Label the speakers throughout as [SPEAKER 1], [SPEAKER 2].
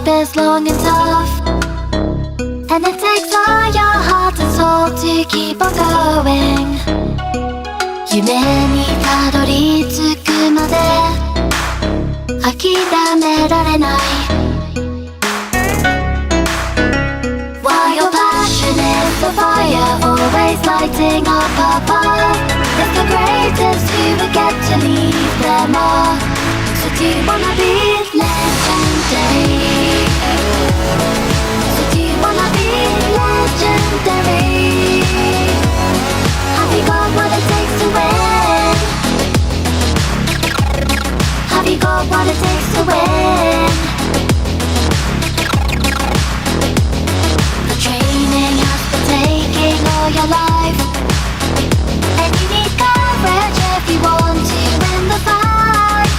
[SPEAKER 1] up is long and tough, and it takes all your heart and soul to keep on going. 夢にたどり着くまで諦められない。 While your passion is the fire, always lighting up above, it's the greatest who will get to leave them all. So do you wanna be legendary? So do you wanna be legendary? Have you got what it takes to win? Have you got what it takes to win? The training has been taking all your life, and you need courage if you want to win the fight.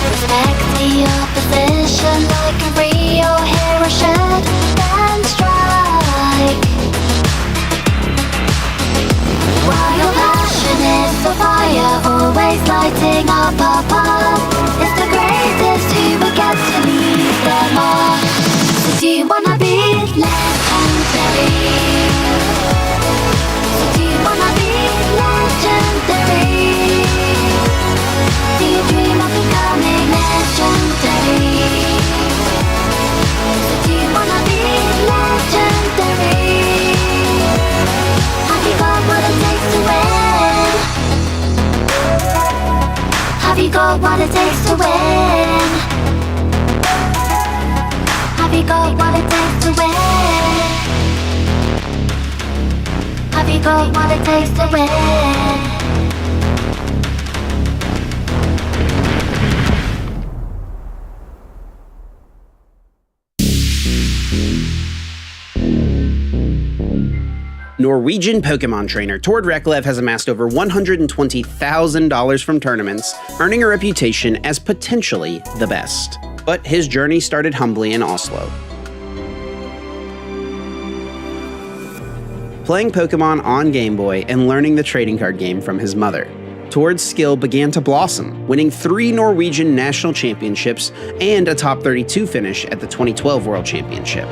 [SPEAKER 1] Respect the opposition like a real hero should, then strike. While your passion is the fire, always lighting up above, it's the greatest who will get to lead them all. So do you wanna be legendary? So do you wanna be legendary? Do you dream of becoming legendary? So do you wanna be legendary? Have you got what it takes to win? Have you got what it takes to win? Have you got what it takes to win? Have you got what it takes to win?
[SPEAKER 2] Norwegian Pokémon trainer Tord Reklev has amassed over $120,000 from tournaments, earning a reputation as potentially the best. But his journey started humbly in Oslo. Playing Pokémon on Game Boy and learning the trading card game from his mother, Tord's skill began to blossom, winning 3 Norwegian national championships and a top 32 finish at the 2012 World Championship.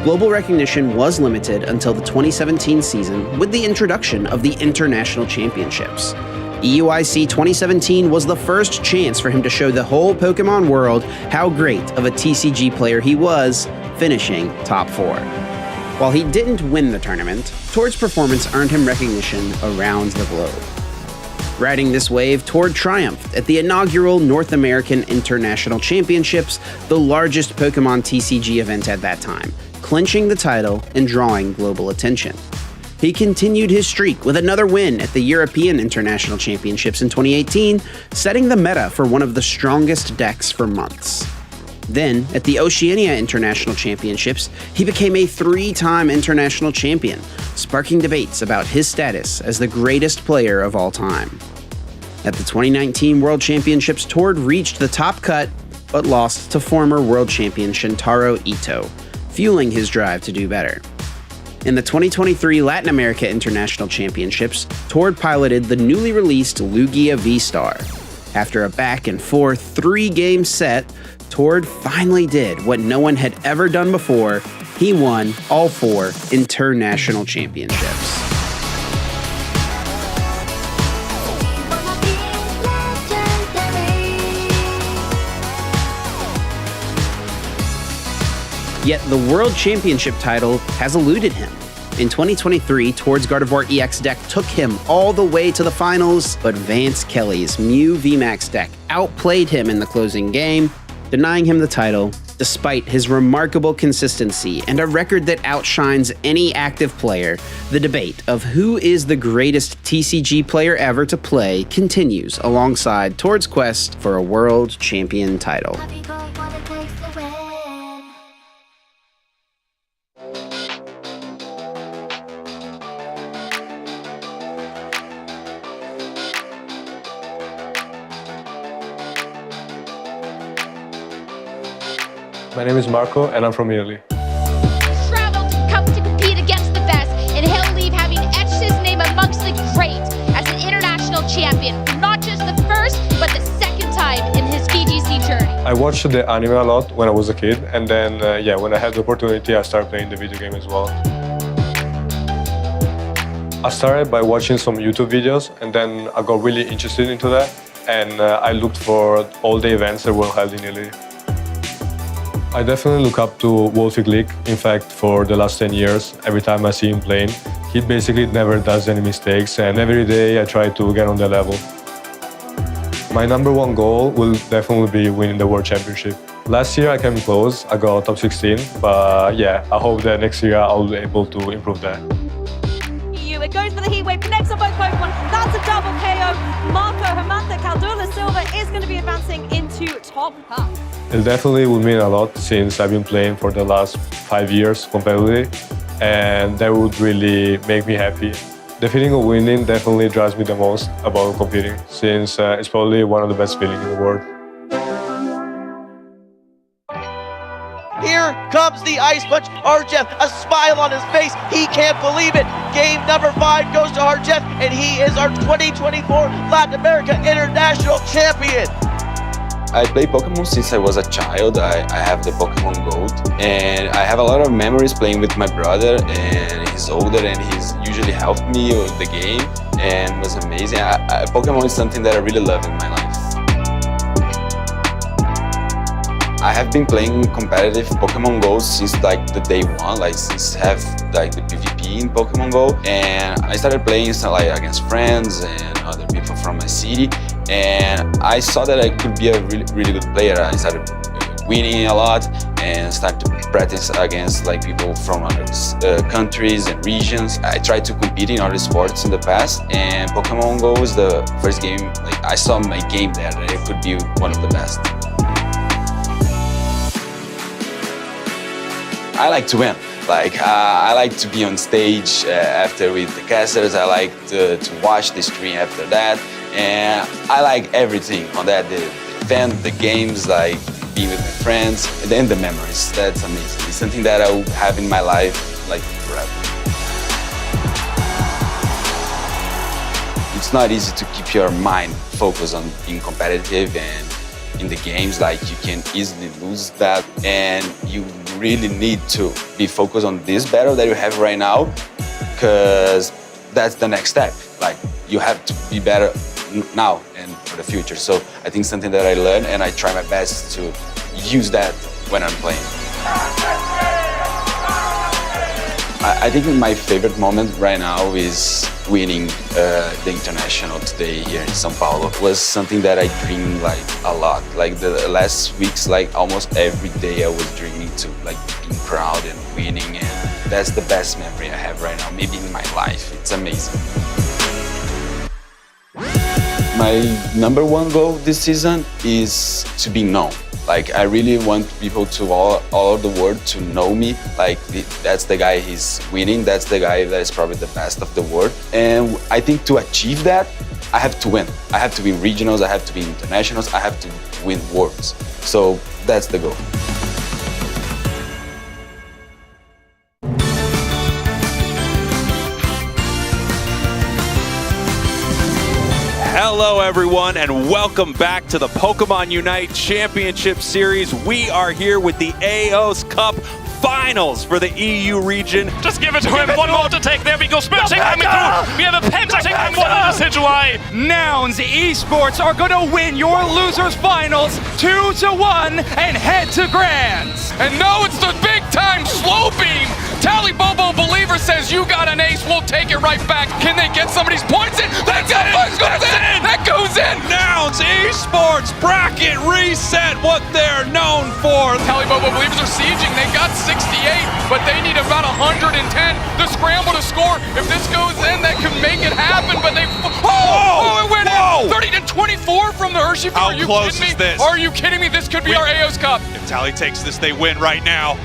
[SPEAKER 2] Global recognition was limited until the 2017 season with the introduction of the International Championships. EUIC 2017 was the first chance for him to show the whole Pokémon world how great of a TCG player he was, finishing top 4. While he didn't win the tournament, Tord's performance earned him recognition around the globe. Riding this wave, Tord triumphed at the inaugural North American International Championships, the largest Pokémon TCG event at that time, clinching the title and drawing global attention. He continued his streak with another win at the European International Championships in 2018, setting the meta for one of the strongest decks for months. Then, at the Oceania International Championships, he became a 3-time international champion, sparking debates about his status as the greatest player of all time. At the 2019 World Championships, Tord reached the top cut, but lost to former world champion Shintaro Ito, fueling his drive to do better. In the 2023 Latin America International Championships, Tord piloted the newly released Lugia V-Star. After a back-and-forth 3-game set, Tord finally did what no one had ever done before. He won all 4 international championships. Yet the World Championship title has eluded him. In 2023, Tord's Gardevoir EX deck took him all the way to the finals, but Vance Kelly's Mew VMAX deck outplayed him in the closing game, denying him the title, despite his remarkable consistency and a record that outshines any active player. The debate of who is the greatest TCG player ever to play continues alongside Tord's quest for a world champion title.
[SPEAKER 3] My name is Marco, and I'm from Italy.
[SPEAKER 4] Traveled to come to compete against the best, and he'll leave having etched his name amongst the greats as an international champion, not just the first, but the second time in his VGC journey.
[SPEAKER 3] I watched the anime a lot when I was a kid, and then yeah, when I had the opportunity, I started playing the video game as well. I started by watching some YouTube videos, and then I got really interested into that, and I looked for all the events that were held in Italy. I definitely look up to Wolfie Glick. In fact, for the last 10 years, every time I see him playing, he basically never does any mistakes, and every day I try to get on the level. My number one goal will definitely be winning the World Championship. Last year I came close, I got top 16, but yeah, I hope that next year I'll be able to improve that.
[SPEAKER 5] It goes for the heat wave, connects on both Pokemon. That's a double KO. Marco Hermantha Caldula Silva is going to be advancing into top half.
[SPEAKER 3] It definitely will mean a lot since I've been playing for the last 5 years competitively, and that would really make me happy. The feeling of winning definitely drives me the most about competing, since it's probably one of the best feelings in the world.
[SPEAKER 6] Here comes the Ice Punch. Arjev, a smile on his face. He can't believe it. Game number 5 goes to Arjev, and he is our 2024 Latin America International Champion.
[SPEAKER 7] I play Pokemon since I was a child. I have the Pokémon GO, and I have a lot of memories playing with my brother, and he's older and he's usually helped me with the game, and it was amazing. Pokemon is something that I really love in my life. I have been playing competitive Pokemon GO since like the day one, like since have like the PvP in Pokemon GO, and I started playing like against friends and other people from my city, and I saw that I could be a really good player. I started winning a lot and started to practice against like people from other countries and regions. I tried to compete in other sports in the past, and Pokemon GO was the first game like I saw my game there that it could be one of the best. I like to win. Like I like to be on stage after with the casters. I like to watch the stream after that, and I like everything on that. The event, the games, like being with my friends, and then the memories. That's amazing. It's something that I will have in my life like forever. It's not easy to keep your mind focused on being competitive and in the games, like you can easily lose that, and you really need to be focused on this battle that you have right now, because that's the next step. Like you have to be better now and for the future. So I think something that I learned, and I try my best to use that when I'm playing. I think my favorite moment right now is winning the international today here in São Paulo. It was something that I dreamed like a lot. Like the last weeks, like almost every day I was dreaming to like being proud and winning, and that's the best memory I have right now, maybe in my life. It's amazing. My number one goal this season is to be known. Like I really want people to all over the world to know me. Like that's the guy who's winning. That's the guy that is probably the best of the world. And I think to achieve that, I have to win. I have to win regionals. I have to win internationals. I have to win worlds. So that's the goal.
[SPEAKER 8] Hello everyone, and welcome back to the Pokemon UNITE Championship Series. We are here with the EOS Cup Finals for the EU region.
[SPEAKER 9] Just give it to him. One more to take. There we go. Smelting coming through. We have a Pentatech and one on the Sidgewai.
[SPEAKER 10] Nouns Esports are going to win your losers finals 2-1 and head to Grands.
[SPEAKER 11] And no, it's the big time slow beam. Tally Bobo Believer says you got an ace, we'll take it right back. Can they get somebody's points in? That's it! That goes in!
[SPEAKER 8] Nouns Esports bracket reset, what they're known for.
[SPEAKER 11] Tally Bobo Believers are sieging, they got 68, but they need about 110. The scramble to score, if this goes in, that could make it happen, but they... it went in! 30-24 from the Hershey.
[SPEAKER 8] How close is this?
[SPEAKER 11] Are you kidding me? This could be our EOS Cup.
[SPEAKER 8] If Tally takes this, they win right now.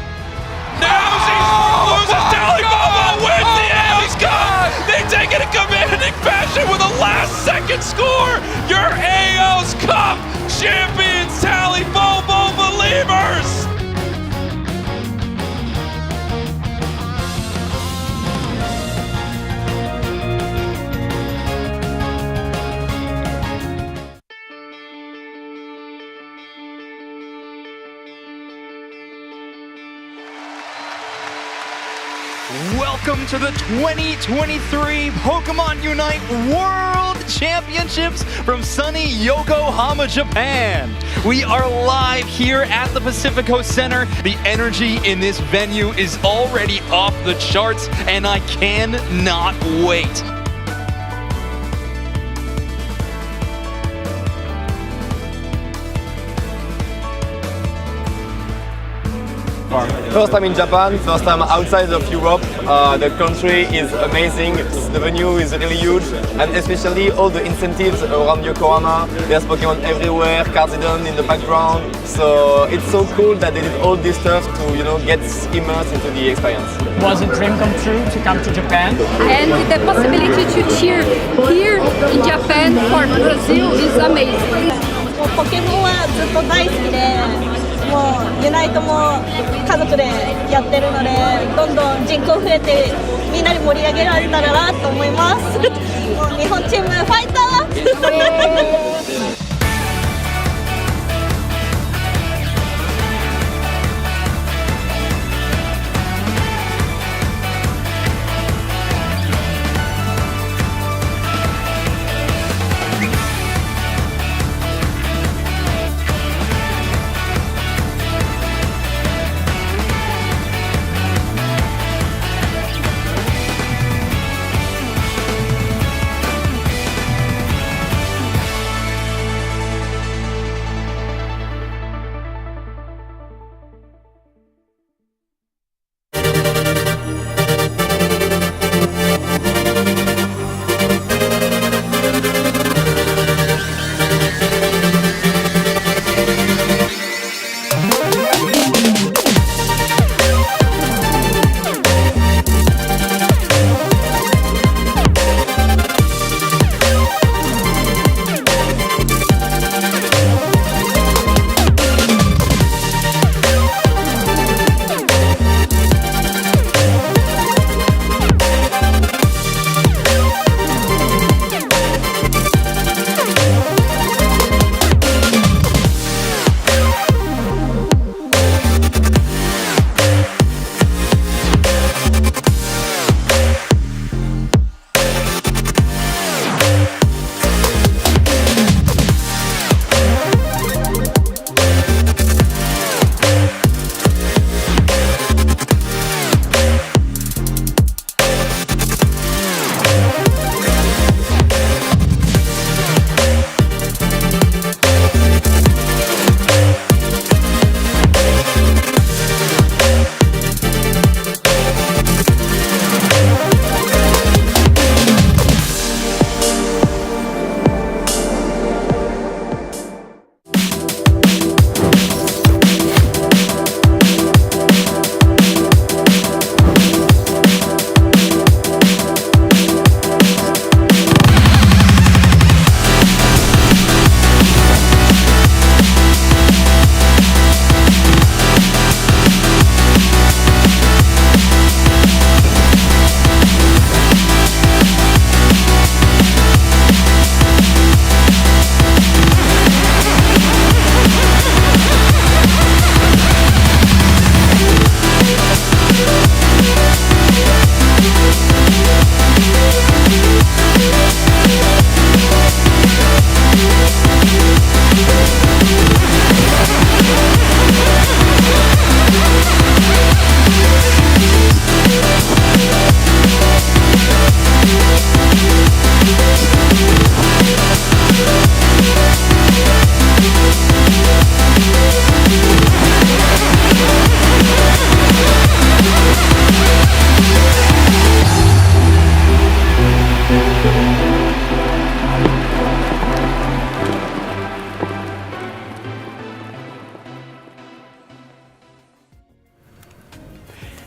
[SPEAKER 8] Nouns Esports loses. Tally Bobo wins the EOS Cup. They take it in commanding fashion with a last-second score. Your EOS Cup champions, Tally Bobo Believers.
[SPEAKER 10] Welcome to the 2023 Pokémon UNITE World Championships from sunny Yokohama, Japan. We are live here at the Pacific Coast Center. The energy in this venue is already off the charts, and I cannot wait.
[SPEAKER 12] First time in Japan, first time outside of Europe. The country is amazing, the venue is really huge, and especially all the incentives around Yokohama. There's Pokemon everywhere, Cardidon in the background, so it's so cool that they did all this stuff to, you know, get immersed into the experience.
[SPEAKER 13] It was a dream come true to come to Japan.
[SPEAKER 14] And the possibility to cheer here in Japan for Brazil is amazing.
[SPEAKER 5] ポケモンはずっと大好きで、もうユナイトも家族でやってるので、どんどん人口増えてみんなに盛り上げられたらなと思います。もう日本チームファイター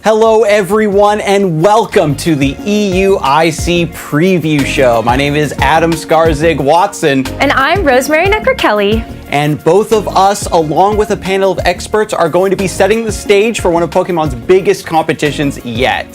[SPEAKER 5] ！Hello
[SPEAKER 2] everyone and welcome to the EUIC Preview Show. My name is Adam Skarzig Watson.
[SPEAKER 15] And I'm Rosemary Necker-Kelly.
[SPEAKER 2] And both of us, along with a panel of experts, are going to be setting the stage for one of Pokemon's biggest competitions yet.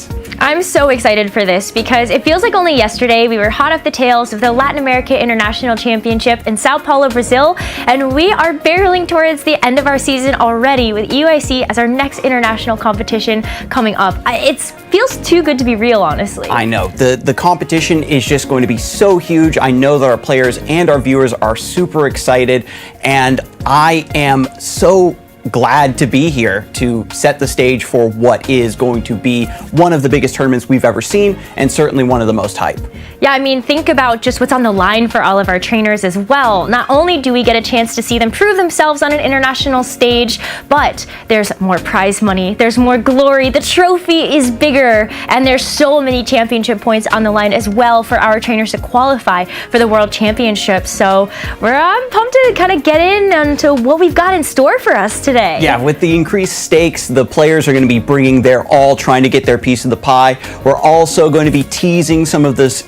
[SPEAKER 15] I'm so excited for this because it feels like only yesterday we were hot off the tails of the Latin America International Championship in Sao Paulo, Brazil, and we are barreling towards the end of our season already with EUIC as our next international competition coming up. It feels too good to be real, honestly.
[SPEAKER 16] I know. The competition is just going to be so huge. I know that our players and our viewers are super excited, and I am so glad to be here to set the stage for what is going to be one of the biggest tournaments we've ever seen, and certainly one of the most hype.
[SPEAKER 15] Yeah, I mean, think about just what's on the line for all of our trainers as well. Not only do we get a chance to see them prove themselves on an international stage, but there's more prize money, there's more glory, the trophy is bigger, and there's so many championship points on the line as well for our trainers to qualify for the World Championships. So I'm pumped to kind of get into what we've got in store for us today.
[SPEAKER 16] Yeah, with the increased stakes, the players are going to be bringing their all, trying to get their piece of the pie. We're also going to be teasing some of this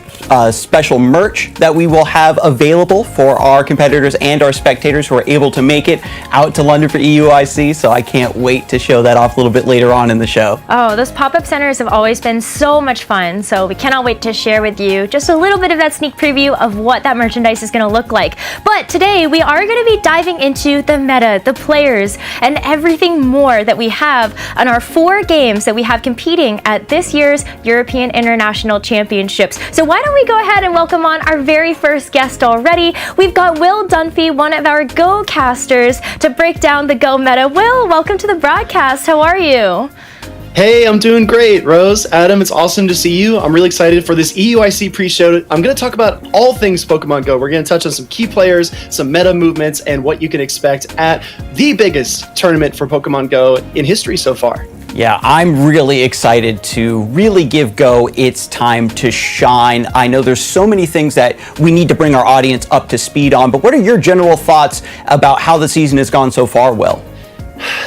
[SPEAKER 16] special merch that we will have available for our competitors and our spectators who are able to make it out to London for EUIC, so I can't wait to show that off a little bit later on in the show.
[SPEAKER 15] Oh, those pop-up centers have always been so much fun, so we cannot wait to share with you just a little bit of that sneak preview of what that merchandise is going to look like. But today we are going to be diving into the meta, the players, and everything more that we have on our 4 games that we have competing at this year's European International Championships. So why don't we go ahead and welcome on our very first guest already. We've got Will Dunphy, one of our Go casters, to break down the Go meta. Will, welcome to the broadcast. How are you?
[SPEAKER 17] Hey, I'm doing great, Rose. Adam, it's awesome to see you. I'm really excited for this EUIC pre-show. I'm going to talk about all things Pokemon Go. We're going to touch on some key players, some meta movements, and what you can expect at the biggest tournament for Pokemon Go in history so far.
[SPEAKER 16] Yeah, I'm really excited to really give Go its time to shine. I know there's so many things that we need to bring our audience up to speed on, but what are your general thoughts about how the season has gone so far, Will?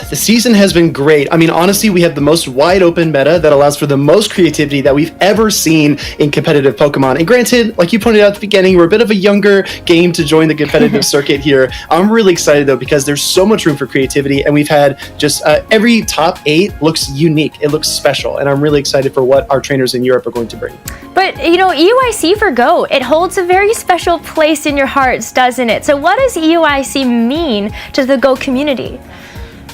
[SPEAKER 17] The season has been great. I mean, honestly, we have the most wide open meta that allows for the most creativity that we've ever seen in competitive Pokemon. And granted, like you pointed out at the beginning, we're a bit of a younger game to join the competitive circuit here. I'm really excited though, because there's so much room for creativity, and we've had just every top 8 looks unique. It looks special, and I'm really excited for what our trainers in Europe are going to bring.
[SPEAKER 15] But, you know, EUIC for Go, it holds a very special place in your hearts, doesn't it? So what does EUIC mean to the Go community?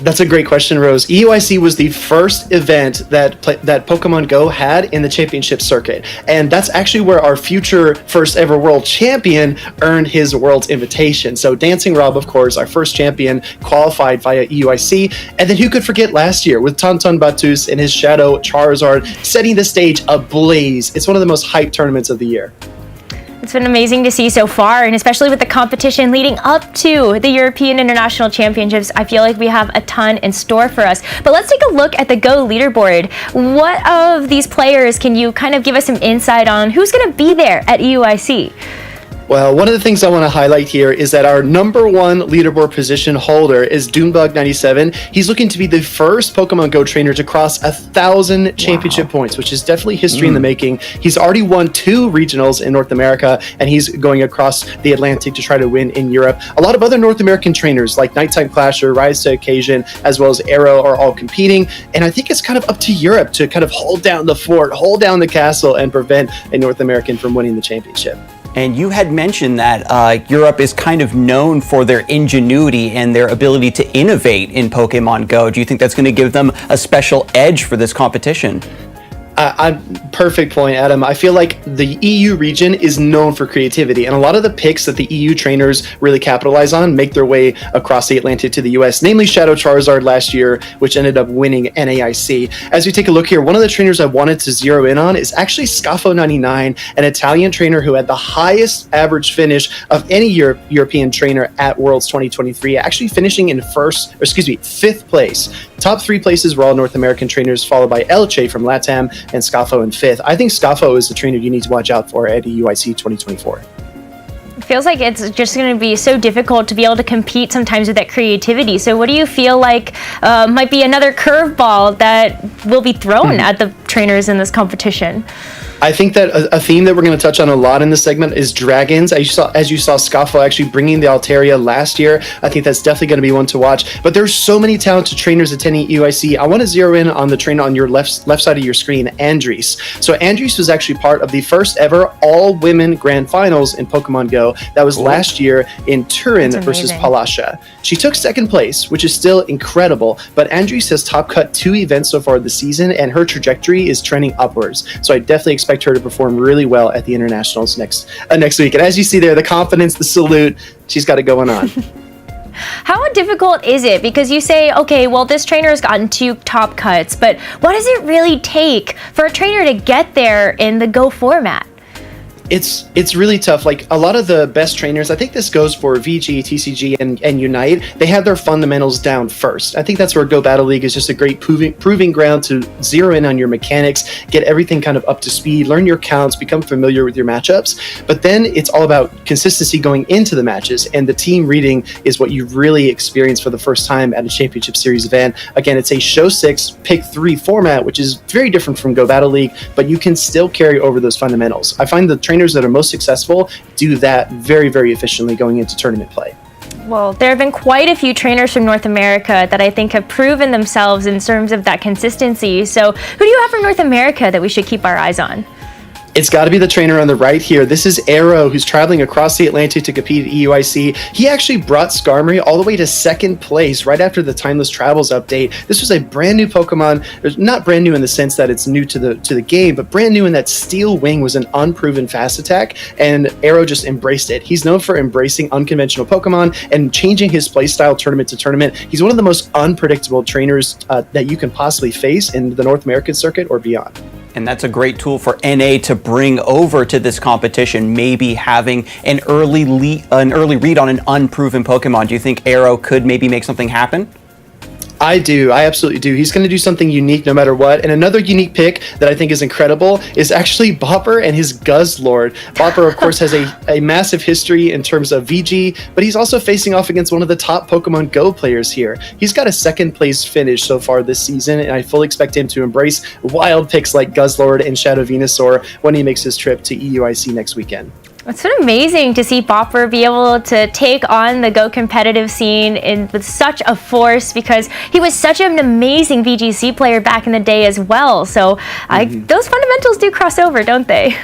[SPEAKER 17] That's a great question, Rose. EUIC was the first event that Pokemon Go had in the championship circuit. And that's actually where our future first ever world champion earned his world's invitation. So Dancing Rob, of course, our first champion, qualified via EUIC. And then who could forget last year with Tonton Batus and his Shadow Charizard setting the stage ablaze. It's one of the most hyped tournaments of the year.
[SPEAKER 15] It's been amazing to see so far, and especially with the competition leading up to the European International Championships, I feel like we have a ton in store for us. But let's take a look at the Go leaderboard. What of these players can you kind of give us some insight on who's going to be there at EUIC?
[SPEAKER 17] Well, one of the things I want to highlight here is that our number 1 leaderboard position holder is Doombug97. He's looking to be the first Pokemon Go trainer to cross 1,000 championship points, which is definitely history in the making. He's already won 2 regionals in North America, and he's going across the Atlantic to try to win in Europe. A lot of other North American trainers like Nighttime Clasher, Rise to Occasion, as well as Arrow are all competing. And I think it's kind of up to Europe to kind of hold down the fort, hold down the castle, and prevent a North American from winning the championship.
[SPEAKER 16] And you had mentioned that Europe is kind of known for their ingenuity and their ability to innovate in Pokemon Go. Do you think that's going to give them a special edge for this competition?
[SPEAKER 17] Perfect point, Adam. I feel like the EU region is known for creativity, and a lot of the picks that the EU trainers really capitalize on make their way across the Atlantic to the US, namely Shadow Charizard last year, which ended up winning NAIC. As we take a look here, one of the trainers I wanted to zero in on is actually Scaffo99, an Italian trainer who had the highest average finish of any European trainer at Worlds 2023, actually finishing in 5th place. Top 3 places were all North American trainers, followed by Elche from LATAM and Scaffo in 5th. I think Scaffo is the trainer you need to watch out for at EUIC 2024.
[SPEAKER 15] It feels like it's just going to be so difficult to be able to compete sometimes with that creativity. So what do you feel like might be another curveball that will be thrown at the trainers in this competition?
[SPEAKER 17] I think that a theme that we're going to touch on a lot in this segment is dragons. As you saw Scoffo actually bringing the Altaria last year, I think that's definitely going to be one to watch. But there's so many talented trainers attending EUIC. I want to zero in on the trainer on your left side of your screen, Andries. So Andries was actually part of the first ever all-women grand finals in Pokemon Go. That was last year in Turin versus Palasha. She took second place, which is still incredible. But Andries has top cut 2 events so far this season, and her trajectory is trending upwards. So I definitely expect her to perform really well at the internationals next week. And as you see there, the confidence, the salute, she's got it going on.
[SPEAKER 15] How difficult is it? Because you say, okay, well, this trainer has gotten 2 top cuts, but what does it really take for a trainer to get there in the Go format?
[SPEAKER 17] It's really tough. Like a lot of the best trainers, I think this goes for VG, TCG, and Unite, they have their fundamentals down first. I think that's where Go Battle League is just a great proving ground to zero in on your mechanics, get everything kind of up to speed, learn your counts, become familiar with your matchups. But then it's all about consistency going into the matches, and the team reading is what you really experience for the first time at a Championship Series event. Again, it's a show 6, pick 3 format, which is very different from Go Battle League, but you can still carry over those fundamentals. I find the trainers that are most successful do that very, very efficiently going into tournament play.
[SPEAKER 15] Well, there have been quite a few trainers from North America that I think have proven themselves in terms of that consistency. So who do you have from North America that we should keep our eyes on?
[SPEAKER 17] It's got to be the trainer on the right here. This is Arrow, who's traveling across the Atlantic to compete at EUIC. He actually brought Skarmory all the way to second place right after the Timeless Travels update. This was a brand new Pokemon. Not brand new in the sense that it's new to the game, but brand new in that Steel Wing was an unproven fast attack, and Arrow just embraced it. He's known for embracing unconventional Pokemon and changing his playstyle tournament to tournament. He's one of the most unpredictable trainers that you can possibly face in the North American circuit or beyond.
[SPEAKER 16] And that's a great tool for NA to bring over to this competition, maybe having an early read on an unproven Pokemon. Do you think Arrow could maybe make something happen?
[SPEAKER 17] I do. I absolutely do. He's going to do something unique no matter what. And another unique pick that I think is incredible is actually Bopper and his Guzzlord. Bopper, of course, has a massive history in terms of VG, but he's also facing off against one of the top Pokemon Go players here. He's got a second place finish so far this season, and I fully expect him to embrace wild picks like Guzzlord and Shadow Venusaur when he makes his trip to EUIC next weekend.
[SPEAKER 15] It's sort of amazing to see Bopper be able to take on the Go competitive scene with such a force, because he was such an amazing VGC player back in the day as well. So those fundamentals do cross over, don't they?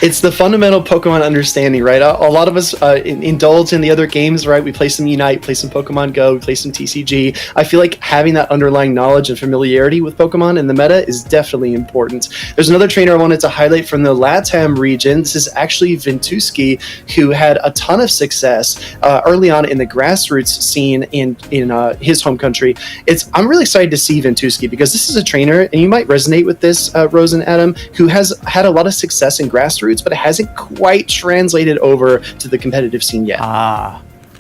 [SPEAKER 17] It's the fundamental Pokemon understanding, right? A lot of us indulge in the other games, right? We play some Unite, play some Pokemon Go, we play some TCG. I feel like having that underlying knowledge and familiarity with Pokemon in the meta is definitely important. There's another trainer I wanted to highlight from the LATAM region. This is actually Ventusky, who had a ton of success early on in the grassroots scene in his home country. I'm really excited to see Ventusky, because this is a trainer, and you might resonate with this, Rose and Adam, who has had a lot of success in grassroots, but it hasn't quite translated over to the competitive scene yet.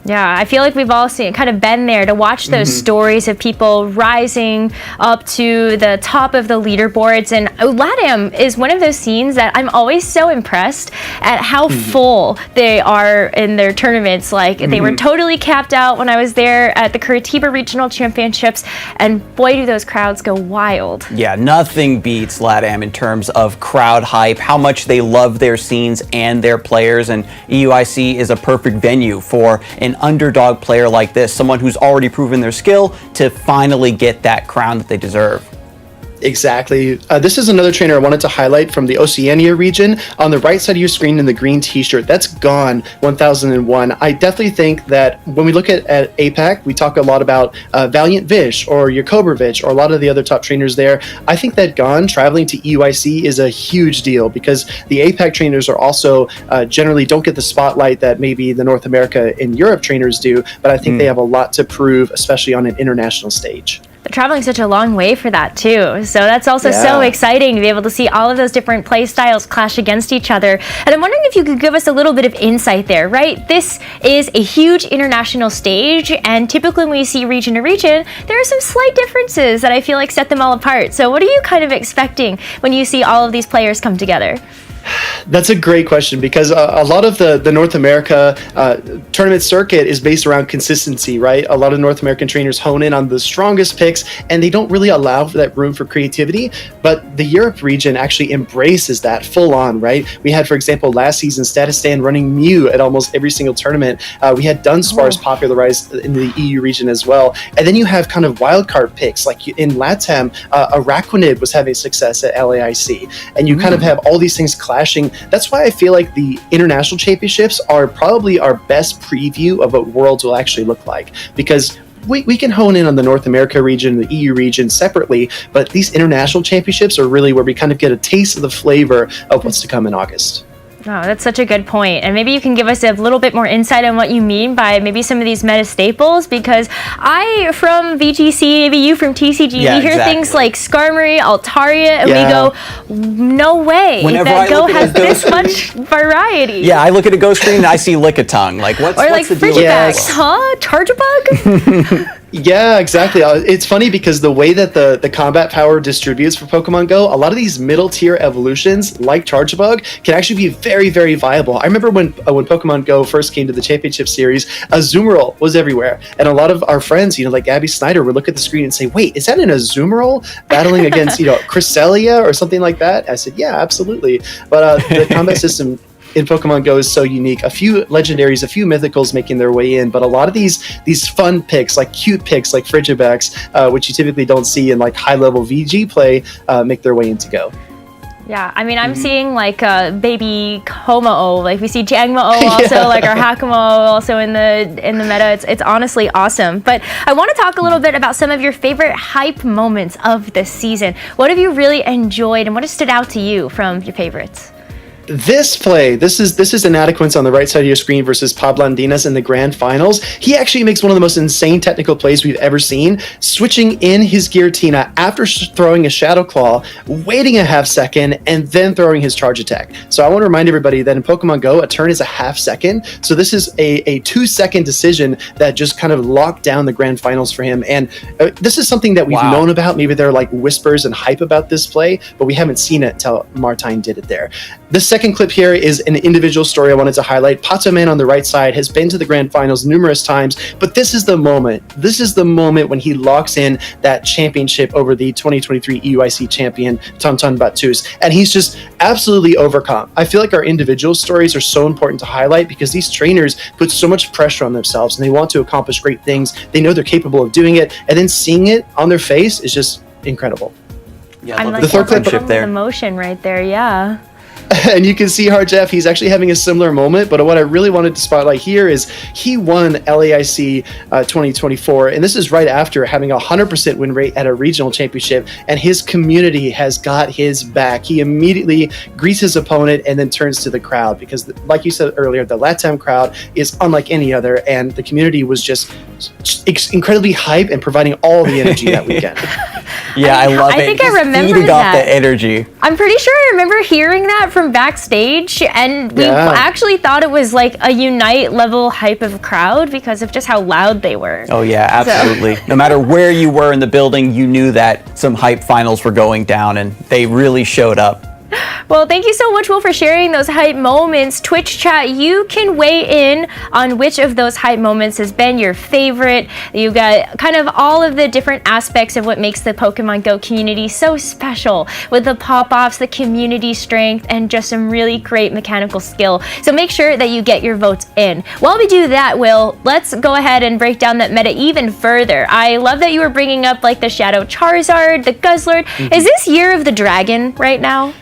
[SPEAKER 15] Yeah, I feel like we've all kind of been there to watch those stories of people rising up to the top of the leaderboards. And LATAM is one of those scenes that I'm always so impressed at how full they are in their tournaments. Like, they were totally capped out when I was there at the Curitiba Regional Championships, and boy, do those crowds go wild.
[SPEAKER 16] Yeah, nothing beats LATAM in terms of crowd hype, how much they love their scenes and their players, and EUIC is a perfect venue for an underdog player like this, someone who's already proven their skill, to finally get that crown that they deserve.
[SPEAKER 17] Exactly. This is another trainer I wanted to highlight from the Oceania region. On the right side of your screen in the green t-shirt, that's Gone 1001. I definitely think that when we look at APAC, we talk a lot about Valiant Vish or Yakobrovich or a lot of the other top trainers there. I think that Gone traveling to EUIC is a huge deal, because the APAC trainers are also generally don't get the spotlight that maybe the North America and Europe trainers do, but I think they have a lot to prove, especially on an international stage.
[SPEAKER 15] They're traveling such a long way for that too. So that's also so exciting to be able to see all of those different play styles clash against each other. And I'm wondering if you could give us a little bit of insight there, right? This is a huge international stage, and typically when we see region to region, there are some slight differences that I feel like set them all apart. So what are you kind of expecting when you see all of these players come together?
[SPEAKER 17] That's a great question because a lot of the North America tournament circuit is based around consistency, right? A lot of North American trainers hone in on the strongest picks and they don't really allow for that room for creativity. But the Europe region actually embraces that full on, right? We had, for example, last season, Statistan running Mew at almost every single tournament. We had Dunsparce popularized in the EU region as well. And then you have kind of wildcard picks, like in LATAM, Araquanid was having success at LAIC. And you kind of have all these things clashing. That's why I feel like the international championships are probably our best preview of what Worlds will actually look like, because we can hone in on the North America region, the EU region separately, but these international championships are really where we kind of get a taste of the flavor of what's to come in August.
[SPEAKER 15] Oh, that's such a good point. And maybe you can give us a little bit more insight on what you mean by maybe some of these meta staples, because I, from VGC, maybe you from TCG, we hear things like Skarmory, Altaria, and we go, no way,
[SPEAKER 16] Whenever
[SPEAKER 15] that
[SPEAKER 16] I
[SPEAKER 15] Go
[SPEAKER 16] look at
[SPEAKER 15] has
[SPEAKER 16] a Go
[SPEAKER 15] this
[SPEAKER 16] screen-
[SPEAKER 15] much variety.
[SPEAKER 16] Yeah, I look at a Go screen and I see Lickitung. Like, what's
[SPEAKER 15] Or like
[SPEAKER 16] the deal with that?
[SPEAKER 15] Frigibax, huh? Charjabug?
[SPEAKER 17] Yeah, exactly. It's funny because the way that the combat power distributes for Pokemon Go, a lot of these middle tier evolutions like Charjabug can actually be very, very viable. I remember when Pokemon Go first came to the Championship Series, Azumarill was everywhere. And a lot of our friends, like Abby Snyder, would look at the screen and say, wait, is that an Azumarill battling against, Cresselia or something like that? I said, yeah, absolutely. But the combat system in Pokemon Go is so unique. A few legendaries, a few mythicals making their way in, but a lot of these fun picks, like cute picks like Frigibax, which you typically don't see in like high-level VG play, make their way into Go.
[SPEAKER 15] Yeah, I mean, I'm seeing like baby Homo-O, like we see Jangmo-O also, like our Hakamo also in the meta. It's honestly awesome. But I want to talk a little bit about some of your favorite hype moments of this season. What have you really enjoyed and what has stood out to you from your favorites?
[SPEAKER 17] This play, this is Inadequance on the right side of your screen versus Pablandinas in the grand finals. He actually makes one of the most insane technical plays we've ever seen, switching in his Giratina after throwing a Shadow Claw, waiting a half second, and then throwing his charge attack. So I want to remind everybody that in Pokemon Go, a turn is a half second. So this is a 2-second decision that just kind of locked down the grand finals for him. And this is something that we've known about. Maybe there are like whispers and hype about this play, but we haven't seen it until Martine did it there. The second clip here is an individual story I wanted to highlight. Patoman on the right side has been to the grand finals numerous times, but this is the moment. This is the moment when he locks in that championship over the 2023 EUIC champion, Tonton Batus, and he's just absolutely overcome. I feel like our individual stories are so important to highlight because these trainers put so much pressure on themselves and they want to accomplish great things. They know they're capable of doing it, and then seeing it on their face is just incredible.
[SPEAKER 15] Yeah, I like the third clip there. Emotion right there, yeah.
[SPEAKER 17] And you can see Harjeff, he's actually having a similar moment, but what I really wanted to spotlight here is he won LAIC 2024, and this is right after having a 100% win rate at a regional championship, and his community has got his back. He immediately greets his opponent and then turns to the crowd, because like you said earlier, the LATAM crowd is unlike any other, and the community was just incredibly hype and providing all the energy that weekend.
[SPEAKER 16] Yeah, I love it.
[SPEAKER 15] I think I remember
[SPEAKER 16] feeding off
[SPEAKER 15] that.
[SPEAKER 16] the energy.
[SPEAKER 15] I'm pretty sure I remember hearing that from backstage, and we actually thought it was like a Unite level hype of crowd because of just how loud they were.
[SPEAKER 16] Oh yeah, absolutely. No matter where you were in the building, you knew that some hype finals were going down, and they really showed up.
[SPEAKER 15] Well, thank you so much, Will, for sharing those hype moments. Twitch chat, you can weigh in on which of those hype moments has been your favorite. You got kind of all of the different aspects of what makes the Pokemon Go community so special, with the pop-offs, the community strength, and just some really great mechanical skill. So make sure that you get your votes in. While we do that, Will, let's go ahead and break down that meta even further. I love that you were bringing up like the Shadow Charizard, the Guzzlord. Is this Year of the Dragon right now?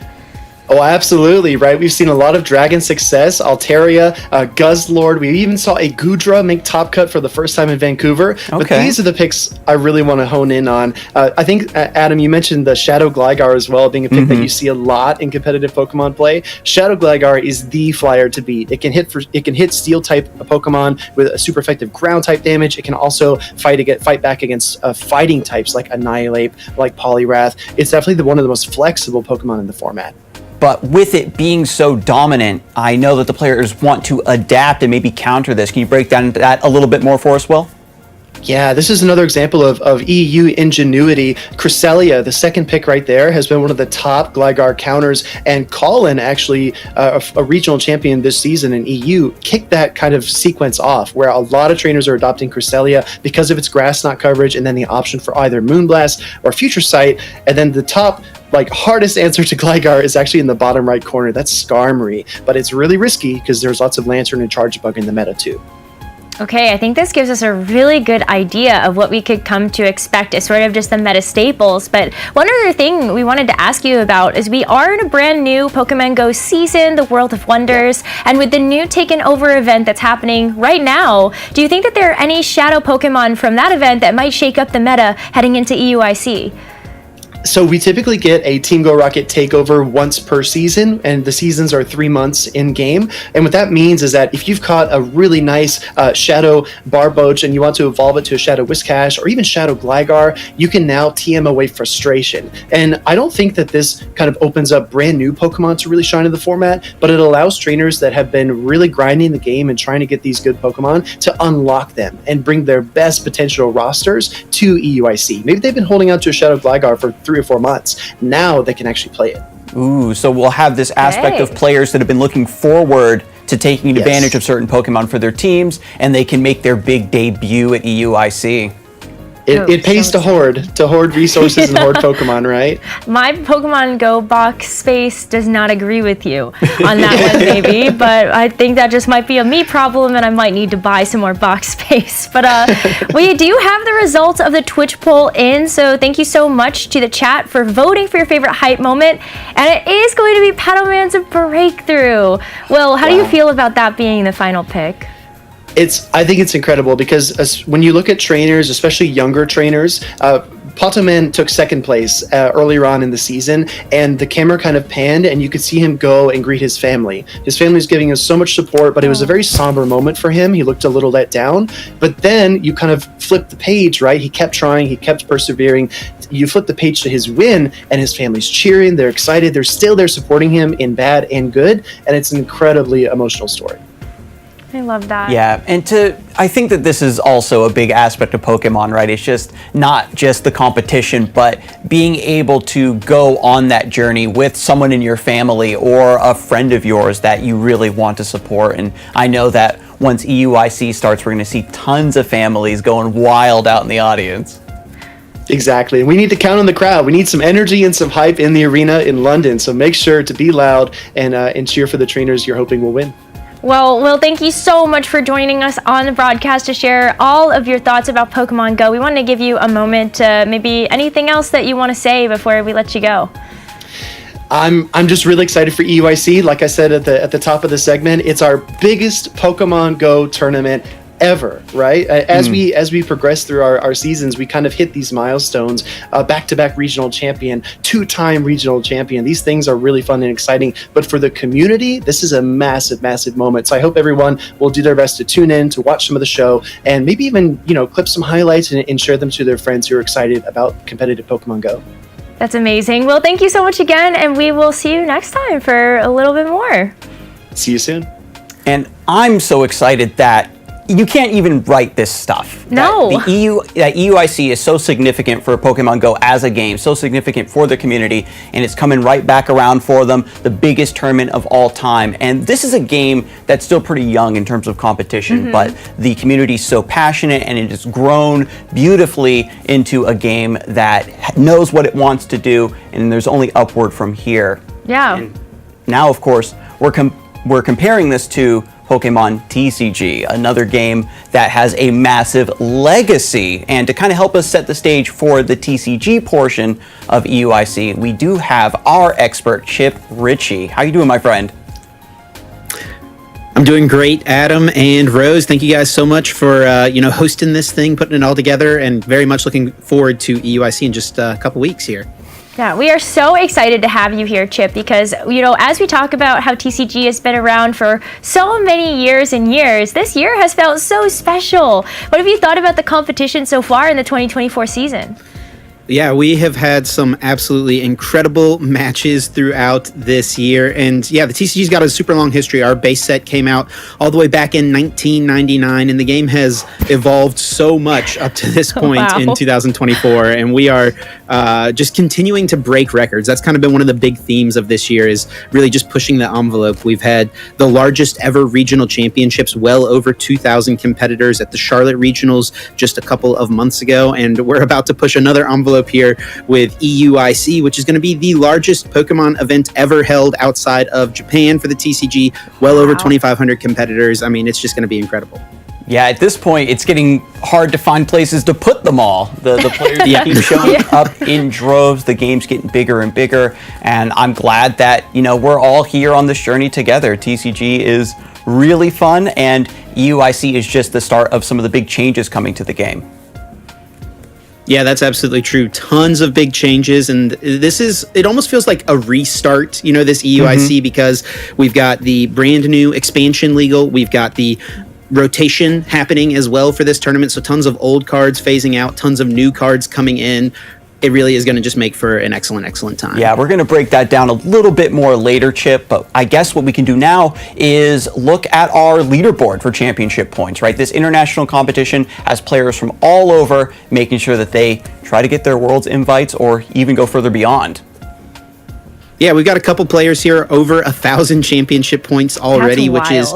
[SPEAKER 17] Oh, absolutely, right? We've seen a lot of dragon success. Altaria, Guzzlord. We even saw a Goodra make top cut for the first time in Vancouver. But these are the picks I really want to hone in on. I think, Adam, you mentioned the Shadow Gligar as well, being a pick that you see a lot in competitive Pokemon play. Shadow Gligar is the flyer to beat. It can hit Steel type Pokemon with a super effective ground type damage. It can also fight back against fighting types like Annihilate, like Poliwrath. It's definitely one of the most flexible Pokemon in the format.
[SPEAKER 16] But with it being so dominant, I know that the players want to adapt and maybe counter this. Can you break down that a little bit more for us, Will?
[SPEAKER 17] Yeah, this is another example of EU ingenuity. Cresselia, the second pick right there, has been one of the top Gligar counters, and Colin, actually a regional champion this season in EU, kicked that kind of sequence off, where a lot of trainers are adopting Cresselia because of its grass knot coverage, and then the option for either Moonblast or Future Sight, and then the top hardest answer to Gligar is actually in the bottom right corner. That's Skarmory, but it's really risky because there's lots of Lantern and Charge Bug in the meta too.
[SPEAKER 15] Okay, I think this gives us a really good idea of what we could come to expect as sort of just the meta staples. But one other thing we wanted to ask you about is we are in a brand new Pokemon Go season, the World of Wonders, and with the new Taken Over event that's happening right now, do you think that there are any shadow Pokemon from that event that might shake up the meta heading into EUIC?
[SPEAKER 17] So we typically get a Team Go Rocket takeover once per season, and the seasons are 3 months in game. And what that means is that if you've caught a really nice Shadow Barboach and you want to evolve it to a Shadow Whiscash or even Shadow Gligar, you can now TM away frustration. And I don't think that this kind of opens up brand new Pokemon to really shine in the format, but it allows trainers that have been really grinding the game and trying to get these good Pokemon to unlock them and bring their best potential rosters to EUIC. Maybe they've been holding out to a Shadow Gligar for 3 or 4 months. Now they can actually play it.
[SPEAKER 16] Ooh, so we'll have this aspect of players that have been looking forward to taking advantage of certain Pokemon for their teams, and they can make their big debut at EUIC.
[SPEAKER 17] It pays to hoard resources and hoard Pokemon, right?
[SPEAKER 15] My Pokemon Go box space does not agree with you on that one, maybe, but I think that just might be a me problem, and I might need to buy some more box space. But we do have the results of the Twitch poll in, so thank you so much to the chat for voting for your favorite hype moment, and it is going to be Paddleman's Breakthrough. Will, how do you feel about that being the final pick?
[SPEAKER 17] I think it's incredible because when you look at trainers, especially younger trainers, Paddleman took second place earlier on in the season, and the camera kind of panned and you could see him go and greet his family. His family's giving him so much support, but it was a very somber moment for him. He looked a little let down, but then you kind of flip the page, right? He kept trying, he kept persevering. You flip the page to his win, and his family's cheering, they're excited, they're still there supporting him in bad and good, and it's an incredibly emotional story.
[SPEAKER 15] I love that.
[SPEAKER 16] Yeah, and I think that this is also a big aspect of Pokemon, right? It's just not just the competition, but being able to go on that journey with someone in your family or a friend of yours that you really want to support. And I know that once EUIC starts, we're going to see tons of families going wild out in the audience.
[SPEAKER 17] Exactly. And we need to count on the crowd. We need some energy and some hype in the arena in London. So make sure to be loud and cheer for the trainers you're hoping will win.
[SPEAKER 15] Well, Will, thank you so much for joining us on the broadcast to share all of your thoughts about Pokemon Go. We wanted to give you a moment to maybe anything else that you want to say before we let you go.
[SPEAKER 17] I'm just really excited for EUIC. Like I said at the top of the segment, it's our biggest Pokemon Go tournament ever, right? As we progress through our seasons, we kind of hit these milestones. Back-to-back regional champion, 2-time regional champion. These things are really fun and exciting. But for the community, this is a massive, massive moment. So I hope everyone will do their best to tune in, to watch some of the show, and maybe even clip some highlights and share them to their friends who are excited about competitive Pokemon Go.
[SPEAKER 15] That's amazing. Well, thank you so much again, and we will see you next time for a little bit more.
[SPEAKER 17] See you soon.
[SPEAKER 16] And I'm so excited that you can't even write this stuff.
[SPEAKER 15] No.
[SPEAKER 16] That EUIC is so significant for Pokemon Go as a game, so significant for the community, and it's coming right back around for them, the biggest tournament of all time. And this is a game that's still pretty young in terms of competition, but the community's so passionate, and it has grown beautifully into a game that knows what it wants to do, and there's only upward from here.
[SPEAKER 15] Yeah.
[SPEAKER 16] And now, of course, we're comparing this to Pokemon TCG, another game that has a massive legacy. And to kind of help us set the stage for the TCG portion of EUIC, we do have our expert, Chip Ritchie. How you doing, my friend?
[SPEAKER 2] I'm doing great, Adam and Rose. Thank you guys so much for hosting this thing, putting it all together, and very much looking forward to EUIC in just a couple weeks here.
[SPEAKER 15] Yeah, we are so excited to have you here, Chip, because, as we talk about how TCG has been around for so many years and years, this year has felt so special. What have you thought about the competition so far in the 2024 season?
[SPEAKER 2] Yeah, we have had some absolutely incredible matches throughout this year. And yeah, the TCG's got a super long history. Our base set came out all the way back in 1999, and the game has evolved so much up to this point in 2024. And we are just continuing to break records. That's kind of been one of the big themes of this year, is really just pushing the envelope. We've had the largest ever regional championships, well over 2,000 competitors at the Charlotte Regionals just a couple of months ago. And we're about to push another envelope here with EUIC, which is going to be the largest Pokemon event ever held outside of Japan for the TCG. Well over 2,500 competitors. I mean, it's just going to be incredible.
[SPEAKER 16] Yeah, at this point, it's getting hard to find places to put them all. The players keep showing up in droves. The game's getting bigger and bigger. And I'm glad that, we're all here on this journey together. TCG is really fun, and EUIC is just the start of some of the big changes coming to the game.
[SPEAKER 2] Yeah, that's absolutely true. Tons of big changes, and it almost feels like a restart, this EUIC, because we've got the brand new expansion legal, we've got the rotation happening as well for this tournament, so tons of old cards phasing out, tons of new cards coming in. It really is going to just make for an excellent time.
[SPEAKER 16] Yeah, we're going to break that down a little bit more later, Chip, but I guess what we can do now is look at our leaderboard for championship points, right? This international competition has players from all over, making sure that they try to get their Worlds invites or even go further beyond.
[SPEAKER 2] Yeah, we've got a couple players here, over 1,000 championship points already, which is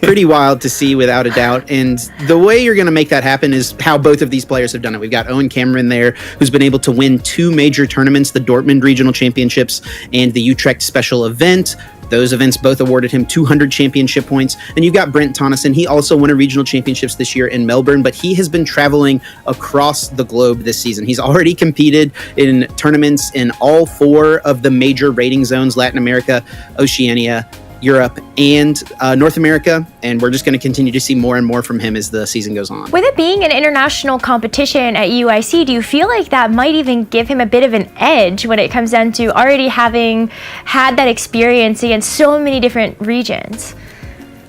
[SPEAKER 2] pretty wild to see without a doubt. And the way you're going to make that happen is how both of these players have done it. We've got Owen Cameron there, who's been able to win 2 major tournaments, the Dortmund Regional Championships and the Utrecht Special Event. Those events both awarded him 200 championship points. And you've got Brent Tonneson. He also won a regional championships this year in Melbourne, but he has been traveling across the globe this season. He's already competed in tournaments in all 4 of the major rating zones: Latin America, Oceania, Europe, and North America. And we're just going to continue to see more and more from him as the season goes on.
[SPEAKER 15] With it being an international competition at EUIC, do you feel like that might even give him a bit of an edge when it comes down to already having had that experience against so many different regions?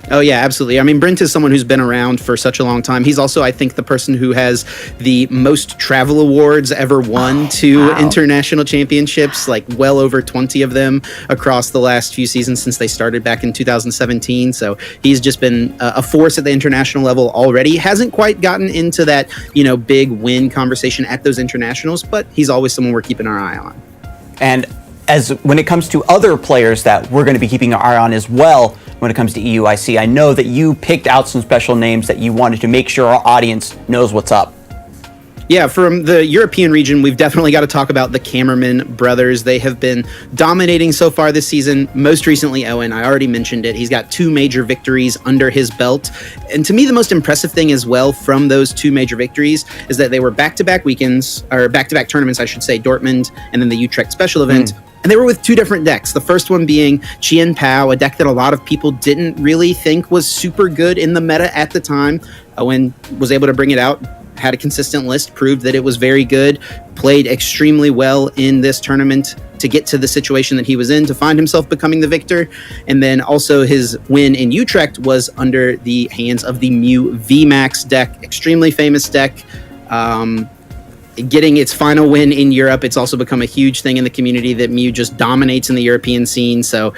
[SPEAKER 2] Oh, yeah, absolutely. I mean, Brent is someone who's been around for such a long time. He's also, I think, the person who has the most travel awards ever won to international championships, like well over 20 of them across the last few seasons since they started back in 2017. So he's just been a force at the international level already. Hasn't quite gotten into that, big win conversation at those internationals, but he's always someone we're keeping our eye on.
[SPEAKER 16] And when it comes to other players that we're going to be keeping our eye on as well, when it comes to EUIC, I know that you picked out some special names that you wanted to make sure our audience knows what's up.
[SPEAKER 2] Yeah, from the European region, we've definitely got to talk about the Cameraman brothers. They have been dominating so far this season. Most recently, Owen, I already mentioned it. He's got 2 major victories under his belt. And to me, the most impressive thing as well from those 2 major victories is that they were back-to-back weekends, or back-to-back tournaments, I should say, Dortmund and then the Utrecht Special Event. And they were with 2 different decks. The first one being Chien Pao, a deck that a lot of people didn't really think was super good in the meta at the time. Owen was able to bring it out, had a consistent list, proved that it was very good, played extremely well in this tournament to get to the situation that he was in, to find himself becoming the victor. And then also his win in Utrecht was under the hands of the Mew VMAX deck, extremely famous deck. Getting its final win in Europe, it's also become a huge thing in the community that Mew just dominates in the European scene. So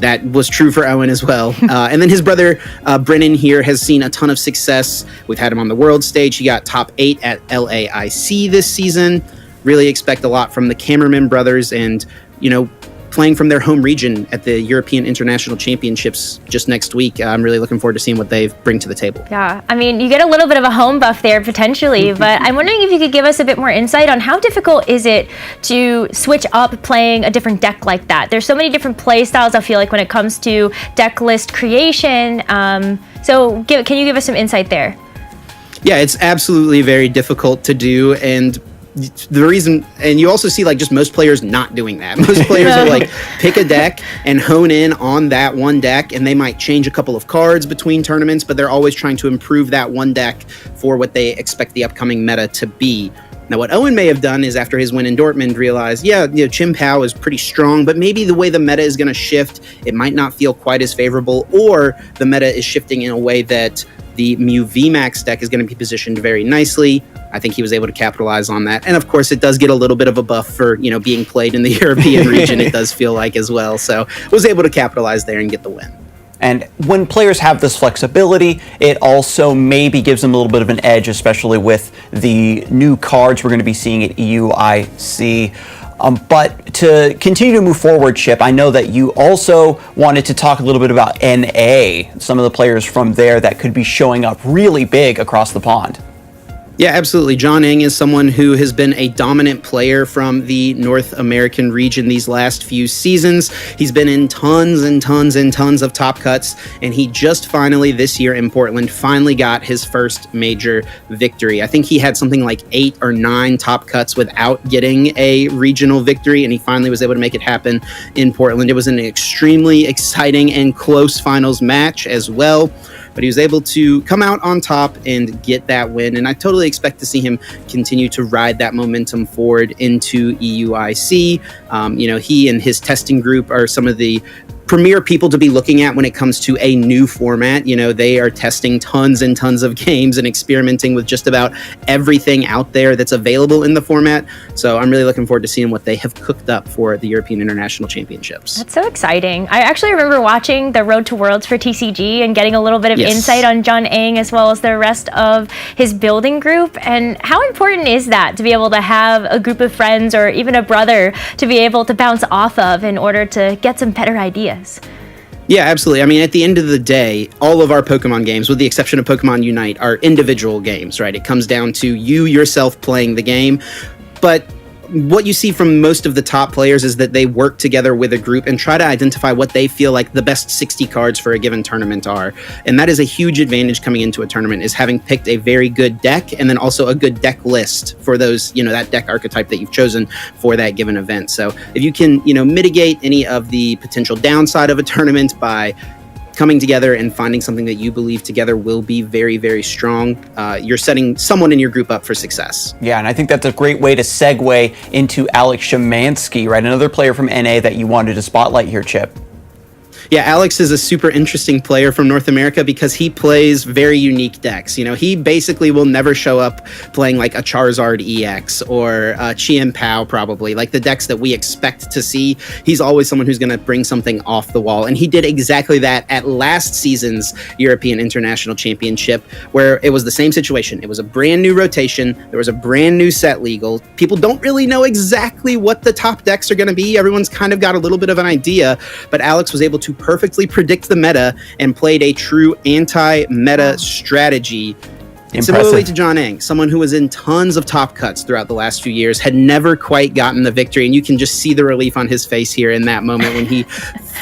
[SPEAKER 2] that was true for Owen as well. And then his brother, Brennan here, has seen a ton of success. We've had him on the world stage. He got top 8 at LAIC this season. Really expect a lot from the Cameraman brothers, and, playing from their home region at the European International Championships just next week. I'm really looking forward to seeing what they bring to the table.
[SPEAKER 15] Yeah, I mean, you get a little bit of a home buff there potentially, but I'm wondering if you could give us a bit more insight on how difficult is it to switch up playing a different deck like that? There's so many different play styles, I feel like, when it comes to deck list creation. Can you give us some insight there?
[SPEAKER 2] Yeah, it's absolutely very difficult to do, and the reason, and you also see just most players not doing that. Most players are pick a deck and hone in on that one deck, and they might change a couple of cards between tournaments, but they're always trying to improve that one deck for what they expect the upcoming meta to be. Now, what Owen may have done is, after his win in Dortmund, realized, Chien Pao is pretty strong, but maybe the way the meta is going to shift, it might not feel quite as favorable, or the meta is shifting in a way that the Mew VMAX deck is going to be positioned very nicely. I think he was able to capitalize on that. And of course, it does get a little bit of a buff for, being played in the European region, it does feel like as well. So was able to capitalize there and get the win.
[SPEAKER 16] And when players have this flexibility, it also maybe gives them a little bit of an edge, especially with the new cards we're going to be seeing at EUIC. But to continue to move forward, Chip, I know that you also wanted to talk a little bit about NA, some of the players from there that could be showing up really big across the pond.
[SPEAKER 2] Yeah, absolutely. John Eng is someone who has been a dominant player from the North American region these last few seasons. He's been in tons and tons and tons of top cuts, and he just finally this year in Portland finally got his first major victory. I think he had something like 8 or 9 top cuts without getting a regional victory, and he finally was able to make it happen in Portland. It was an extremely exciting and close finals match as well, but he was able to come out on top and get that win. And I totally expect to see him continue to ride that momentum forward into EUIC. He and his testing group are some of the premier people to be looking at when it comes to a new format. They are testing tons and tons of games and experimenting with just about everything out there that's available in the format. So I'm really looking forward to seeing what they have cooked up for the European International Championships.
[SPEAKER 15] That's so exciting. I actually remember watching the Road to Worlds for TCG and getting a little bit of insight on John Eng as well as the rest of his building group. And how important is that to be able to have a group of friends or even a brother to be able to bounce off of in order to get some better ideas?
[SPEAKER 2] Yeah, absolutely. I mean, at the end of the day, all of our Pokemon games, with the exception of Pokemon UNITE, are individual games, right? It comes down to you yourself playing the game. But what you see from most of the top players is that they work together with a group and try to identify what they feel like the best 60 cards for a given tournament are. And that is a huge advantage coming into a tournament, is having picked a very good deck and then also a good deck list for those, that deck archetype that you've chosen for that given event. So if you can, mitigate any of the potential downside of a tournament by coming together and finding something that you believe together will be very, very strong, you're setting someone in your group up for success.
[SPEAKER 16] Yeah, and I think that's a great way to segue into Alex Szymanski, right? Another player from NA that you wanted to spotlight here, Chip.
[SPEAKER 2] Yeah, Alex is a super interesting player from North America because he plays very unique decks. He basically will never show up playing like a Charizard EX or Chien Pao, probably, like the decks that we expect to see. He's always someone who's going to bring something off the wall. And he did exactly that at last season's European International Championship, where it was the same situation. It was a brand new rotation. There was a brand new set legal. People don't really know exactly what the top decks are going to be. Everyone's kind of got a little bit of an idea, but Alex was able to perfectly predict the meta and played a true anti-meta strategy. And similarly to John Eng, someone who was in tons of top cuts throughout the last few years, had never quite gotten the victory. And you can just see the relief on his face here in that moment when he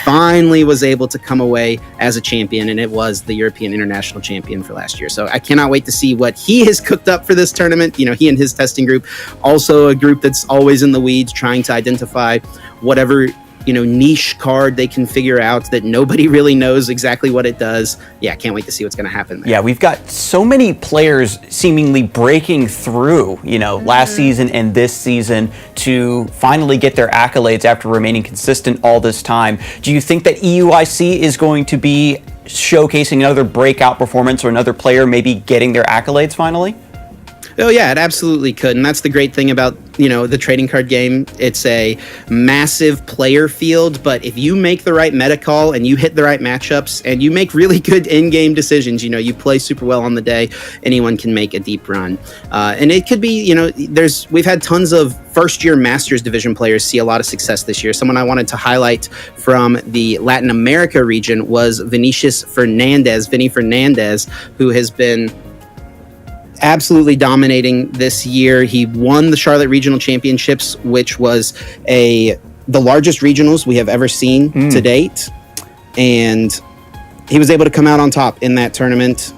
[SPEAKER 2] finally was able to come away as a champion. And it was the European International Champion for last year. So I cannot wait to see what he has cooked up for this tournament. He and his testing group, also a group that's always in the weeds trying to identify whatever niche card they can figure out that nobody really knows exactly what it does. Yeah, can't wait to see what's going to happen there.
[SPEAKER 16] Yeah, we've got so many players seemingly breaking through, last season and this season to finally get their accolades after remaining consistent all this time. Do you think that EUIC is going to be showcasing another breakout performance or another player maybe getting their accolades finally?
[SPEAKER 2] Oh yeah, it absolutely could. And that's the great thing about, the trading card game. It's a massive player field, but if you make the right meta call and you hit the right matchups and you make really good in-game decisions, you play super well on the day, anyone can make a deep run. And it could be, we've had tons of first-year Masters Division players see a lot of success this year. Someone I wanted to highlight from the Latin America region was Vinny Fernandez, who has been absolutely dominating this year. He won the Charlotte Regional Championships, which was the largest regionals we have ever seen to date. And he was able to come out on top in that tournament.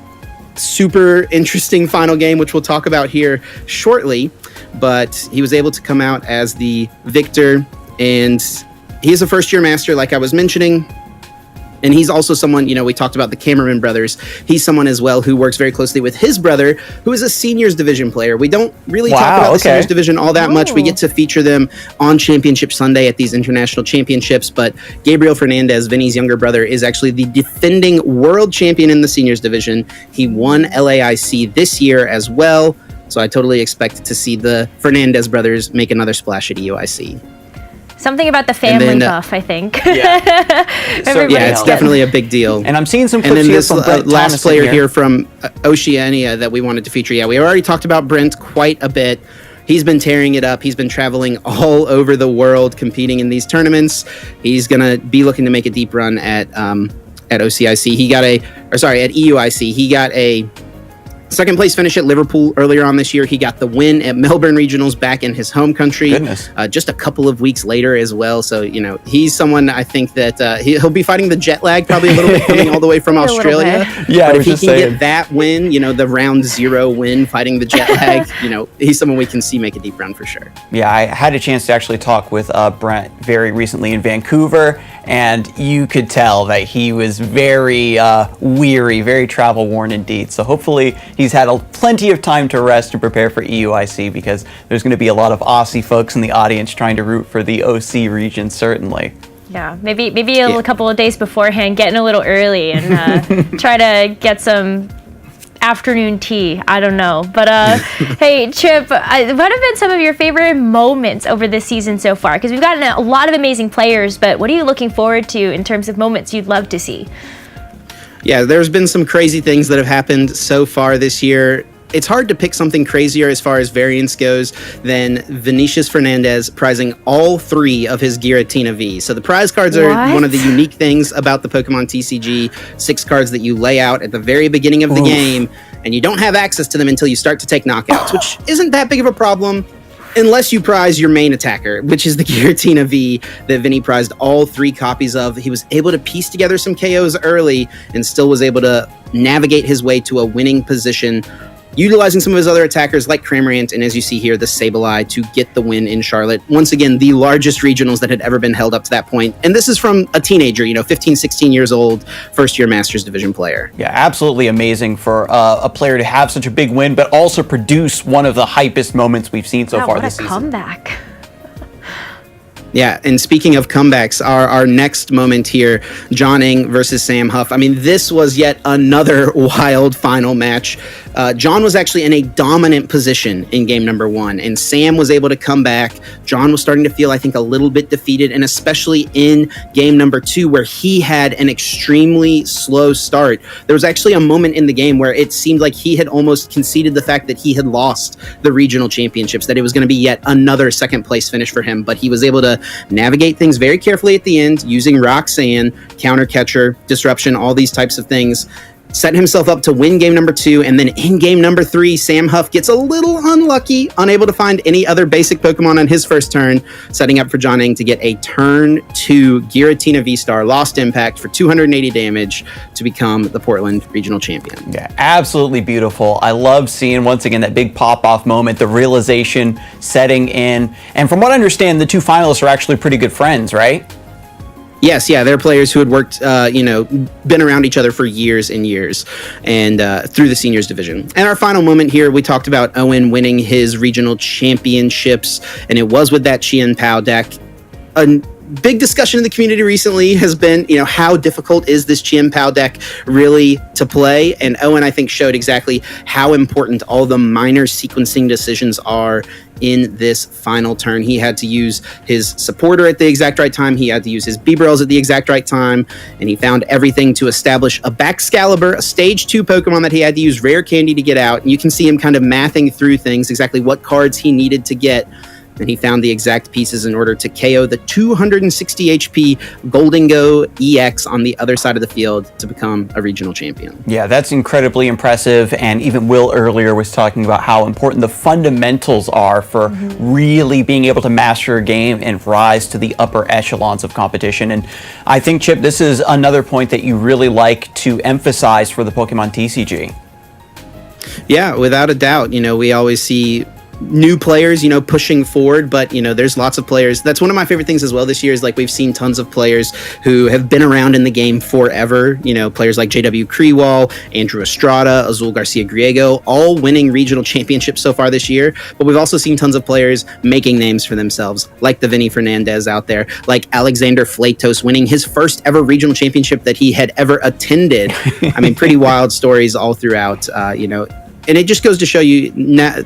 [SPEAKER 2] Super interesting final game, which we'll talk about here shortly. But he was able to come out as the victor. And he is a first-year master, like I was mentioning. And he's also someone, we talked about the Cameraman brothers. He's someone as well who works very closely with his brother, who is a seniors division player. We don't really talk about the seniors division all that much. We get to feature them on Championship Sunday at these international championships. But Gabriel Fernandez, Vinny's younger brother, is actually the defending world champion in the seniors division. He won LAIC this year as well. So I totally expect to see the Fernandez brothers make another splash at EUIC.
[SPEAKER 15] Something about the family buff, I think.
[SPEAKER 2] Yeah, it's definitely a big deal.
[SPEAKER 16] And I'm seeing some
[SPEAKER 2] clips
[SPEAKER 16] here
[SPEAKER 2] this
[SPEAKER 16] from Brent
[SPEAKER 2] last
[SPEAKER 16] Thomas
[SPEAKER 2] player here from Oceania that we wanted to feature. Yeah, we already talked about Brent quite a bit. He's been tearing it up. He's been traveling all over the world competing in these tournaments. He's going to be looking to make a deep run at OCIC. At EUIC. He got a second place finish at Liverpool earlier on this year. He got the win at Melbourne Regionals back in his home country. Just a couple of weeks later as well. So, he's someone I think that he'll be fighting the jet lag probably a little bit coming all the way from Australia.
[SPEAKER 16] Yeah,
[SPEAKER 2] but if he can get that win, the round 0 win fighting the jet lag, he's someone we can see make a deep run for sure.
[SPEAKER 16] Yeah, I had a chance to actually talk with Brent very recently in Vancouver, and you could tell that he was very weary, very travel worn indeed. So hopefully he's had plenty of time to rest and prepare for EUIC, because there's going to be a lot of Aussie folks in the audience trying to root for the OC region, certainly.
[SPEAKER 15] Yeah, maybe a couple of days beforehand, getting a little early and try to get some afternoon tea. I don't know. But hey, Chip, what have been some of your favorite moments over this season so far? Because we've gotten a lot of amazing players, but what are you looking forward to in terms of moments you'd love to see?
[SPEAKER 2] Yeah, there's been some crazy things that have happened so far this year. It's hard to pick something crazier as far as variance goes than Vinicius Fernandez prizing all 3 of his Giratina V. So the prize cards are one of the unique things about the Pokemon TCG. 6 cards that you lay out at the very beginning of the game, and you don't have access to them until you start to take knockouts, which isn't that big of a problem unless you prize your main attacker, which is the Giratina V that Vinny prized all 3 copies of. He was able to piece together some KOs early and still was able to navigate his way to a winning position, utilizing some of his other attackers like Cramorant and, as you see here, the Sableye to get the win in Charlotte. Once again, the largest regionals that had ever been held up to that point. And this is from a teenager, 15, 16 years old, first-year Masters Division player.
[SPEAKER 16] Yeah, absolutely amazing for a player to have such a big win, but also produce one of the hypest moments we've seen so far this season.
[SPEAKER 15] What a comeback.
[SPEAKER 2] Yeah, and speaking of comebacks, our next moment here, John Ing versus Sam Huff. I mean, this was yet another wild final match. John was actually in a dominant position in game number 1, and Sam was able to come back. John was starting to feel, I think, a little bit defeated, and especially in game number 2, where he had an extremely slow start. There was actually a moment in the game where it seemed like he had almost conceded the fact that he had lost the regional championships, that it was going to be yet another second place finish for him, but he was able to navigate things very carefully at the end using Roxanne, counter catcher, disruption, all these types of things. Set himself up to win game number 2, and then in game number 3, Sam Huff gets a little unlucky, unable to find any other basic Pokemon on his first turn, setting up for John Ing to get a turn 2 Giratina V-Star Lost Impact for 280 damage to become the Portland Regional Champion.
[SPEAKER 16] Yeah, absolutely beautiful. I love seeing, once again, that big pop-off moment, the realization setting in. And from what I understand, the 2 finalists are actually pretty good friends, right?
[SPEAKER 2] Yes, yeah, they're players who had worked, been around each other for years and years, and through the seniors division. And our final moment here, we talked about Owen winning his regional championships, and it was with that Chien Pao deck. A big discussion in the community recently has been, how difficult is this Chien Pao deck really to play? And Owen, I think, showed exactly how important all the minor sequencing decisions are in this final turn. He had to use his supporter at the exact right time. He had to use his Beebrels at the exact right time. And he found everything to establish a Baxcalibur, a stage 2 Pokemon that he had to use Rare Candy to get out. And you can see him kind of mathing through things, exactly what cards he needed to get. And he found the exact pieces in order to KO the 260 HP Golden Go EX on the other side of the field to become a regional champion.
[SPEAKER 16] Yeah, that's incredibly impressive. And even Will earlier was talking about how important the fundamentals are for really being able to master a game and rise to the upper echelons of competition. And I think, Chip, this is another point that you really like to emphasize for the Pokemon TCG.
[SPEAKER 2] Yeah, without a doubt. We always see new players, pushing forward, but there's lots of players. That's one of my favorite things as well this year is like we've seen tons of players who have been around in the game forever. Players like JW Krewall, Andrew Estrada, Azul Garcia Griego, all winning regional championships so far this year. But we've also seen tons of players making names for themselves, like the Vinny Fernandez out there, like Alexander Flatos winning his first ever regional championship that he had ever attended. I mean, pretty wild stories all throughout, And it just goes to show you,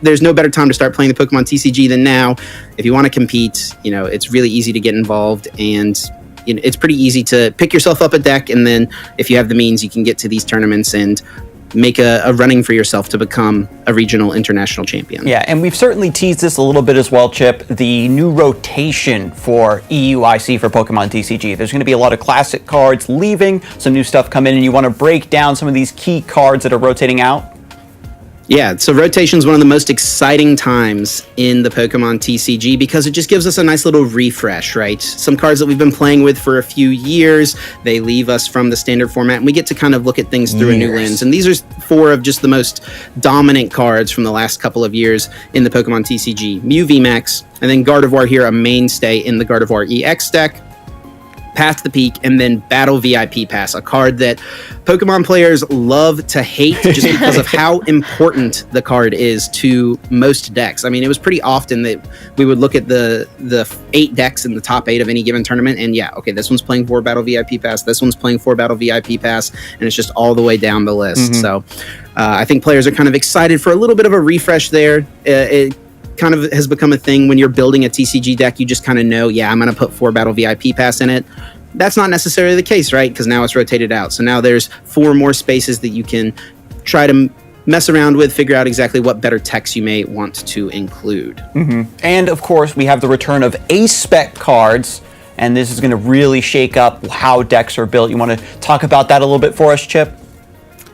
[SPEAKER 2] there's no better time to start playing the Pokemon TCG than now. If you want to compete, it's really easy to get involved, and it's pretty easy to pick yourself up a deck, and then if you have the means, you can get to these tournaments and make a running for yourself to become a regional international champion.
[SPEAKER 16] Yeah, and we've certainly teased this a little bit as well, Chip, the new rotation for EUIC for Pokemon TCG. There's going to be a lot of classic cards leaving, some new stuff come in, and you want to break down some of these key cards that are rotating out?
[SPEAKER 2] Yeah, so rotation is one of the most exciting times in the Pokemon TCG because it just gives us a nice little refresh, right? Some cards that we've been playing with for a few years, they leave us from the standard format, and we get to kind of look at things through a new lens. And these are 4 of just the most dominant cards from the last couple of years in the Pokemon TCG. Mew VMAX, and then Gardevoir here, a mainstay in the Gardevoir EX deck. Path to the Peak, and then Battle VIP Pass, a card that Pokemon players love to hate just because of how important the card is to most decks. I mean, it was pretty often that we would look at the 8 decks in the top 8 of any given tournament, and yeah, okay, this one's playing for Battle VIP Pass, this one's playing for Battle VIP Pass, and it's just all the way down the list. So I think players are kind of excited for a little bit of a refresh there. It kind of has become a thing when you're building a TCG deck. You just kind of know, yeah, I'm going to put 4 Battle VIP Pass in it. That's not necessarily the case, right? Because now it's rotated out. So now there's 4 more spaces that you can try to mess around with, figure out exactly what better techs you may want to include.
[SPEAKER 16] And of course, we have the return of A-Spec cards, and this is going to really shake up how decks are built. You want to talk about that a little bit for us, Chip?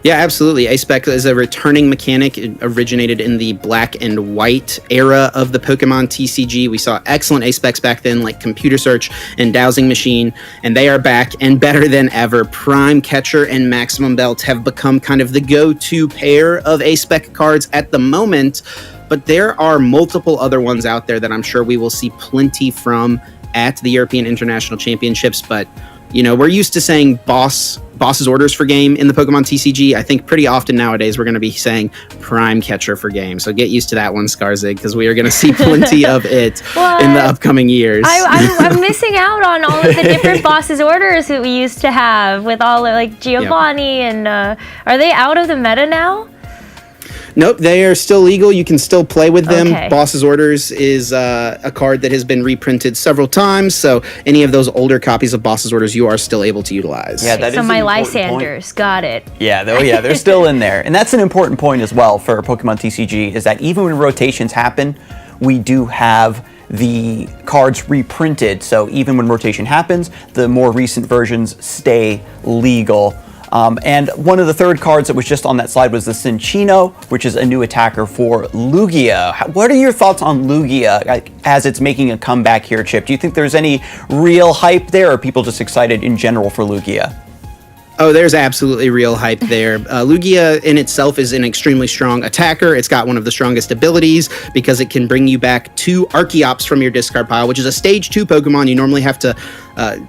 [SPEAKER 2] Yeah, absolutely. A-Spec is a returning mechanic. It originated in the black and white era of the Pokemon TCG. We saw excellent A-Specs back then, like Computer Search and Dowsing Machine, and they are back and better than ever. Prime Catcher and Maximum Belt have become kind of the go-to pair of A-Spec cards at the moment, but there are multiple other ones out there that I'm sure we will see plenty from at the European International Championships, but we're used to saying boss's orders for game in the Pokemon TCG. I think pretty often nowadays we're going to be saying Prime Catcher for game. So get used to that one, Skarzig, because we are going to see plenty of it in the upcoming years.
[SPEAKER 15] I'm missing out on all of the different boss's orders that we used to have with all like Giovanni and are they out of the meta now?
[SPEAKER 2] Nope, they are still legal. You can still play with them.
[SPEAKER 15] Okay.
[SPEAKER 2] Boss's Orders is a card that has been reprinted several times, so any of those older copies of Boss's Orders you are still able to utilize.
[SPEAKER 16] Yeah, that
[SPEAKER 15] so
[SPEAKER 16] is
[SPEAKER 15] my
[SPEAKER 16] an important
[SPEAKER 15] Lysanders,
[SPEAKER 16] point.
[SPEAKER 15] got it.
[SPEAKER 16] Yeah, they're still in there. And that's an important point as well for Pokemon TCG, is that even when rotations happen, we do have the cards reprinted. So even when rotation happens, the more recent versions stay legal. And one of the third cards that was just on that slide was the Cinccino, which is a new attacker for Lugia. What are your thoughts on Lugia as it's making a comeback here, Chip? Do you think there's any real hype there, or are people just excited in general for Lugia?
[SPEAKER 2] Oh, there's absolutely real hype there. Lugia in itself is an extremely strong attacker. It's got one of the strongest abilities because it can bring you back 2 Archeops from your discard pile, which is a stage 2 Pokemon. You normally have to...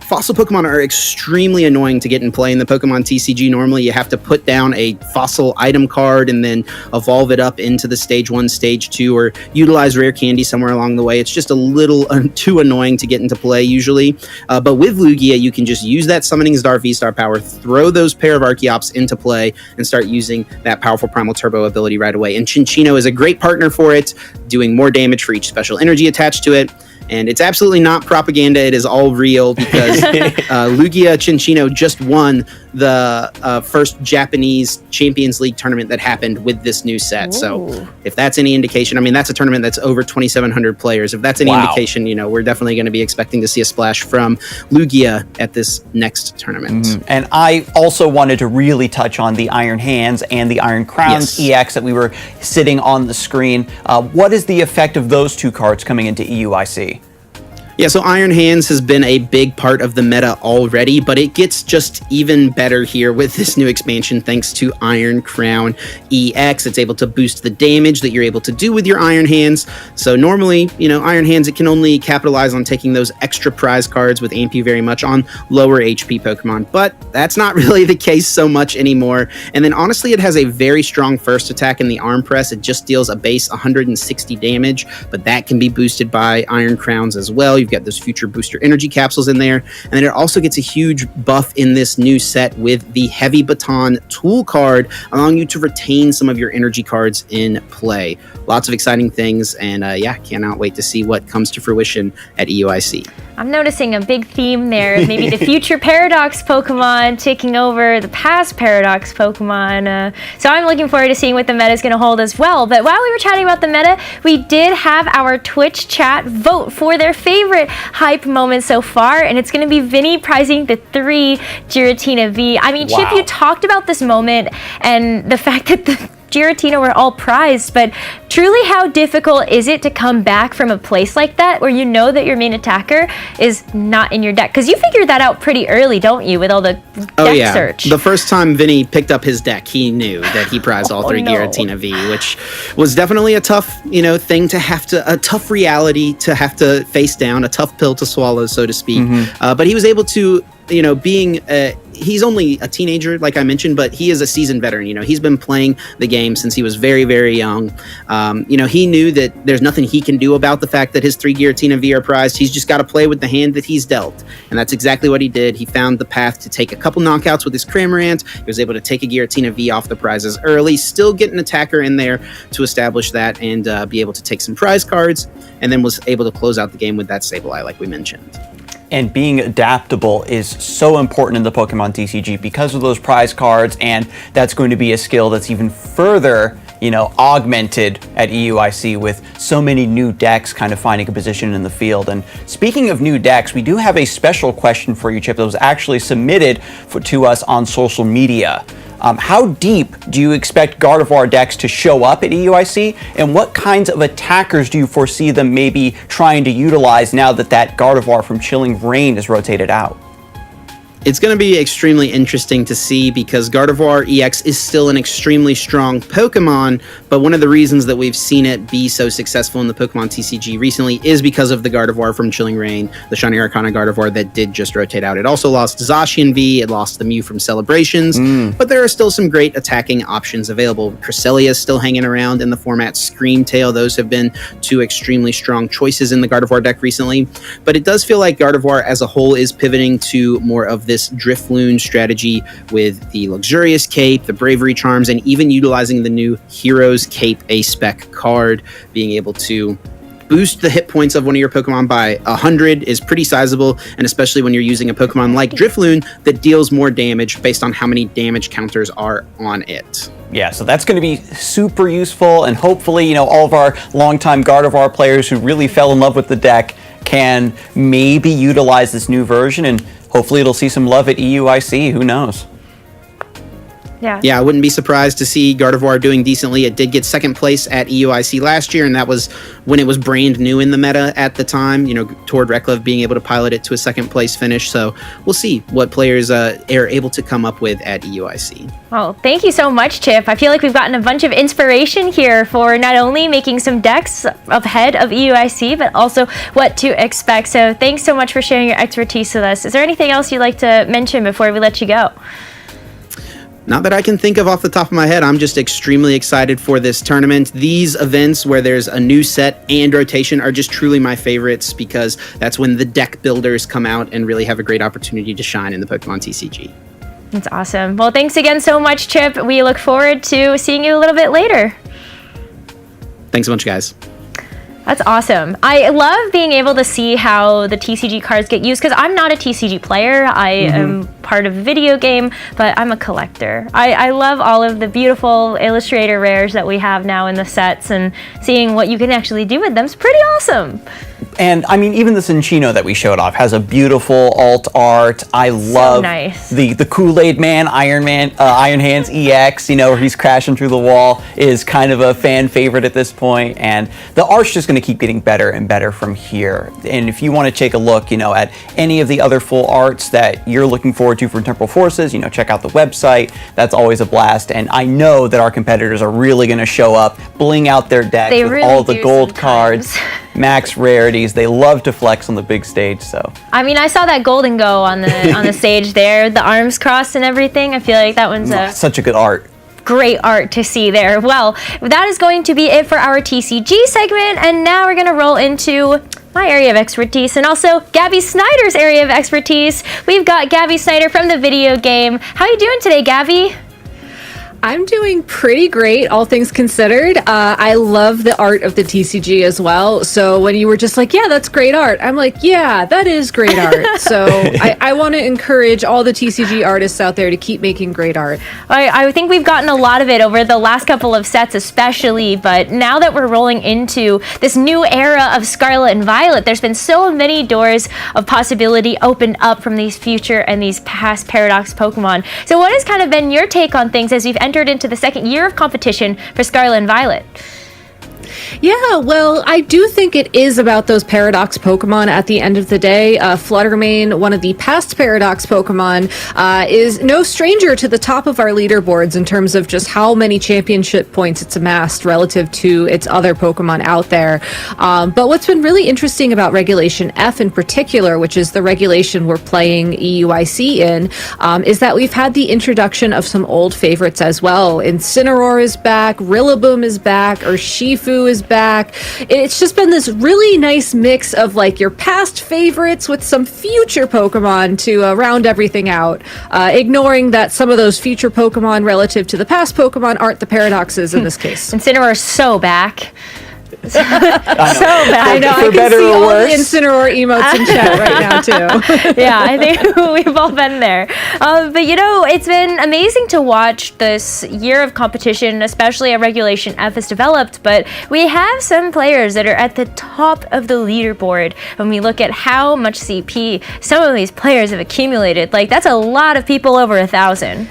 [SPEAKER 2] fossil Pokemon are extremely annoying to get in play in the Pokemon TCG. Normally, you have to put down a fossil item card and then evolve it up into the stage 1, stage 2, or utilize rare candy somewhere along the way. It's just a little too annoying to get into play usually. But with Lugia, you can just use that Summoning Star V-Star power, throw those pair of Archeops into play, and start using that powerful Primal Turbo ability right away. And Cinccino is a great partner for it, doing more damage for each special energy attached to it. And it's absolutely not propaganda. It is all real because Lugia Cinccino just won the first Japanese Champions League tournament that happened with this new set.
[SPEAKER 15] Ooh.
[SPEAKER 2] So if that's any indication, I mean, that's a tournament that's over 2,700 players. If that's any indication, we're definitely going to be expecting to see a splash from Lugia at this next tournament.
[SPEAKER 16] And I also wanted to really touch on the Iron Hands and the Iron Crowns EX that we were sitting on the screen. What is the effect of those 2 cards coming into EUIC?
[SPEAKER 2] Yeah, so Iron Hands has been a big part of the meta already, but it gets just even better here with this new expansion thanks to Iron Crown EX. It's able to boost the damage that you're able to do with your Iron Hands. So normally, Iron Hands, it can only capitalize on taking those extra prize cards with amp you very much on lower HP Pokemon, but that's not really the case so much anymore. And then honestly, it has a very strong first attack in the Arm Press. It just deals a base 160 damage, but that can be boosted by Iron Crowns as well. You've got those future booster energy capsules in there. And then it also gets a huge buff in this new set with the Heavy Baton tool card, allowing you to retain some of your energy cards in play. Lots of exciting things, and yeah, cannot wait to see what comes to fruition at EUIC.
[SPEAKER 15] I'm noticing a big theme there. Maybe the future Paradox Pokemon taking over the past Paradox Pokemon. So I'm looking forward to seeing what the meta is going to hold as well. But while we were chatting about the meta, we did have our Twitch chat vote for their favorite hype moment so far, and it's going to be Vinny prizing the 3 Giratina V. I mean, Chip, you talked about this moment and the fact that the Giratina were all prized, but truly how difficult is it to come back from a place like that where you know that your main attacker is not in your deck? Because you figured that out pretty early, don't you, with all the deck search?
[SPEAKER 2] The first time Vinny picked up his deck, he knew that he prized all 3 Giratina V, which was definitely a tough, thing to have to, a tough reality to have to face down, a tough pill to swallow, so to speak. But he was able to, being he's only a teenager, like I mentioned, but he is a seasoned veteran. He's been playing the game since he was very, very young. He knew that there's nothing he can do about the fact that his 3 Giratina V are prized. He's just got to play with the hand that he's dealt. And that's exactly what he did. He found the path to take a couple knockouts with his Cramorant. He was able to take a Giratina V off the prizes early, still get an attacker in there to establish that and be able to take some prize cards, and then was able to close out the game with that Sableye, like we mentioned.
[SPEAKER 16] And being adaptable is so important in the Pokemon TCG because of those prize cards, and that's going to be a skill that's even further, augmented at EUIC with so many new decks kind of finding a position in the field. And speaking of new decks, we do have a special question for you, Chip, that was actually submitted to us on social media. How deep do you expect Gardevoir decks to show up at EUIC, and what kinds of attackers do you foresee them maybe trying to utilize now that Gardevoir from Chilling Reign is rotated out?
[SPEAKER 2] It's going to be extremely interesting to see because Gardevoir EX is still an extremely strong Pokemon, but one of the reasons that we've seen it be so successful in the Pokemon TCG recently is because of the Gardevoir from Chilling Reign, the Shiny Arcana Gardevoir that did just rotate out. It also lost Zacian V, it lost the Mew from Celebrations, but there are still some great attacking options available. Cresselia is still hanging around in the format, Screamtail, those have been 2 extremely strong choices in the Gardevoir deck recently, but it does feel like Gardevoir as a whole is pivoting to more of this Drifloon strategy with the Luxurious Cape, the Bravery Charms, and even utilizing the new Heroes Cape A-Spec card. Being able to boost the hit points of one of your Pokemon by 100 is pretty sizable, and especially when you're using a Pokemon like Drifloon that deals more damage based on how many damage counters are on it.
[SPEAKER 16] Yeah, so that's going to be super useful, and hopefully, all of our longtime Gardevoir players who really fell in love with the deck can maybe utilize this new version, and hopefully it'll see some love at EUIC, who knows?
[SPEAKER 2] Yeah, I wouldn't be surprised to see Gardevoir doing decently. It did get second place at EUIC last year, and that was when it was brand new in the meta at the time, toward Reklev being able to pilot it to a second place finish. So we'll see what players are able to come up with at EUIC.
[SPEAKER 15] Well, thank you so much, Chip. I feel like we've gotten a bunch of inspiration here for not only making some decks ahead of EUIC, but also what to expect. So thanks so much for sharing your expertise with us. Is there anything else you'd like to mention before we let you go?
[SPEAKER 2] Not that I can think of off the top of my head. I'm just extremely excited for this tournament. These events where there's a new set and rotation are just truly my favorites because that's when the deck builders come out and really have a great opportunity to shine in the Pokemon TCG.
[SPEAKER 15] That's awesome. Well, thanks again so much, Chip. We look forward to seeing you a little bit later.
[SPEAKER 2] Thanks so much, guys.
[SPEAKER 15] That's awesome. I love being able to see how the TCG cards get used because I'm not a TCG player. I am part of a video game, but I'm a collector. I love all of the beautiful Illustrator rares that we have now in the sets, and seeing what you can actually do with them is pretty awesome.
[SPEAKER 16] And I mean, even the Cinchino that we showed off has a beautiful alt art. I love
[SPEAKER 15] nice.
[SPEAKER 16] the Kool-Aid Man, Iron Hands EX, you know, where he's crashing through the wall, is kind of a fan favorite at this point. And the art's just going to keep getting better and better from here. And if you want to take a look, you know, at any of the other full arts that you're looking forward to from Temporal Forces, you know, check out the website. That's always a blast. And I know that our competitors are really going to show up, bling out their decks with
[SPEAKER 15] really
[SPEAKER 16] all the gold
[SPEAKER 15] sometimes.
[SPEAKER 16] cards, max rarities. They love to flex on the big stage, so.
[SPEAKER 15] I mean, I saw that golden go on the stage there, the arms crossed and everything. I feel like that one's
[SPEAKER 16] such a good art.
[SPEAKER 15] Great art to see there. Well, that is going to be it for our TCG segment, and now we're going to roll into my area of expertise and also Gabby Snyder's area of expertise. We've got Gabby Snyder from the video game. How are you doing today, Gabby?
[SPEAKER 18] I'm doing pretty great, all things considered. I love the art of the TCG as well. So when you were just like, yeah, that's great art, I'm like, yeah, that is great art. So I want to encourage all the TCG artists out there to keep making great art.
[SPEAKER 15] I think we've gotten a lot of it over the last couple of sets especially, but now that we're rolling into this new era of Scarlet and Violet, there's been so many doors of possibility opened up from these future and these past Paradox Pokemon. So what has kind of been your take on things as we've entered into the second year of competition for Scarlet and Violet?
[SPEAKER 18] Yeah, well, I do think it is about those Paradox Pokemon at the end of the day. Fluttermane, one of the past Paradox Pokemon, is no stranger to the top of our leaderboards in terms of just how many championship points it's amassed relative to its other Pokemon out there. But what's been really interesting about Regulation F in particular, which is the regulation we're playing EUIC in, is that we've had the introduction of some old favorites as well. Incineroar is back, Rillaboom is back, Urshifu is back. It's just been this really nice mix of like your past favorites with some future Pokemon to round everything out, ignoring that some of those future Pokemon relative to the past Pokemon aren't the paradoxes in this case.
[SPEAKER 15] Incineroar is so back. So bad.
[SPEAKER 18] I know. I can see all the Incineroar emotes in chat right now too.
[SPEAKER 15] Yeah, I think we've all been there. But you know, it's been amazing to watch this year of competition, especially as Regulation F has developed. But we have some players that are at the top of the leaderboard when we look at how much CP some of these players have accumulated. Like, that's a lot of people over 1,000.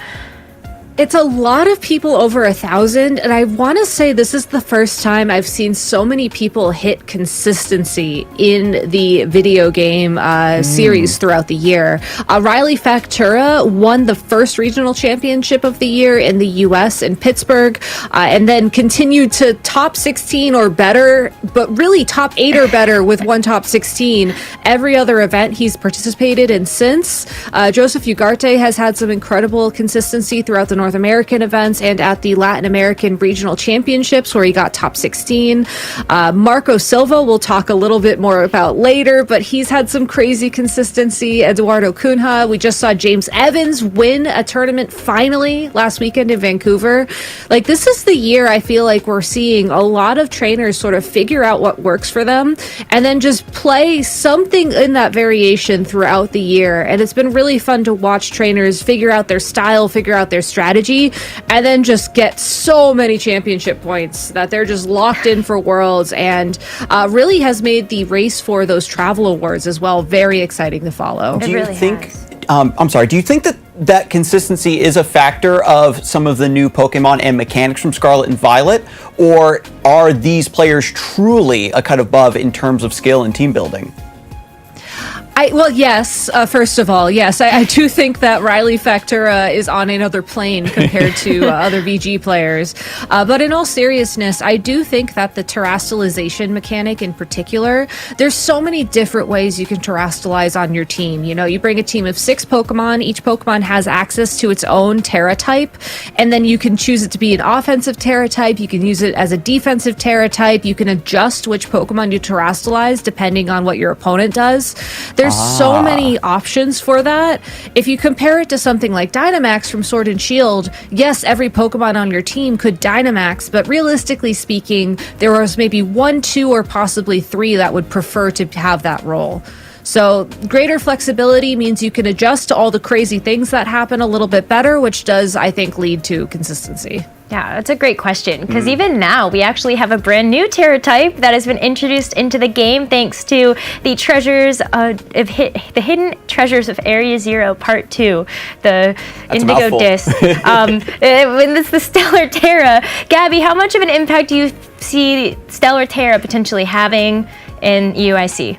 [SPEAKER 18] It's a lot of people over 1,000, and I want to say this is the first time I've seen so many people hit consistency in the video game series throughout the year. Riley Factura won the first regional championship of the year in the US in Pittsburgh, and then continued to top 16 or better, but really top 8 or better with one top 16 every other event he's participated in since. Joseph Ugarte has had some incredible consistency throughout the North American events and at the Latin American Regional Championships where he got top 16. Marco Silva we'll talk a little bit more about later, but he's had some crazy consistency. Eduardo Cunha, we just saw James Evans win a tournament finally last weekend in Vancouver. Like, this is the year I feel like we're seeing a lot of trainers sort of figure out what works for them and then just play something in that variation throughout the year. And it's been really fun to watch trainers figure out their style, figure out their strategy, and then just get so many championship points that they're just locked in for Worlds, and really has made the race for those travel awards as well very exciting to follow.
[SPEAKER 16] Do you think that consistency is a factor of some of the new Pokemon and mechanics from Scarlet and Violet, or are these players truly a cut above in terms of skill and team building?
[SPEAKER 18] Yes. First of all, yes, I do think that Riley Factura is on another plane compared to other VG players. But in all seriousness, I do think that the terastallization mechanic in particular, there's so many different ways you can terastallize on your team. You know, you bring a team of 6 Pokemon, each Pokemon has access to its own Terra type, and then you can choose it to be an offensive Terra type, you can use it as a defensive Terra type, you can adjust which Pokemon you terastallize depending on what your opponent does. There's so many options for that. If you compare it to something like Dynamax from Sword and Shield, yes, every Pokemon on your team could Dynamax, but realistically speaking, there was maybe 1, 2, or possibly 3 that would prefer to have that role. So greater flexibility means you can adjust to all the crazy things that happen a little bit better, which does, I think, lead to consistency.
[SPEAKER 15] Yeah, that's a great question, because even now we actually have a brand new Terra type that has been introduced into the game thanks to the treasures the hidden treasures of Area Zero Part 2, the Indigo Disc. When it's the Stellar Terra. Gabby, how much of an impact do you see Stellar Terra potentially having in EUIC?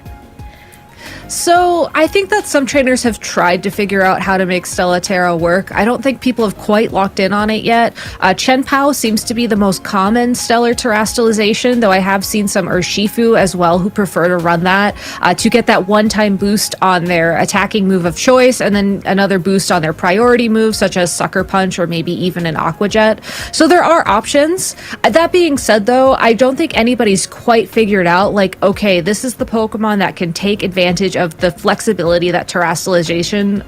[SPEAKER 18] So I think that some trainers have tried to figure out how to make Stellar Terra work. I don't think people have quite locked in on it yet. Chen Pao seems to be the most common Stellar Terastallization, though I have seen some Urshifu as well who prefer to run that to get that one-time boost on their attacking move of choice and then another boost on their priority move, such as Sucker Punch or maybe even an Aqua Jet. So there are options. That being said, though, I don't think anybody's quite figured out, like, okay, this is the Pokemon that can take advantage of the flexibility that terastallization,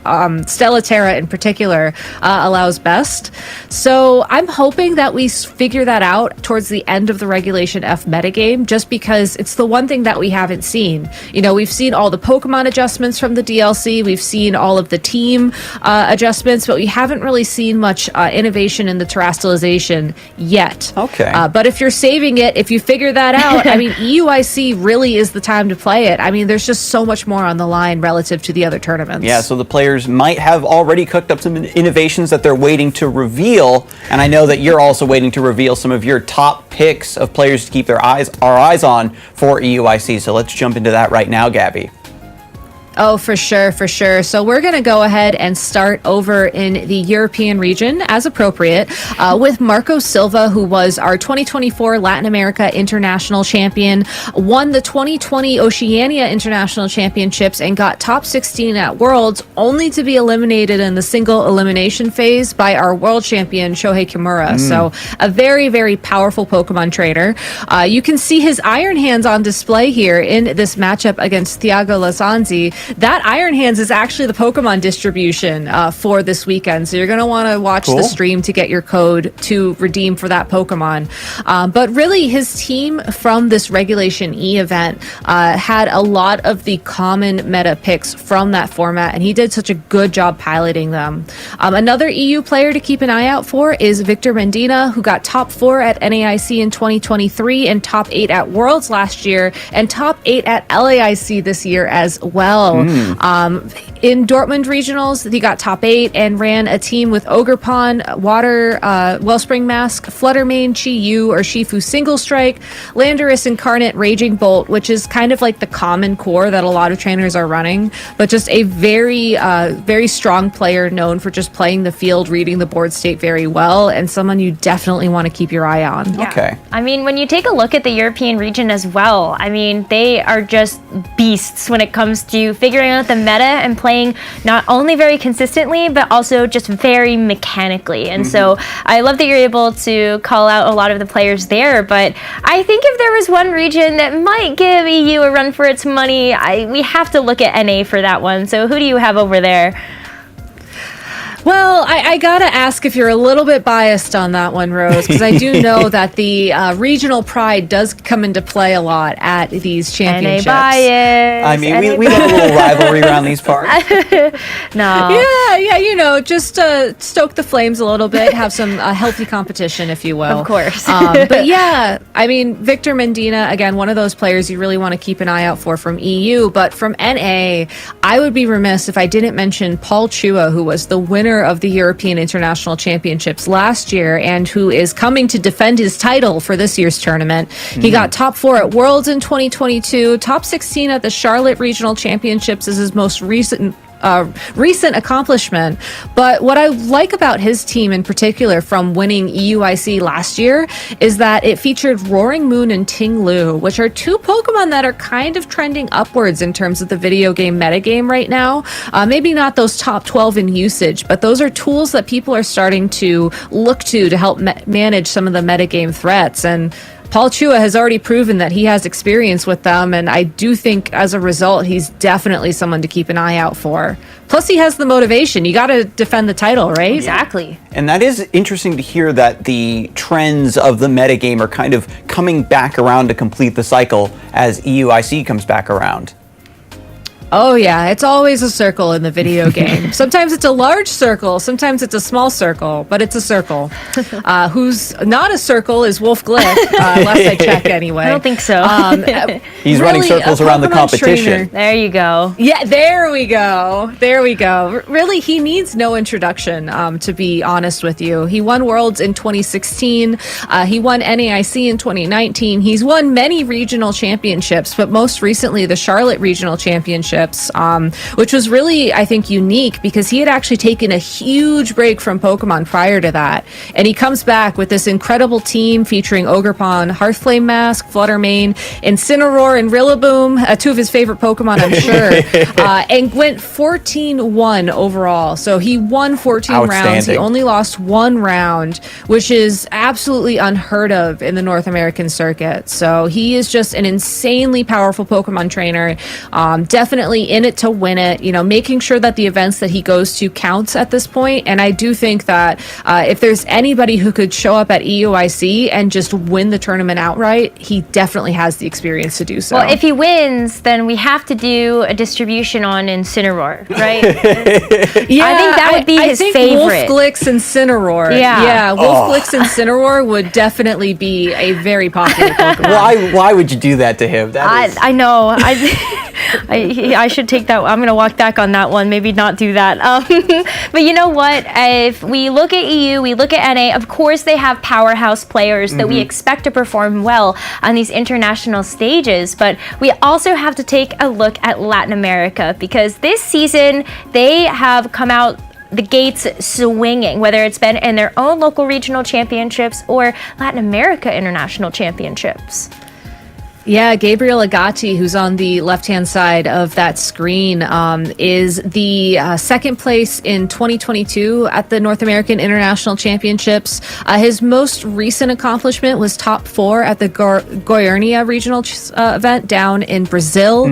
[SPEAKER 18] Stellar Terra in particular, allows best. So I'm hoping that we figure that out towards the end of the Regulation F metagame, just because it's the one thing that we haven't seen. You know, we've seen all the Pokemon adjustments from the DLC, we've seen all of the team adjustments, but we haven't really seen much innovation in the terastallization yet.
[SPEAKER 16] Okay.
[SPEAKER 18] But if you're saving it, if you figure that out, I mean, EUIC really is the time to play it. I mean, there's just so much more on the line relative to the other tournaments.
[SPEAKER 16] Yeah, so the players might have already cooked up some innovations that they're waiting to reveal, and I know that you're also waiting to reveal some of your top picks of players to keep our eyes on for EUIC. So let's jump into that right now, Gabby.
[SPEAKER 18] Oh, for sure, for sure. So we're going to go ahead and start over in the European region as appropriate with Marco Silva, who was our 2024 Latin America International Champion, won the 2020 Oceania International Championships and got top 16 at Worlds, only to be eliminated in the single elimination phase by our world champion Shohei Kimura. So a very, very powerful Pokemon trainer. You can see his Iron Hands on display here in this matchup against Thiago Lazanzi. That Iron Hands is actually the Pokemon distribution for this weekend, so you're going to want to watch the stream to get your code to redeem for that Pokemon. But really, his team from this Regulation E event had a lot of the common meta picks from that format, and he did such a good job piloting them. Another EU player to keep an eye out for is Victor Mendina, who got top 4 at NAIC in 2023 and top 8 at Worlds last year and top 8 at LAIC this year as well. In Dortmund regionals, he got top 8 and ran a team with Ogerpon, Water, Wellspring Mask, Fluttermane, Chi-Yu, or Shifu Single Strike, Landorus Incarnate, Raging Bolt, which is kind of like the common core that a lot of trainers are running, but just a very, very strong player known for just playing the field, reading the board state very well, and someone you definitely want to keep your eye on.
[SPEAKER 15] Yeah.
[SPEAKER 16] Okay.
[SPEAKER 15] I mean, when you take a look at the European region as well, I mean, they are just beasts when it comes to figuring out the meta and playing not only very consistently, but also just very mechanically. And so I love that you're able to call out a lot of the players there, but I think if there was one region that might give EU a run for its money, we have to look at NA for that one. So who do you have over there?
[SPEAKER 18] Well, I gotta ask if you're a little bit biased on that one, Rose, because I do know that the regional pride does come into play a lot at these championships.
[SPEAKER 15] NA bias.
[SPEAKER 16] I mean, we got a little rivalry around these parts.
[SPEAKER 15] No.
[SPEAKER 18] Yeah, you know, just stoke the flames a little bit, have some healthy competition, if you will.
[SPEAKER 15] Of course.
[SPEAKER 18] But yeah, I mean, Victor Mendina, again, one of those players you really want to keep an eye out for from EU, but from NA, I would be remiss if I didn't mention Paul Chua, who was the winner of the European International Championships last year and who is coming to defend his title for this year's tournament. He got top 4 at Worlds in 2022, top 16 at the Charlotte Regional Championships is his most recent accomplishment. But what I like about his team in particular from winning EUIC last year is that it featured Roaring Moon and Ting Lu, which are 2 Pokemon that are kind of trending upwards in terms of the video game metagame right now. Maybe not those top 12 in usage, but those are tools that people are starting to look to help manage some of the metagame threats. And Paul Chua has already proven that he has experience with them, and I do think as a result, he's definitely someone to keep an eye out for. Plus, he has the motivation. You got to defend the title, right?
[SPEAKER 15] Exactly.
[SPEAKER 16] And that is interesting to hear that the trends of the metagame are kind of coming back around to complete the cycle as EUIC comes back around.
[SPEAKER 18] Oh yeah, it's always a circle in the video game. Sometimes it's a large circle, sometimes it's a small circle, but it's a circle. Who's not a circle is Wolf Glick, last I checked anyway.
[SPEAKER 15] I don't think so.
[SPEAKER 16] He's running circles around the competition.
[SPEAKER 18] Trainer.
[SPEAKER 15] There you go.
[SPEAKER 18] Yeah, there we go. Really, he needs no introduction, to be honest with you. He won Worlds in 2016. He won NAIC in 2019. He's won many regional championships, but most recently the Charlotte Regional Championships, which was really, I think, unique because he had actually taken a huge break from Pokemon prior to that. And he comes back with this incredible team featuring Ogerpon, Hearthflame Mask, Fluttermane, Incineroar, and Rillaboom, two of his favorite Pokemon, I'm sure, and went 14-1 overall. So he won 14 rounds. He only lost one round, which is absolutely unheard of in the North American circuit. So he is just an insanely powerful Pokemon trainer. Definitely in it to win it, making sure that the events that he goes to counts at this point. And I do think that if there's anybody who could show up at EUIC and just win the tournament outright, he definitely has the experience to do so.
[SPEAKER 15] Well, if he wins, then we have to do a distribution on Incineroar, right?
[SPEAKER 18] Yeah,
[SPEAKER 15] I think that would be his favorite.
[SPEAKER 18] Wolf Glick's Incineroar. Yeah, Wolf Glick's Incineroar would definitely be a very popular Pokemon.
[SPEAKER 16] Why would you do that to him?
[SPEAKER 15] I know. I should take that. I'm going to walk back on that one. Maybe not do that. But you know what? If we look at EU, we look at NA, of course they have powerhouse players that we expect to perform well on these international stages. But we also have to take a look at Latin America because this season they have come out the gates swinging, whether it's been in their own local regional championships or Latin America international championships.
[SPEAKER 18] Yeah, Gabriel Agati, who's on the left-hand side of that screen, is the second place in 2022 at the North American International Championships. His most recent accomplishment was top 4 at the Goiânia regional event down in Brazil,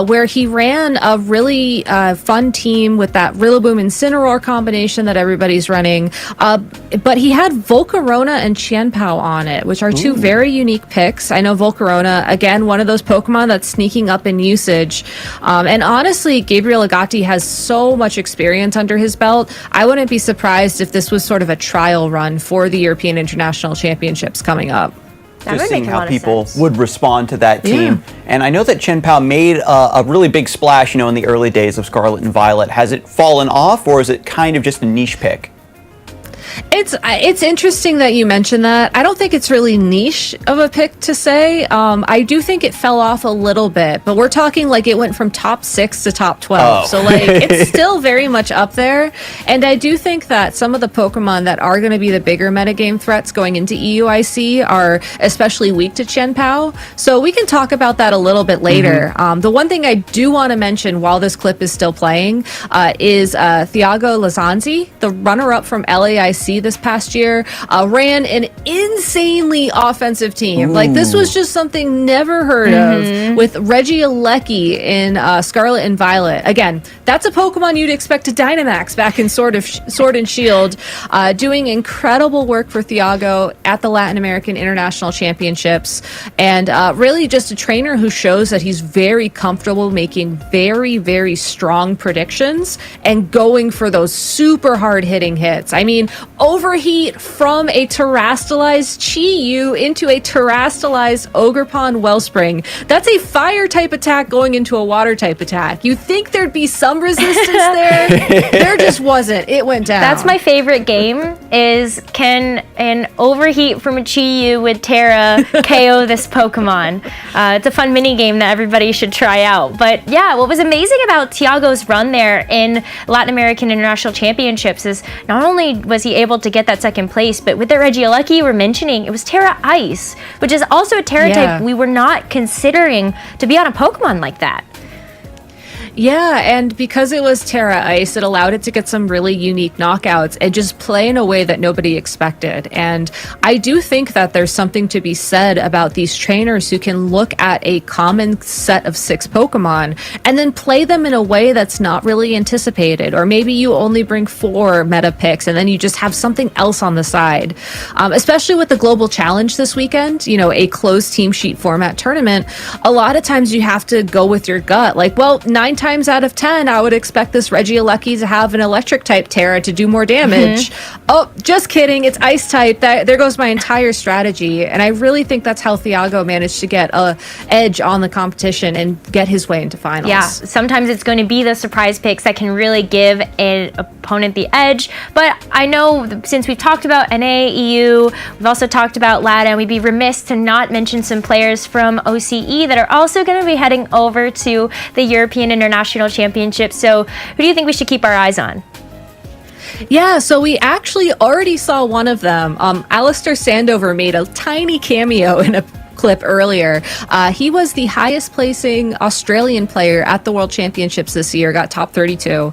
[SPEAKER 18] where he ran a really fun team with that Rillaboom Incineroar combination that everybody's running. But he had Volcarona and Qianpao on it, which are two very unique picks. I know Volcarona, again, one of those Pokemon that's sneaking up in usage. And honestly, Gabriel Agati has so much experience under his belt. I wouldn't be surprised if this was sort of a trial run for the European International Championships coming up.
[SPEAKER 16] Just seeing how people would respond to that team. Yeah. And I know that Qianpao made a really big splash, in the early days of Scarlet and Violet. Has it fallen off, or is it kind of just a niche pick?
[SPEAKER 18] It's interesting that you mentioned that. I don't think it's really niche of a pick to say. I do think it fell off a little bit, but we're talking like it went from top 6 to top 12. So it's still very much up there. And I do think that some of the Pokemon that are going to be the bigger metagame threats going into EUIC are especially weak to Qianpao. So we can talk about that a little bit later. The one thing I do want to mention while this clip is still playing is Thiago Lazanzi, the runner-up from LAIC this past year, ran an insanely offensive team. Like, this was just something never heard of with Regieleki in Scarlet and Violet. Again, that's a Pokemon you'd expect to Dynamax back in Sword and Shield, doing incredible work for Thiago at the Latin American International Championships, and really just a trainer who shows that he's very comfortable making very, very strong predictions and going for those super hard-hitting hits. I mean, Overheat from a terastallized Chi-Yu into a terastallized Ogerpon Wellspring. That's a fire type attack going into a water type attack. You think there'd be some resistance there? There just wasn't. It went down.
[SPEAKER 15] That's my favorite game, is can an Overheat from a Chi-Yu with Terra KO this Pokemon? It's a fun mini game that everybody should try out. But yeah, what was amazing about Thiago's run there in Latin American International Championships is not only was he able to get that second place, but with the Regieleki we're mentioning, it was Terra Ice, which is also a Terra type we were not considering to be on a Pokemon like that.
[SPEAKER 18] Yeah, and because it was Terra Ice, it allowed it to get some really unique knockouts and just play in a way that nobody expected. And I do think that there's something to be said about these trainers who can look at a common set of 6 Pokemon and then play them in a way that's not really anticipated. Or maybe you only bring 4 meta picks and then you just have something else on the side. Especially with the Global Challenge this weekend, a closed team sheet format tournament, a lot of times you have to go with your gut. Like, well, 9 times out of 10, I would expect this Regieleki to have an electric type Terra to do more damage. Oh, just kidding. It's ice type. There goes my entire strategy. And I really think that's how Thiago managed to get a edge on the competition and get his way into finals.
[SPEAKER 15] Yeah, sometimes it's going to be the surprise picks that can really give an opponent the edge. But I know since we've talked about NA, EU, we've also talked about LATA, we'd be remiss to not mention some players from OCE that are also going to be heading over to the European International Championships. So who do you think we should keep our eyes on?
[SPEAKER 18] Yeah, so we actually already saw one of them. Alistair Sandover made a tiny cameo in a clip earlier. He was the highest placing Australian player at the World Championships this year, got top 32.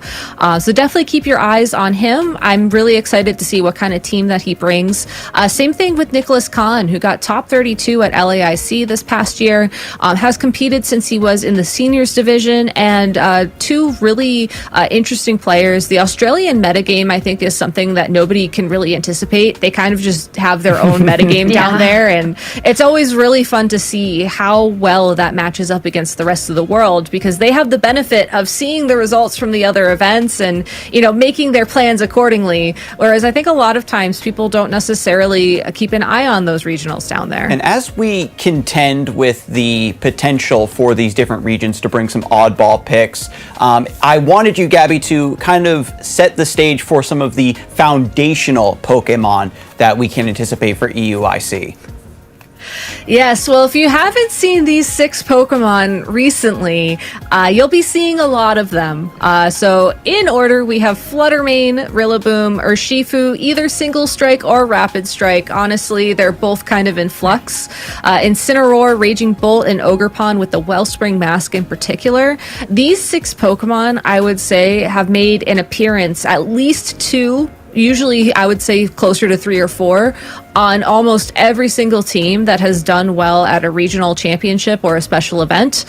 [SPEAKER 18] So definitely keep your eyes on him. I'm really excited to see what kind of team that he brings. Same thing with Nicholas Kahn, who got top 32 at LAIC this past year, has competed since he was in the seniors division, and two really interesting players. The Australian metagame, I think, is something that nobody can really anticipate. They kind of just have their own metagame down there, and it's always really fun to see how well that matches up against the rest of the world, because they have the benefit of seeing the results from the other events and, you know, making their plans accordingly. Whereas I think a lot of times people don't necessarily keep an eye on those regionals down there.
[SPEAKER 16] And as we contend with the potential for these different regions to bring some oddball picks, I wanted you, Gabby, to kind of set the stage for some of the foundational Pokemon that we can anticipate for EUIC.
[SPEAKER 18] Yes, well, if you haven't seen these 6 Pokemon recently, you'll be seeing a lot of them. So in order, we have Fluttermane, Rillaboom, Urshifu, either Single Strike or Rapid Strike. Honestly, they're both kind of in flux. Incineroar, Raging Bolt, and Ogerpon with the Wellspring Mask in particular. These 6 Pokemon, I would say, have made an appearance, at least 2, usually I would say closer to 3 or 4, on almost every single team that has done well at a regional championship or a special event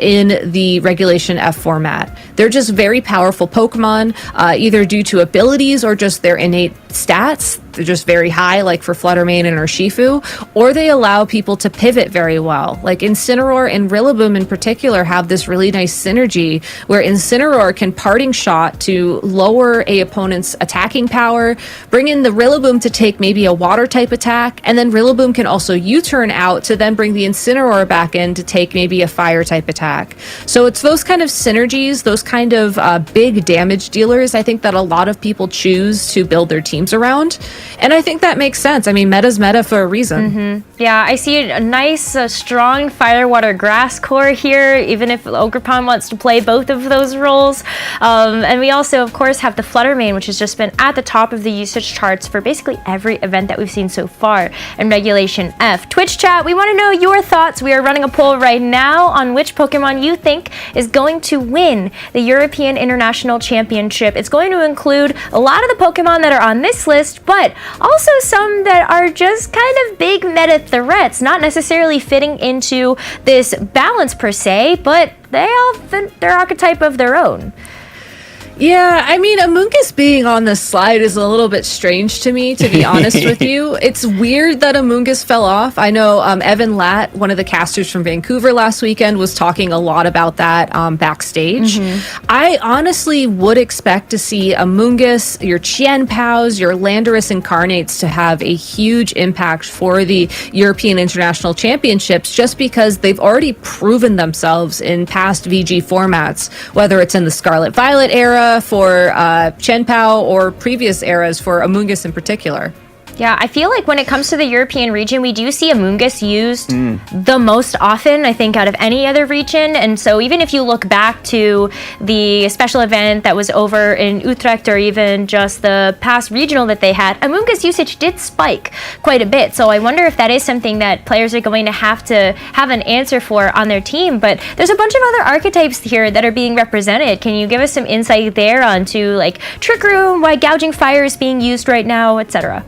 [SPEAKER 18] in the Regulation F format. They're just very powerful Pokemon, either due to abilities or just their innate stats. They're just very high, like for Fluttermane and Urshifu, or they allow people to pivot very well. Like Incineroar and Rillaboom in particular have this really nice synergy where Incineroar can parting shot to lower a opponent's attacking power, bring in the Rillaboom to take maybe a water type attack, and then Rillaboom can also U-turn out to then bring the Incineroar back in to take maybe a fire type attack. So it's those kind of synergies, those kind of big damage dealers, I think, that a lot of people choose to build their teams around. And I think that makes sense. I mean, meta's meta for a reason.
[SPEAKER 15] Yeah, I see a nice, strong fire, water, grass core here, even if Ogerpon wants to play both of those roles. And we also, of course, have the Fluttermane, which has just been at the top of the usage charts for basically every event that we've seen so far in Regulation F. Twitch chat, we want to know your thoughts. We are running a poll right now on which Pokemon you think is going to win the European International Championship. It's going to include a lot of the Pokemon that are on this list, but also some that are just kind of big meta threats, not necessarily fitting into this balance per se, but they all have their archetype of their own.
[SPEAKER 18] Yeah, I mean, Amoonguss being on this slide is a little bit strange to me, to be honest with you. It's weird that Amoonguss fell off. I know Evan Latt, one of the casters from Vancouver last weekend, was talking a lot about that backstage. I honestly would expect to see Amoonguss, your Chien-Paos, your Landorus Incarnates to have a huge impact for the European International Championships, just because they've already proven themselves in past VG formats, whether it's in the Scarlet Violet era, for Chien-Pao, or previous eras for Amoonguss in particular.
[SPEAKER 15] Yeah, I feel like when it comes to the European region, we do see Amoonguss used the most often, I think, out of any other region. And so even if you look back to the special event that was over in Utrecht, or even just the past regional that they had, Amoonguss usage did spike quite a bit. So I wonder if that is something that players are going to have an answer for on their team. But there's a bunch of other archetypes here that are being represented. Can you give us some insight there onto like Trick Room, why Gouging Fire is being used right now, etc.?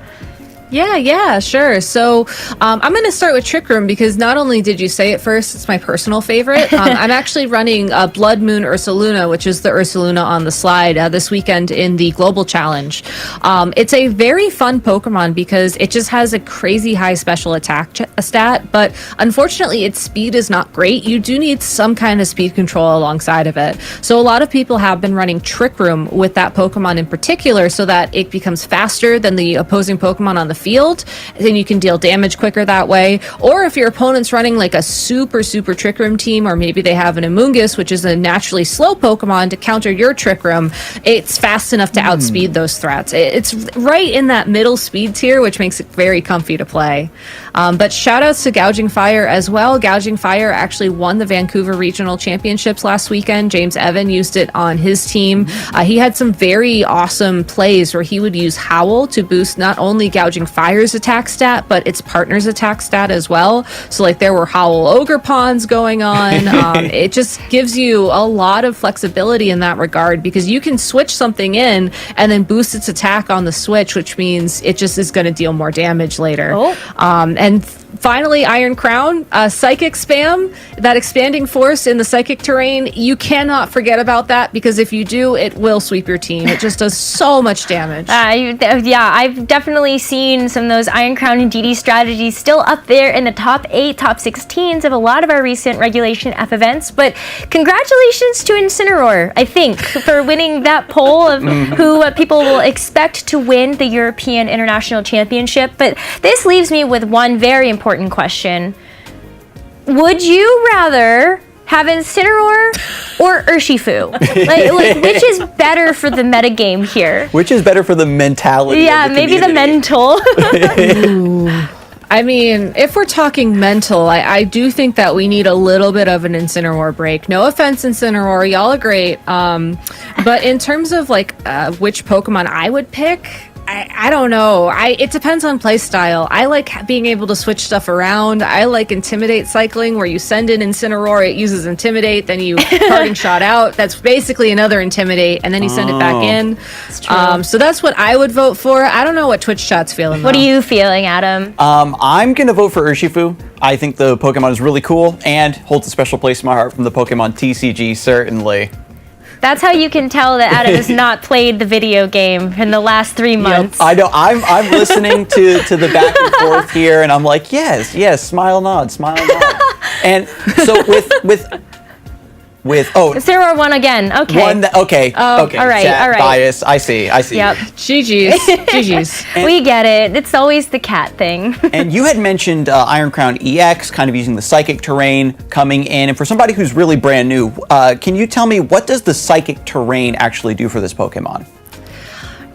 [SPEAKER 18] Yeah, sure. So I'm going to start with Trick Room because not only did you say it first, it's my personal favorite. I'm actually running Blood Moon Ursaluna, which is the Ursaluna on the slide, this weekend in the Global Challenge. It's a very fun Pokemon because it just has a crazy high special attack stat, but unfortunately its speed is not great. You do need some kind of speed control alongside of it. So a lot of people have been running Trick Room with that Pokemon in particular so that it becomes faster than the opposing Pokemon on the field, then you can deal damage quicker that way. Or if your opponent's running like a super Trick Room team, or maybe they have an Amoonguss, which is a naturally slow Pokemon, to counter your Trick Room, it's fast enough to outspeed those threats. It's right in that middle speed tier, which makes it very comfy to play. But shout outs to Gouging Fire as well. Gouging Fire actually won the Vancouver Regional Championships last weekend. James Evan used it on his team. He had some very awesome plays where he would use Howl to boost not only Gouging Fire's attack stat, but its partner's attack stat as well. So like there were Howl Ogre Pawns going on. It just gives you a lot of flexibility in that regard because you can switch something in and then boost its attack on the switch, which means it just is going to deal more damage later. And finally, Iron Crown, Psychic Spam, that expanding force in the Psychic terrain, you cannot forget about that because if you do, it will sweep your team. It just does so much damage.
[SPEAKER 15] Yeah, I've definitely seen some of those Iron Crown and DD strategies still up there in the top 8, top 16s of a lot of our recent Regulation F events, but congratulations to Incineroar, I think, for winning that poll of who people will expect to win the European International Championship. But this leaves me with one very important question. Would you rather have Incineroar or Urshifu? like which is better for the metagame here?
[SPEAKER 16] Which is better for the mentality?
[SPEAKER 15] Yeah,
[SPEAKER 16] of the
[SPEAKER 15] maybe the mental.
[SPEAKER 18] I mean, if we're talking mental, I do think that we need a little bit of an Incineroar break. No offense, Incineroar, y'all are great. But in terms of like which Pokemon I would pick, I don't know. It depends on play style. I like being able to switch stuff around. I like Intimidate cycling, where you send in Incineroar, it uses Intimidate, then you parting shot out. That's basically another Intimidate, and then you send it back in. So that's what I would vote for. I don't know what Twitch chat's feeling.
[SPEAKER 15] What are you feeling, Adam?
[SPEAKER 16] I'm gonna vote for Urshifu. I think the Pokemon is really cool and holds a special place in my heart from the Pokemon TCG, certainly.
[SPEAKER 15] That's how you can tell that Adam has not played the video game in the last 3 months.
[SPEAKER 16] Yep, I know. I'm listening to the back and forth here, and I'm like, yes, smile, nod. And so with
[SPEAKER 15] Incineroar won again. Okay.
[SPEAKER 16] Okay.
[SPEAKER 15] All right.
[SPEAKER 16] Chat bias. I see.
[SPEAKER 15] Yep.
[SPEAKER 18] GG's.
[SPEAKER 15] We get it. It's always the cat thing.
[SPEAKER 16] And you had mentioned Iron Crown EX, kind of using the Psychic terrain coming in. And for somebody who's really brand new, can you tell me what does the Psychic terrain actually do for this Pokemon?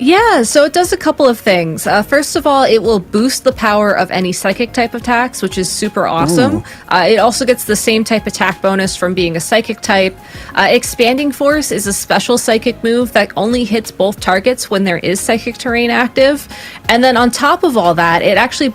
[SPEAKER 18] Yeah, so it does a couple of things. First of all, it will boost the power of any Psychic type attacks, which is super awesome. It also gets the same type attack bonus from being a Psychic type. Expanding Force is a special Psychic move that only hits both targets when there is Psychic terrain active. And then on top of all that, it actually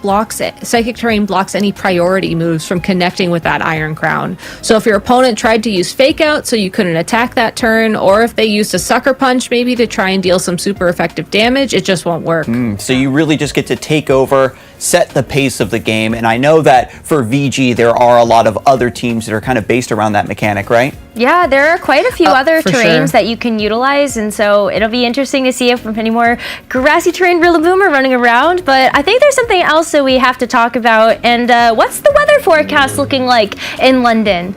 [SPEAKER 18] Psychic terrain blocks any priority moves from connecting with that Iron Crown. So if your opponent tried to use Fake Out so you couldn't attack that turn, or if they used a Sucker Punch maybe to try and deal some super effective damage, it just won't work.
[SPEAKER 16] So you really just get to take over, set the pace of the game, and I know that for VG there are a lot of other teams that are kind of based around that mechanic, right?
[SPEAKER 15] Yeah, there are quite a few other terrains
[SPEAKER 18] sure.
[SPEAKER 15] that you can utilize, and so it'll be interesting to see if any more grassy terrain Rillaboom are running around, but I think there's something else that we have to talk about, and what's the weather forecast looking like in London?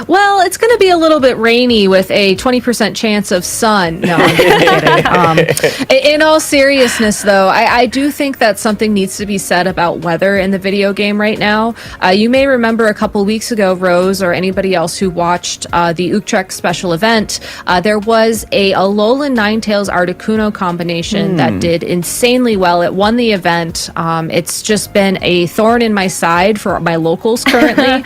[SPEAKER 18] Well, it's going to be a little bit rainy with a 20% chance of sun. No, I'm kidding. In all seriousness, though, I do think that something needs to be said about weather in the video game right now. You may remember a couple weeks ago, Rose, or anybody else who watched the Utrecht special event, there was a Alolan Ninetales Articuno combination that did insanely well. It won the event. It's just been a thorn in my side for my locals currently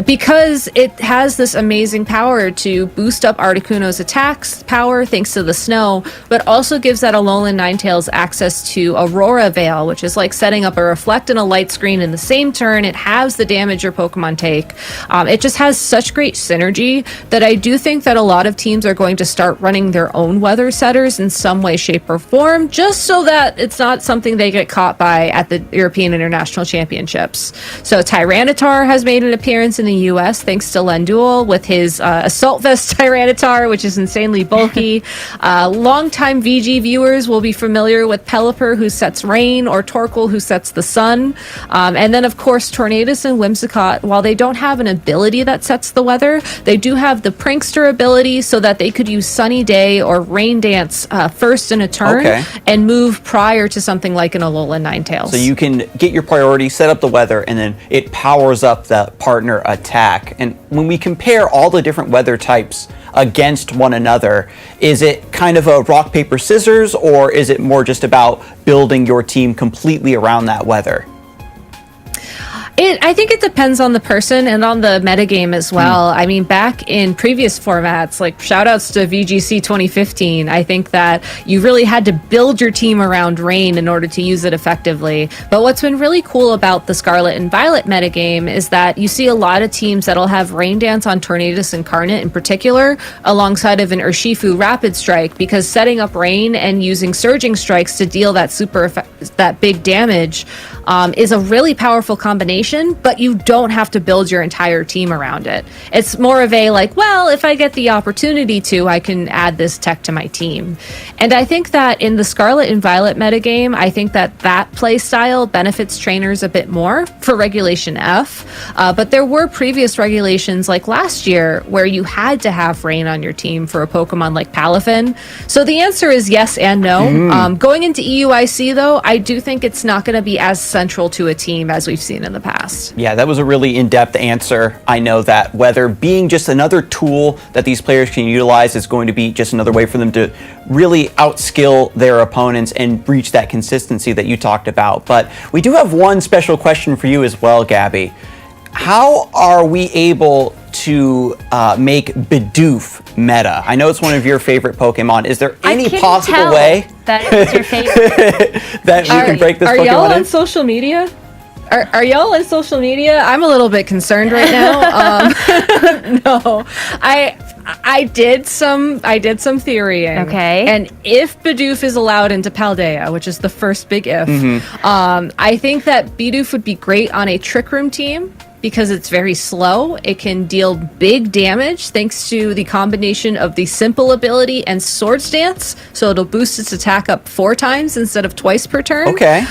[SPEAKER 18] because has this amazing power to boost up Articuno's attacks power thanks to the snow, but also gives that Alolan Ninetales access to Aurora Veil, which is like setting up a reflect and a light screen in the same turn. It halves the damage your Pokemon take. It just has such great synergy that I do think that a lot of teams are going to start running their own weather setters in some way, shape, or form, just so that it's not something they get caught by at the European International Championships. So Tyranitar has made an appearance in the US thanks to Lenduel with his Assault Vest Tyranitar, which is insanely bulky. Longtime VG viewers will be familiar with Pelipper, who sets rain, or Torkoal, who sets the sun. And then, of course, Tornadus and Whimsicott, while they don't have an ability that sets the weather, they do have the Prankster ability so that they could use Sunny Day or Rain Dance first in a turn and move prior to something like an Alolan Ninetales.
[SPEAKER 16] So you can get your priority, set up the weather, and then it powers up the partner attack. And when we compare all the different weather types against one another, is it kind of a rock, paper, scissors, or is it more just about building your team completely around that weather?
[SPEAKER 18] I think it depends on the person and on the metagame as well. I mean, back in previous formats, like shoutouts to VGC 2015, I think that you really had to build your team around rain in order to use it effectively. But what's been really cool about the Scarlet and Violet metagame is that you see a lot of teams that'll have Rain Dance on Tornadus Incarnate in particular, alongside of an Urshifu Rapid Strike, because setting up rain and using Surging Strikes to deal that big damage is a really powerful combination, but you don't have to build your entire team around it. It's more of a like, well, if I get the opportunity to, I can add this tech to my team. And I think that in the Scarlet and Violet metagame, I think that play style benefits trainers a bit more for Regulation F. But there were previous regulations like last year where you had to have rain on your team for a Pokemon like Palafin. So the answer is yes and no. Going into EUIC though, I do think it's not going to be as central to a team as we've seen in the past.
[SPEAKER 16] Yeah, that was a really in-depth answer. I know that weather being just another tool that these players can utilize is going to be just another way for them to really outskill their opponents and reach that consistency that you talked about. But we do have one special question for you as well, Gabby. How are we able to make Bidoof meta? I know it's one of your favorite Pokemon. Is there any possible way
[SPEAKER 15] that it's your favorite
[SPEAKER 16] that we can break this Pokemon in?
[SPEAKER 18] Are y'all on social media? Are y'all on social media? I'm a little bit concerned right now. No, I did some theorying.
[SPEAKER 15] Okay.
[SPEAKER 18] And if Bidoof is allowed into Paldea, which is the first big if, I think that Bidoof would be great on a Trick Room team because it's very slow. It can deal big damage thanks to the combination of the Simple ability and Swords Dance. So it'll boost its attack up 4 times instead of twice per turn.
[SPEAKER 16] Okay.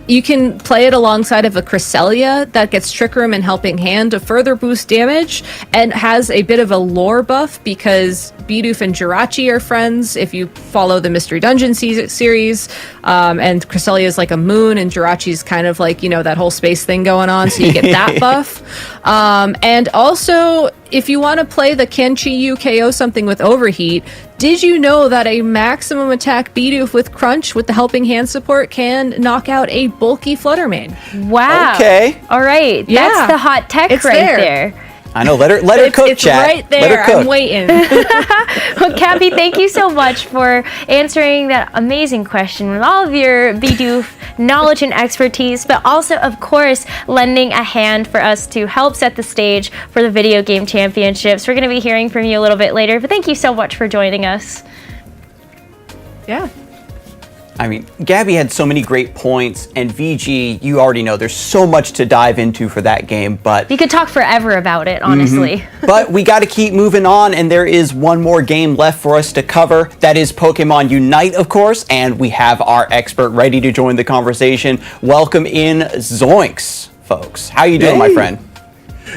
[SPEAKER 18] You can play it alongside of a Cresselia that gets Trick Room and Helping Hand to further boost damage, and has a bit of a lore buff because Bidoof and Jirachi are friends if you follow the Mystery Dungeon series, and Cresselia is like a moon and Jirachi's kind of like, you know, that whole space thing going on, so you get that buff. And also, if you want to play the Kenchi KO something with Overheat, did you know that a maximum attack Bidoof with Crunch with the Helping Hand support can knock out a bulky Fluttermane?
[SPEAKER 15] Wow.
[SPEAKER 16] Okay.
[SPEAKER 15] All right.
[SPEAKER 18] Yeah.
[SPEAKER 15] That's the hot tech
[SPEAKER 18] It's
[SPEAKER 15] right there.
[SPEAKER 16] I know. Let her cook,
[SPEAKER 18] it's
[SPEAKER 16] chat.
[SPEAKER 18] Right there.
[SPEAKER 16] Let her cook.
[SPEAKER 18] I'm waiting.
[SPEAKER 15] Well, Gabby, thank you so much for answering that amazing question with all of your Bidoof knowledge and expertise, but also, of course, lending a hand for us to help set the stage for the Video Game Championships. We're going to be hearing from you a little bit later, but thank you so much for joining us.
[SPEAKER 18] Yeah.
[SPEAKER 16] I mean, Gabby had so many great points, and VG, you already know, there's so much to dive into for that game, but...
[SPEAKER 15] You could talk forever about it, honestly.
[SPEAKER 16] But we got to keep moving on, and there is one more game left for us to cover. That is Pokémon UNITE, of course, and we have our expert ready to join the conversation. Welcome in Zoinks, folks. How you doing, my friend?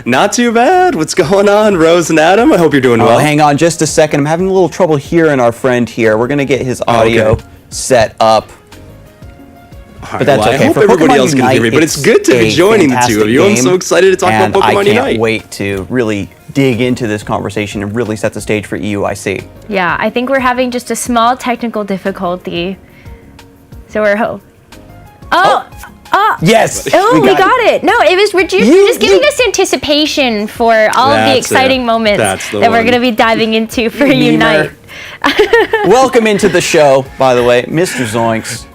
[SPEAKER 19] Not too bad. What's going on, Rose and Adam? I hope you're doing well.
[SPEAKER 16] Hang on just a second. I'm having a little trouble hearing our friend here. We're going to get his audio set up.
[SPEAKER 19] But that's okay. I hope everybody else can hear me, but it's good to be joining the two of you. I'm so excited to talk about Pokemon Unite.
[SPEAKER 16] I can't wait to really dig into this conversation and really set the stage for EUIC.
[SPEAKER 15] Yeah, I think we're having just a small technical difficulty. So we're
[SPEAKER 16] Yes.
[SPEAKER 15] Oh, we got it. No, it was you're just giving us anticipation for all of the exciting moments that we're going to be diving into for Unite.
[SPEAKER 16] Welcome into the show, by the way, Mr. Zoinks.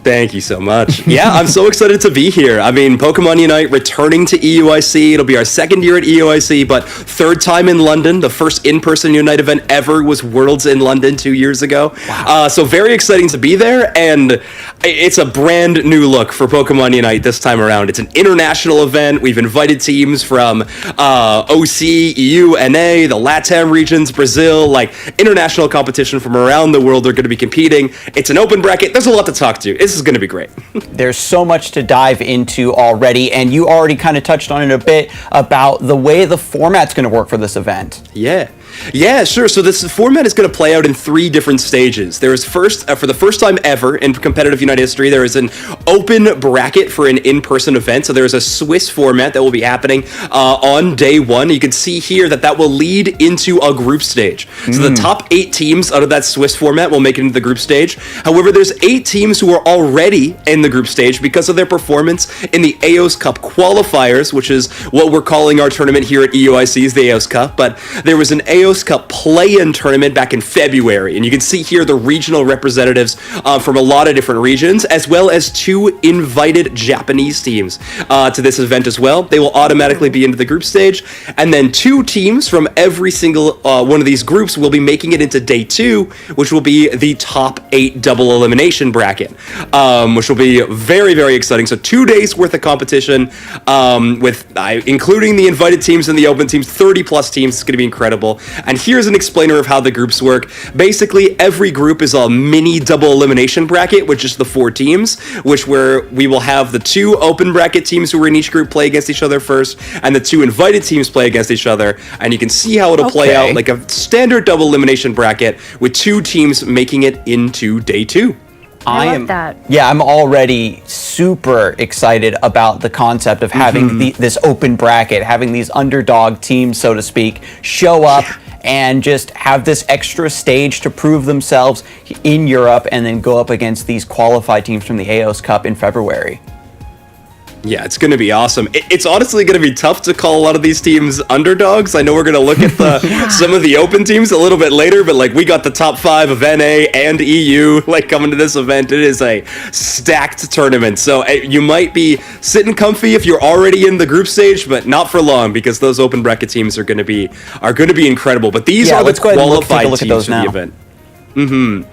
[SPEAKER 19] Thank you so much. Yeah, I'm so excited to be here. I mean, Pokemon Unite returning to EUIC. It'll be our second year at EUIC, but third time in London. The first in-person Unite event ever was Worlds in London 2 years ago. Wow. So very exciting to be there, and it's a brand new look for Pokemon Unite this time around. It's an international event. We've invited teams from OC, EU, NA, the LATAM regions, Brazil, like international competition from around the world are going to be competing. It's an open bracket. There's a lot to talk to. This is going to be great.
[SPEAKER 16] There's so much to dive into already, and you already kind of touched on it a bit about the way the format's going to work for this event.
[SPEAKER 19] Yeah, sure. So this format is going to play out in 3 different stages. There is first, for the first time ever in competitive Unite history, there is an open bracket for an in-person event. So there is a Swiss format that will be happening on day 1. You can see here that will lead into a group stage. So the top 8 teams out of that Swiss format will make it into the group stage. However, there's 8 teams who are already in the group stage because of their performance in the EOS Cup qualifiers, which is what we're calling our tournament here at EUIC is the EOS Cup. But there was an EOS Cup play-in tournament back in February, and you can see here the regional representatives from a lot of different regions, as well as 2 invited Japanese teams to this event as well. They will automatically be into the group stage, and then 2 teams from every single one of these groups will be making it into day 2, which will be the top 8 double elimination bracket, which will be very, very exciting. So 2 days worth of competition with including the invited teams and the open teams, 30 plus teams. It's going to be incredible. And here's an explainer of how the groups work. Basically, every group is a mini double elimination bracket, which is the 4 teams, where we will have the 2 open bracket teams who are in each group play against each other first, and the 2 invited teams play against each other. And you can see how it'll play out like a standard double elimination bracket with 2 teams making it into day 2.
[SPEAKER 15] I love that.
[SPEAKER 16] Yeah, I'm already super excited about the concept of having this open bracket, having these underdog teams, so to speak, show up and just have this extra stage to prove themselves in Europe and then go up against these qualified teams from the EOS Cup in February.
[SPEAKER 19] Yeah, it's going to be awesome. It's honestly going to be tough to call a lot of these teams underdogs. I know we're going to look at some of the open teams a little bit later, but like we got the top 5 of NA and EU like coming to this event. It is a stacked tournament. So you might be sitting comfy if you're already in the group stage, but not for long because those open bracket teams are going to be incredible. But these are the qualified teams for the event.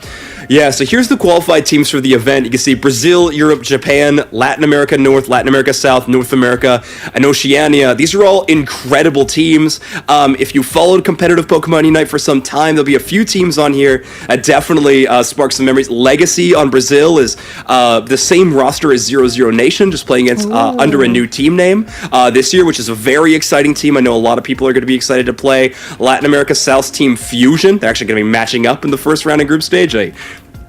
[SPEAKER 19] Yeah, so here's the qualified teams for the event. You can see Brazil, Europe, Japan, Latin America North, Latin America South, North America, and Oceania. These are all incredible teams. If you followed competitive Pokemon Unite for some time, there'll be a few teams on here that definitely spark some memories. Legacy on Brazil is the same roster as 00 Nation, just playing against under a new team name this year, which is a very exciting team. I know a lot of people are going to be excited to play. Latin America South's team Fusion. They're actually going to be matching up in the first round of group stage.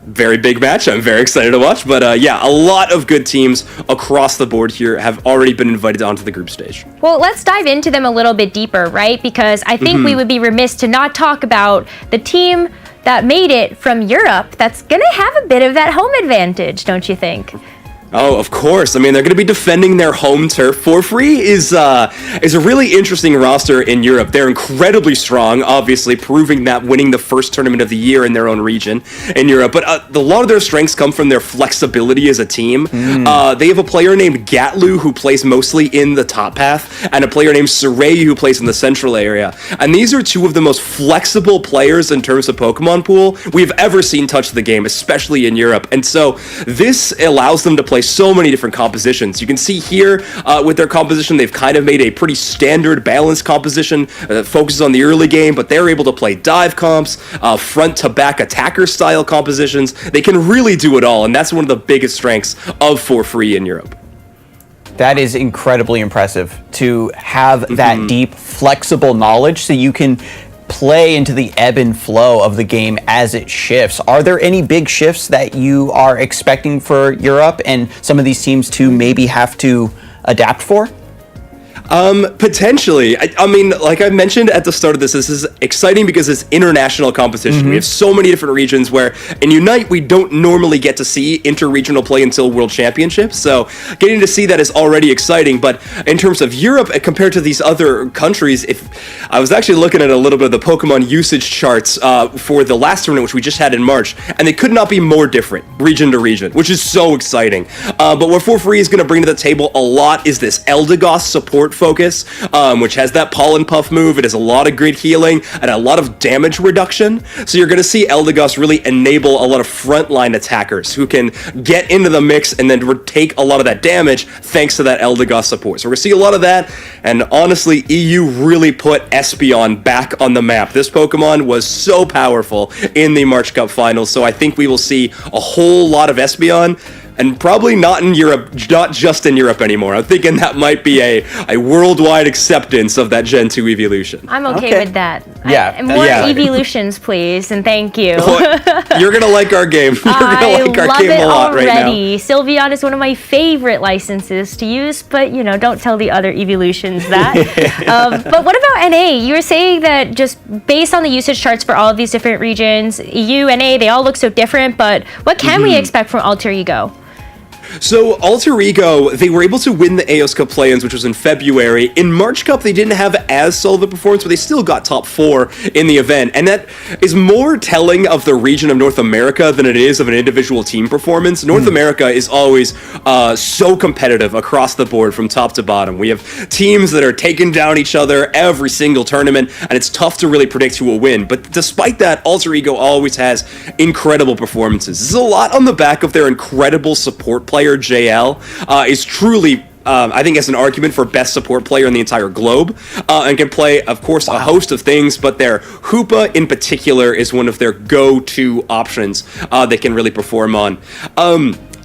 [SPEAKER 19] Very big match. I'm very excited to watch. But yeah, a lot of good teams across the board here have already been invited onto the group stage.
[SPEAKER 15] Well, let's dive into them a little bit deeper, right? Because I think we would be remiss to not talk about the team that made it from Europe that's going to have a bit of that home advantage, don't you think?
[SPEAKER 19] Oh, of course. I mean, they're going to be defending their home turf. For Free is a really interesting roster in Europe. They're incredibly strong, obviously, proving that winning the first tournament of the year in their own region in Europe. But a lot of their strengths come from their flexibility as a team. They have a player named Gatlu who plays mostly in the top path, and a player named Surrey who plays in the central area. And these are 2 of the most flexible players in terms of Pokemon pool we've ever seen touch the game, especially in Europe. And so this allows them to play so many different compositions. You can see here with their composition, they've kind of made a pretty standard balanced composition that focuses on the early game, but they're able to play dive comps, front to back attacker style compositions. They can really do it all, and that's one of the biggest strengths of For Free in Europe.
[SPEAKER 16] That is incredibly impressive to have that deep, flexible knowledge so you can play into the ebb and flow of the game as it shifts. Are there any big shifts that you are expecting for Europe and some of these teams to maybe have to adapt for?
[SPEAKER 19] Potentially. I mean, like I mentioned at the start of this is exciting because it's international competition. We have so many different regions where in Unite, we don't normally get to see inter-regional play until World Championships. So getting to see that is already exciting. But in terms of Europe, compared to these other countries, if I was actually looking at a little bit of the Pokemon usage charts for the last tournament, which we just had in March, and they could not be more different region to region, which is so exciting. But what For Free is going to bring to the table a lot is this Eldegoss support focus, which has that Pollen Puff move. It has a lot of grid healing and a lot of damage reduction. So you're going to see Eldegoss really enable a lot of frontline attackers who can get into the mix and then take a lot of that damage thanks to that Eldegoss support. So we're going to see a lot of that. And honestly, EU really put Espeon back on the map. This Pokemon was so powerful in the March Cup Finals. So I think we will see a whole lot of Espeon. And probably not in Europe, not just in Europe anymore. I'm thinking that might be a worldwide acceptance of that Gen 2 evolution.
[SPEAKER 15] I'm okay with that.
[SPEAKER 16] Yeah.
[SPEAKER 15] More evolutions, please, and thank you.
[SPEAKER 19] You're going to like our game. You're going to like our game a lot right now. I love it already.
[SPEAKER 15] Sylveon is one of my favorite licenses to use, but, you know, don't tell the other evolutions that. But what about NA? You were saying that just based on the usage charts for all of these different regions, EU, NA, they all look so different, but what can we expect from Alter Ego?
[SPEAKER 19] So, Alter Ego, they were able to win the AOS Cup play-ins, which was in February. In March Cup, they didn't have as solid a performance, but they still got top 4 in the event. And that is more telling of the region of North America than it is of an individual team performance. North America is always so competitive across the board from top to bottom. We have teams that are taking down each other every single tournament, and it's tough to really predict who will win. But despite that, Alter Ego always has incredible performances. This is a lot on the back of their incredible support player, JL, is truly, I think, as an argument for best support player in the entire globe, and can play, of course, a host of things, but their Hoopa in particular is one of their go-to options they can really perform on.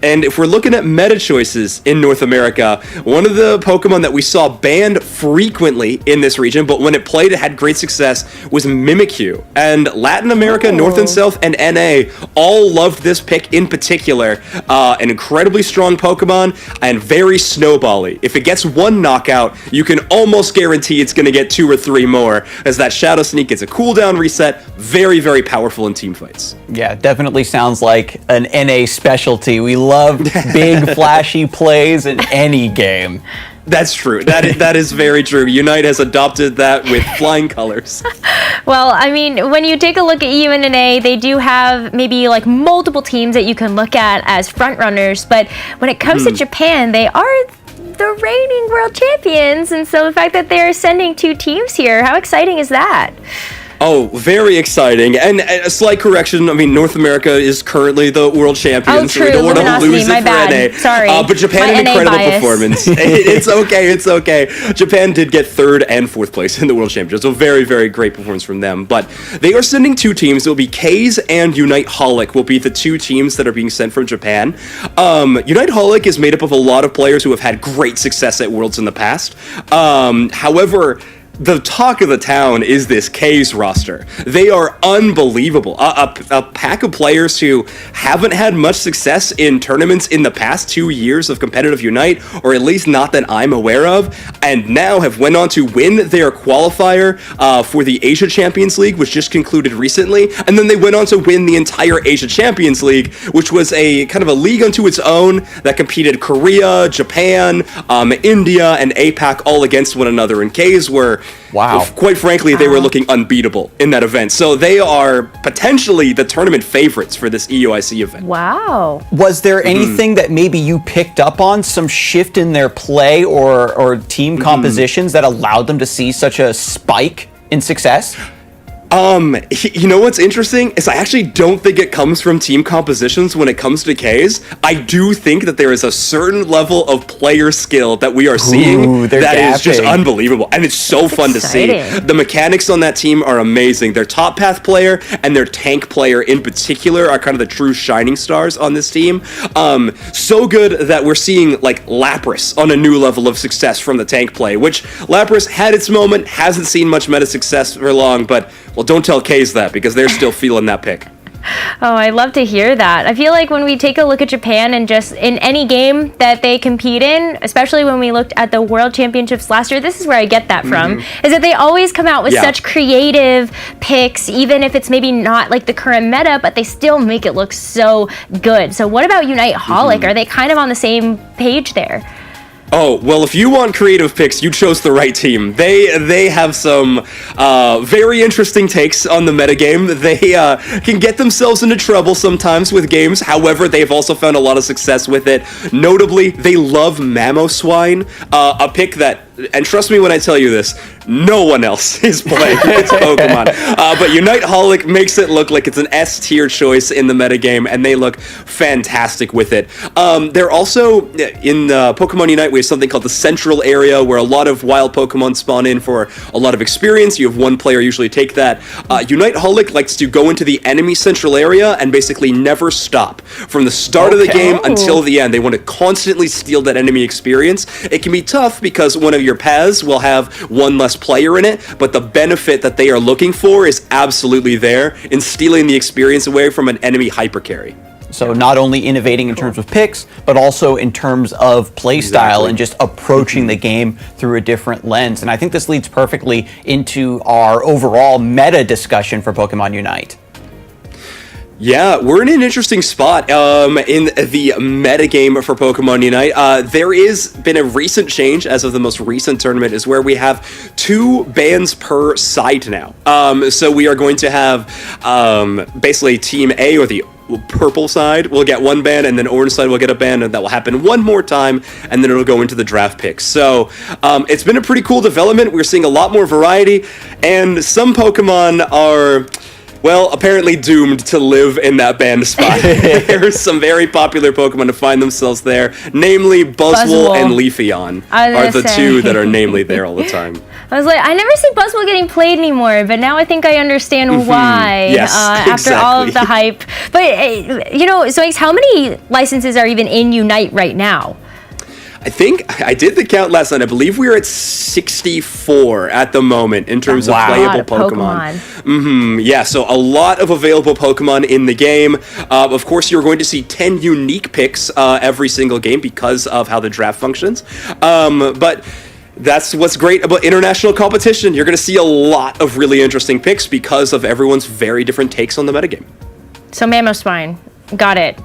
[SPEAKER 19] And if we're looking at meta choices in North America, one of the Pokemon that we saw banned frequently in this region, but when it played, it had great success, was Mimikyu. And Latin America, North and South, and NA all loved this pick in particular. An incredibly strong Pokemon and very snowbally. If it gets one knockout, you can almost guarantee it's going to get 2 or 3 more, as that Shadow Sneak gets a cooldown reset. Very, very powerful in team fights.
[SPEAKER 16] Yeah, definitely sounds like an NA specialty. We love big, flashy plays in any game.
[SPEAKER 19] That's true. That is very true. Unite has adopted that with flying colors.
[SPEAKER 15] Well, I mean, when you take a look at EU and NA, they do have maybe like multiple teams that you can look at as front runners. But when it comes to Japan, they are the reigning world champions. And so the fact that they're sending 2 teams here, how exciting is that?
[SPEAKER 19] Oh, very exciting. And a slight correction, I mean, North America is currently the world champion, so we don't want to lose it for NA.
[SPEAKER 15] Sorry.
[SPEAKER 19] But Japan, an incredible performance. It's okay. Japan did get 3rd and 4th place in the world championship, so very, very great performance from them. But they are sending 2 teams. It will be K's and Unite Holic will be the 2 teams that are being sent from Japan. Unite Holic is made up of a lot of players who have had great success at Worlds in the past. However, the talk of the town is this K's roster. They are unbelievable. A pack of players who haven't had much success in tournaments in the past 2 years of competitive Unite, or at least not that I'm aware of, and now have went on to win their qualifier for the Asia Champions League, which just concluded recently, and then they went on to win the entire Asia Champions League, which was a kind of a league unto its own that competed Korea, Japan, India, and APAC all against one another, and K's were quite frankly, they were looking unbeatable in that event. So they are potentially the tournament favorites for this EUIC event.
[SPEAKER 15] Wow.
[SPEAKER 16] Was there anything that maybe you picked up on, some shift in their play or team compositions that allowed them to see such a spike in success?
[SPEAKER 19] You know what's interesting is I actually don't think it comes from team compositions when it comes to K's. I do think that there is a certain level of player skill that we are seeing that is just unbelievable, and it's so fun to see. The mechanics on that team are amazing. Their top path player and their tank player in particular are kind of the true shining stars on this team. So good that we're seeing like Lapras on a new level of success from the tank play, which Lapras had its moment, hasn't seen much meta success for long, but well, don't tell K's that because they're still feeling that pick.
[SPEAKER 15] Oh, I love to hear that. I feel like when we take a look at Japan and just in any game that they compete in, especially when we looked at the World Championships last year, this is where I get that from, is that they always come out with such creative picks, even if it's maybe not like the current meta, but they still make it look so good. So what about Unite Holic? Are they kind of on the same page there?
[SPEAKER 19] Oh, well, if you want creative picks, you chose the right team. They have some very interesting takes on the metagame. They can get themselves into trouble sometimes with games. However, they've also found a lot of success with it. Notably, they love Mamoswine, a pick that, and trust me when I tell you this, no one else is playing its Pokemon. But Unite Holic makes it look like it's an S-tier choice in the metagame, and they look fantastic with it. They're also, in Pokemon Unite, we have something called the Central Area, where a lot of wild Pokemon spawn in for a lot of experience. You have one player usually take that. Unite Holic likes to go into the enemy Central Area and basically never stop. From the start of the game until the end, they want to constantly steal that enemy experience. It can be tough because one of your paths will have one less player in it, but the benefit that they are looking for is absolutely there in stealing the experience away from an enemy hypercarry.
[SPEAKER 16] So not only innovating in terms of picks, but also in terms of play style and just approaching the game through a different lens. And I think this leads perfectly into our overall meta discussion for Pokemon Unite.
[SPEAKER 19] Yeah, we're in an interesting spot in the metagame for Pokemon Unite. There is been a recent change as of the most recent tournament, is where we have 2 bans per side now. So we are going to have basically Team A, or the purple side, will get 1 ban, and then orange side will get a ban, and that will happen 1 more time, and then it'll go into the draft picks. So it's been a pretty cool development. We're seeing a lot more variety, and some Pokemon are, well, apparently doomed to live in that banned spot. There's some very popular Pokemon to find themselves there, namely Buzzwole and Leafeon are the 2 that are namely there all the time.
[SPEAKER 15] I was like, I never see Buzzwole getting played anymore, but now I think I understand why.
[SPEAKER 19] Yes,
[SPEAKER 15] after all of the hype. But, you know, so how many licenses are even in Unite right now?
[SPEAKER 19] I think I did the count last night. I believe we are at 64 at the moment in terms of playable Pokemon. Yeah, so a lot of available Pokemon in the game. Of course, you're going to see 10 unique picks every single game because of how the draft functions. But that's what's great about international competition. You're going to see a lot of really interesting picks because of everyone's very different takes on the metagame.
[SPEAKER 15] So Mamoswine. Got it.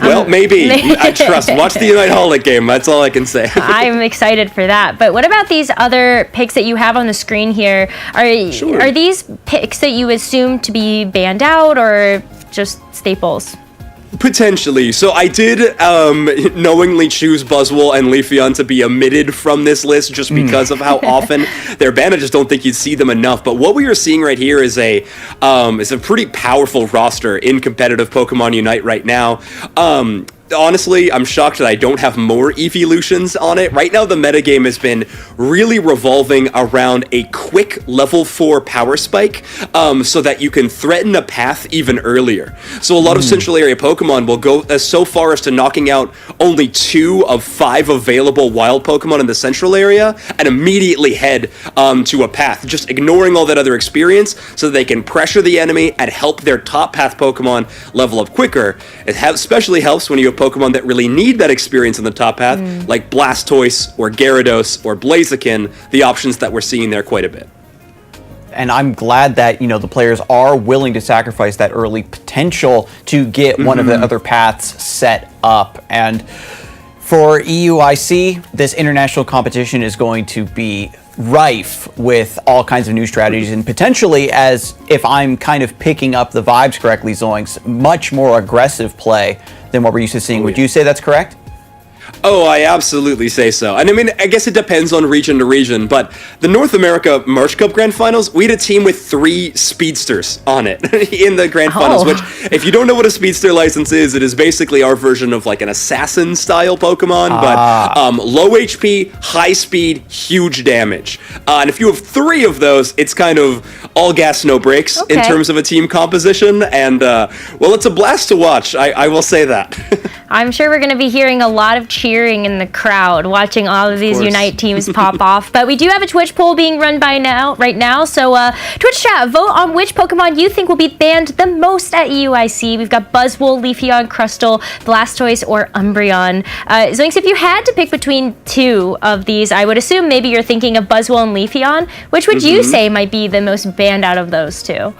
[SPEAKER 19] Well, maybe. I trust. Watch the Unite Holic game. That's all I can say.
[SPEAKER 15] I'm excited for that. But what about these other picks that you have on the screen here? Are these picks that you assume to be banned out or just staples?
[SPEAKER 19] Potentially. So I did knowingly choose Buzzwole and Leafeon to be omitted from this list just because of how often they're banned. I just don't think you'd see them enough. But what we are seeing right here is a pretty powerful roster in competitive Pokemon Unite right now. Honestly, I'm shocked that I don't have more evolutions on it. Right now, the metagame has been really revolving around a quick level 4 power spike so that you can threaten a path even earlier. So a lot of Central Area Pokemon will go so far as to knocking out only 2 of 5 available wild Pokemon in the Central Area and immediately head to a path, just ignoring all that other experience so that they can pressure the enemy and help their top path Pokemon level up quicker. It especially helps when you have Pokemon that really need that experience in the top path, like Blastoise or Gyarados or Blaziken, the options that we're seeing there quite a bit.
[SPEAKER 16] And I'm glad that, you know, the players are willing to sacrifice that early potential to get one of the other paths set up. And for EUIC, this international competition is going to be rife with all kinds of new strategies and potentially, as if I'm kind of picking up the vibes correctly, Zoinks, much more aggressive play than what we're used to seeing. Would you say that's correct?
[SPEAKER 19] Oh, I absolutely say so. And I mean, I guess it depends on region to region, but the North America March Cup Grand Finals, we had a team with 3 speedsters on it in the Grand Finals, which, if you don't know what a speedster license is, it is basically our version of like an assassin-style Pokemon, but low HP, high speed, huge damage. And if you have 3 of those, it's kind of all gas, no brakes in terms of a team composition, and, well, it's a blast to watch, I will say that.
[SPEAKER 15] I'm sure we're going to be hearing a lot of cheering in the crowd watching all of these Unite teams pop off. But we do have a Twitch poll being run right now. So Twitch chat, vote on which Pokemon you think will be banned the most at EUIC. We've got Buzzwole, Leafeon, Crustle, Blastoise, or Umbreon. Zoinks, if you had to pick between two of these, I would assume maybe you're thinking of Buzzwole and Leafeon. Which would you say might be the most banned out of those two?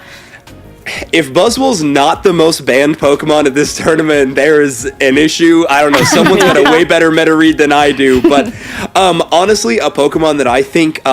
[SPEAKER 19] If Buzzwole's not the most banned Pokemon at this tournament, there is an issue. I don't know. Someone's got a way better meta read than I do. But honestly, a Pokemon that I think,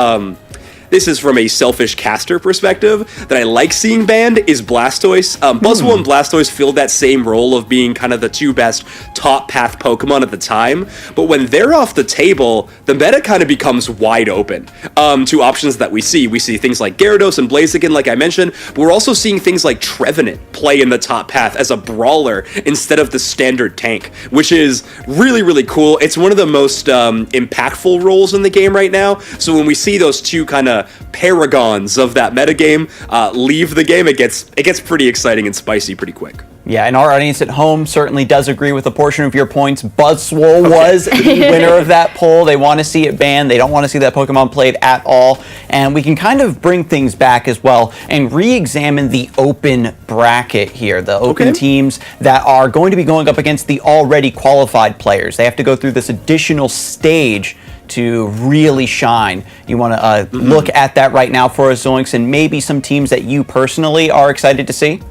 [SPEAKER 19] this is from a selfish caster perspective, that I like seeing banned is Blastoise. Buzzwole and Blastoise filled that same role of being kind of the two best top path Pokemon at the time. But when they're off the table, the meta kind of becomes wide open to options that we see. We see things like Gyarados and Blaziken, like I mentioned, but we're also seeing things like Trevenant play in the top path as a brawler instead of the standard tank, which is really, really cool. It's one of the most impactful roles in the game right now. So when we see those two kind of paragons of that metagame leave the game, it gets pretty exciting and spicy pretty quick.
[SPEAKER 16] Yeah, and our audience at home certainly does agree with a portion of your points. Buzzwole was the winner of that poll. They want to see it banned. They don't want to see that Pokemon played at all. And we can kind of bring things back as well and re-examine the open bracket here. The open teams that are going to be going up against the already qualified players. They have to go through this additional stage to really shine. You want to look at that right now for us, Zoinks, and maybe some teams that you personally are excited to see?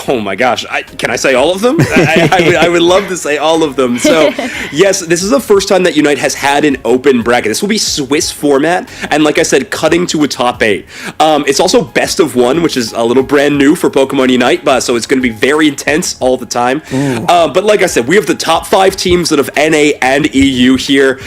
[SPEAKER 19] Oh my gosh, can I say all of them? I would love to say all of them. So, yes, this is the first time that Unite has had an open bracket. This will be Swiss format, and like I said, cutting to a top 8. It's also best of 1, which is a little brand new for Pokemon Unite, so it's going to be very intense all the time. But like I said, we have the top 5 teams that have NA and EU here.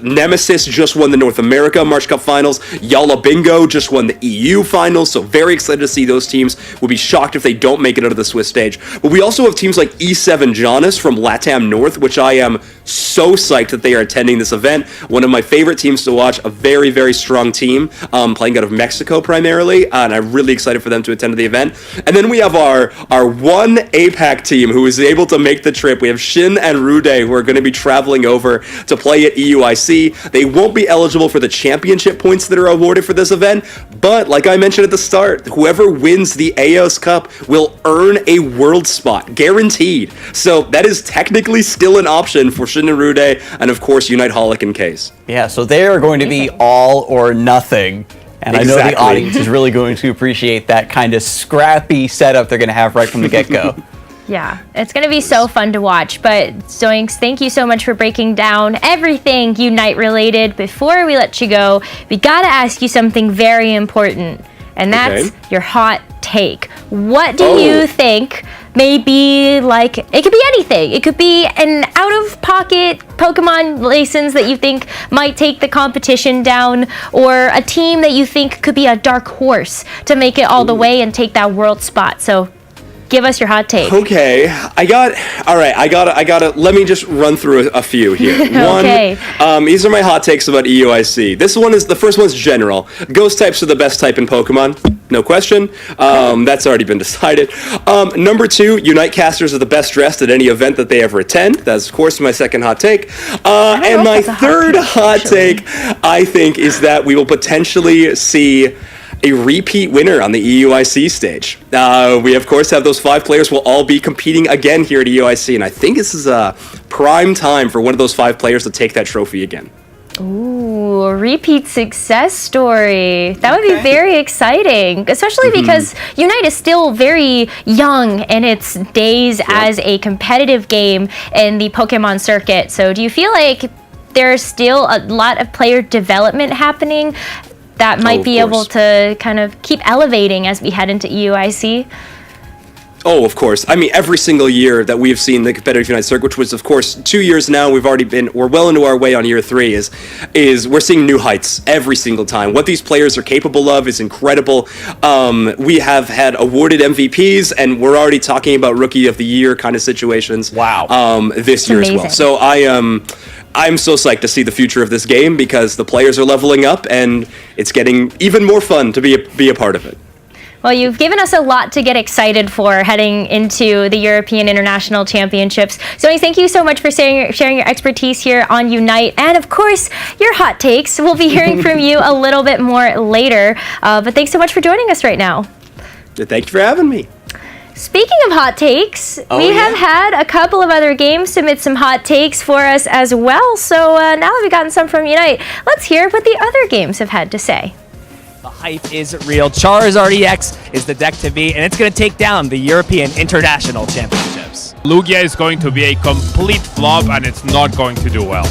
[SPEAKER 19] Nemesis just won the North America March Cup Finals. Yala Bingo just won the EU Finals, so very excited to see those teams. We'll be shocked if they don't make it out of the Swiss stage. But we also have teams like E7 Jonas from LATAM North, which I am so psyched that they are attending this event. One of my favorite teams to watch, a very, very strong team, playing out of Mexico primarily, and I'm really excited for them to attend the event. And then we have our one APAC team who is able to make the trip. We have Shin and Rude who are going to be traveling over to play at EUIC. They won't be eligible for the championship points that are awarded for this event, but like I mentioned at the start, whoever wins the AOS Cup will earn a world spot, guaranteed. So that is technically still an option for Shin and Rude, and of course Unite Holic and Case.
[SPEAKER 16] Yeah, so they are going to be all or nothing. And I know the audience is really going to appreciate that kind of scrappy setup they're going to have right from the get-go.
[SPEAKER 15] Yeah, it's going to be so fun to watch. But Zoinks, thank you so much for breaking down everything Unite related. Before we let you go, we got to ask you something very important, and that's your hot take. What do you think may be, like, it could be anything. It could be an out-of-pocket Pokemon license that you think might take the competition down, or a team that you think could be a dark horse to make it all the way and take that world spot. So give us your hot take.
[SPEAKER 19] Okay, I gotta, let me just run through a few here. One, these are my hot takes about EUIC. The first one's general. Ghost types are the best type in Pokemon, no question. That's already been decided. Number 2, Unite casters are the best dressed at any event that they ever attend. That's, of course, my second hot take. And my third hot take, I think, is that we will potentially see a repeat winner on the EUIC stage. We, of course, have those 5 players will all be competing again here at EUIC, and I think this is a prime time for one of those 5 players to take that trophy again.
[SPEAKER 15] Ooh, a repeat success story. That would be very exciting, especially because Unite is still very young in its days as a competitive game in the Pokemon circuit. So do you feel like there's still a lot of player development happening that might be able to kind of keep elevating as we head into EUIC?
[SPEAKER 19] Oh, of course. I mean, every single year that we've seen the competitive Unite circuit, which was, of course, 2 years now, we're well into our way on year 3, is we're seeing new heights every single time. What these players are capable of is incredible. We have had awarded MVPs, and we're already talking about Rookie of the Year kind of situations. This year as well. So I'm so psyched to see the future of this game because the players are leveling up, and it's getting even more fun to be a part of it.
[SPEAKER 15] Well, you've given us a lot to get excited for heading into the European International Championships. So thank you so much for sharing your expertise here on Unite. And of course, your hot takes. We'll be hearing from you a little bit more later. But thanks so much for joining us right now.
[SPEAKER 19] Thank you for having me.
[SPEAKER 15] Speaking of hot takes, we have had a couple of other games submit some hot takes for us as well. So now that we've gotten some from Unite, let's hear what the other games have had to say.
[SPEAKER 20] The hype is real. Charizard EX is the deck to beat, and it's going to take down the European International Championships.
[SPEAKER 9] Lugia is going to be a complete flop, and it's not going to do well.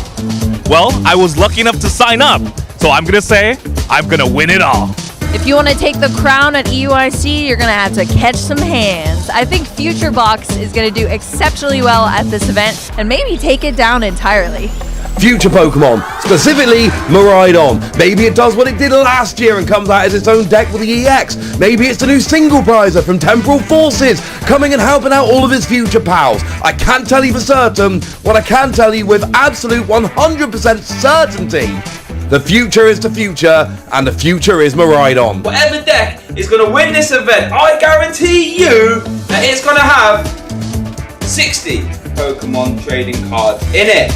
[SPEAKER 21] Well, I was lucky enough to sign up, so I'm going to say I'm going to win it all.
[SPEAKER 22] If you want to take the crown at EUIC, you're going to have to catch some hands. I think Future Box is going to do exceptionally well at this event and maybe take it down entirely.
[SPEAKER 23] Future Pokemon, specifically Miraidon. Maybe it does what it did last year and comes out as its own deck with the EX. Maybe it's the new single prizer from Temporal Forces, coming and helping out all of its future pals. I can't tell you for certain. What I can tell you with absolute 100% certainty, the future is the future, and the future is Miraidon.
[SPEAKER 24] Whatever deck is going to win this event, I guarantee you that it's going to have 60 Pokemon trading cards in it.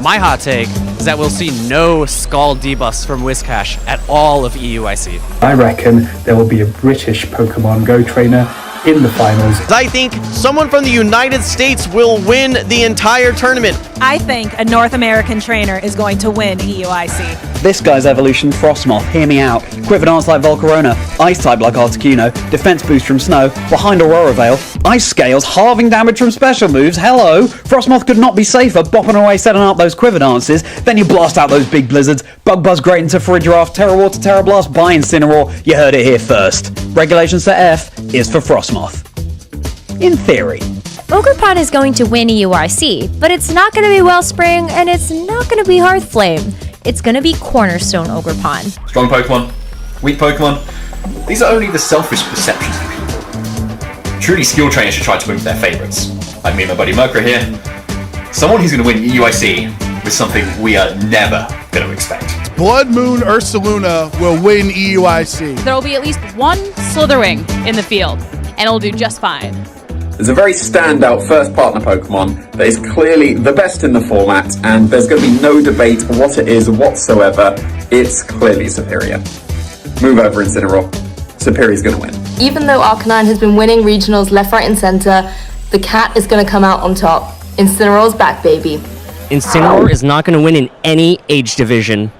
[SPEAKER 20] My hot take is that we'll see no Scald debuffs from Whiscash at all of EUIC.
[SPEAKER 25] I reckon there will be a British Pokemon Go trainer in the finals.
[SPEAKER 6] I think someone from the United States will win the entire tournament.
[SPEAKER 26] I think a North American trainer is going to win EUIC.
[SPEAKER 16] This guy's evolution, Frostmoth, hear me out. Quiver dance like Volcarona, Ice type like Articuno, Defense boost from Snow, behind Aurora Veil, Ice Scales, halving damage from special moves, hello! Frostmoth could not be safer, bopping away setting up those Quiver dances, then you blast out those big blizzards, Bug Buzz great into Farigiraf, Terra Water, Terra Blast, by Incineroar, you heard it here first. Regulation set F is for Frostmoth. In theory.
[SPEAKER 15] Ogerpon is going to win EUIC, but it's not going to be Wellspring, and it's not going to be Hearthflame. It's going to be Cornerstone Ogerpon.
[SPEAKER 27] Strong Pokemon, weak Pokemon, these are only the selfish perceptions of people. Truly skilled trainers should try to win with their favourites. Like me and my buddy Merkra here. Someone who's going to win EUIC with something we are never going to expect.
[SPEAKER 28] Blood Moon Ursaluna will win EUIC.
[SPEAKER 29] There will be at least one Slitherwing in the field, and it'll do just fine.
[SPEAKER 30] There's a very standout first partner Pokemon that is clearly the best in the format, and there's going to be no debate what it is whatsoever. It's clearly Superior. Move over, Incineroar. Superior's going to win.
[SPEAKER 31] Even though Arcanine has been winning regionals left, right, and centre, the cat is going to come out on top. Incineroar's back, baby.
[SPEAKER 20] Incineroar is not going to win in any age division.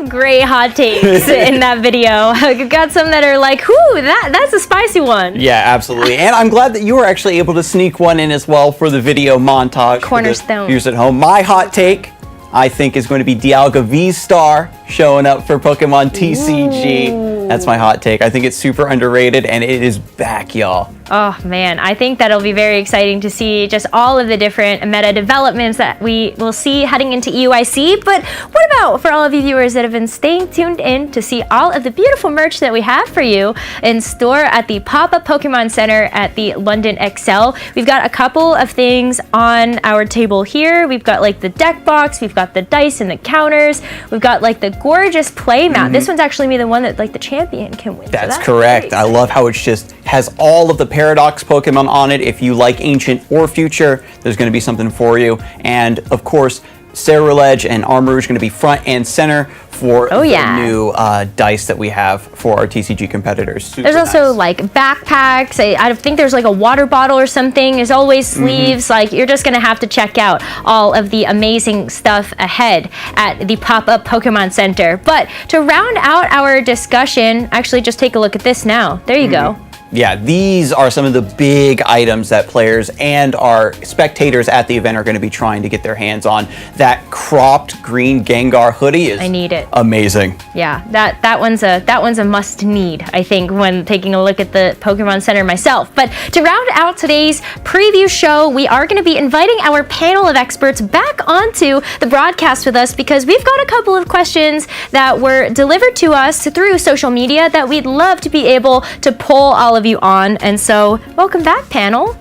[SPEAKER 15] Great hot takes in that video. We've got some that are like, whoo, that's a spicy one.
[SPEAKER 16] Yeah, absolutely. And I'm glad that you were actually able to sneak one in as well for the video montage.
[SPEAKER 15] Cornerstone.
[SPEAKER 16] Viewers at home. My hot take, I think, is going to be Dialga V-Star showing up for Pokemon TCG.
[SPEAKER 15] Ooh.
[SPEAKER 16] That's my hot take. I think it's super underrated, and it is back, y'all.
[SPEAKER 15] Oh man, I think that'll be very exciting to see just all of the different meta developments that we will see heading into EUIC. But what about for all of you viewers that have been staying tuned in to see all of the beautiful merch that we have for you in store at the Pop-Up Pokemon Center at the London XL? We've got a couple of things on our table here. We've got like the deck box, we've got the dice and the counters, we've got like the gorgeous play mat. This one's actually the one that like the champion can win.
[SPEAKER 16] That's correct. I love how it just has all of the Paradox Pokemon on it. If you like Ancient or Future, there's going to be something for you. And of course, Ceruledge and Armarouge are going to be front and center for the new dice that we have for our TCG competitors. Super
[SPEAKER 15] there's also like backpacks. I think there's like a water bottle or something. There's always sleeves. Like you're just going to have to check out all of the amazing stuff ahead at the Pop-Up Pokemon Center. But to round out our discussion, actually just take a look at this now. There you go.
[SPEAKER 16] Yeah, these are some of the big items that players and our spectators at the event are going to be trying to get their hands on. That cropped green Gengar hoodie is
[SPEAKER 15] I need it.
[SPEAKER 16] Amazing.
[SPEAKER 15] Yeah, that one's a must need, I think, when taking a look at the Pokemon Center myself. But to round out today's preview show, we are going to be inviting our panel of experts back onto the broadcast with us because we've got a couple of questions that were delivered to us through social media that we'd love to be able to poll all of you on. And so welcome back, panel.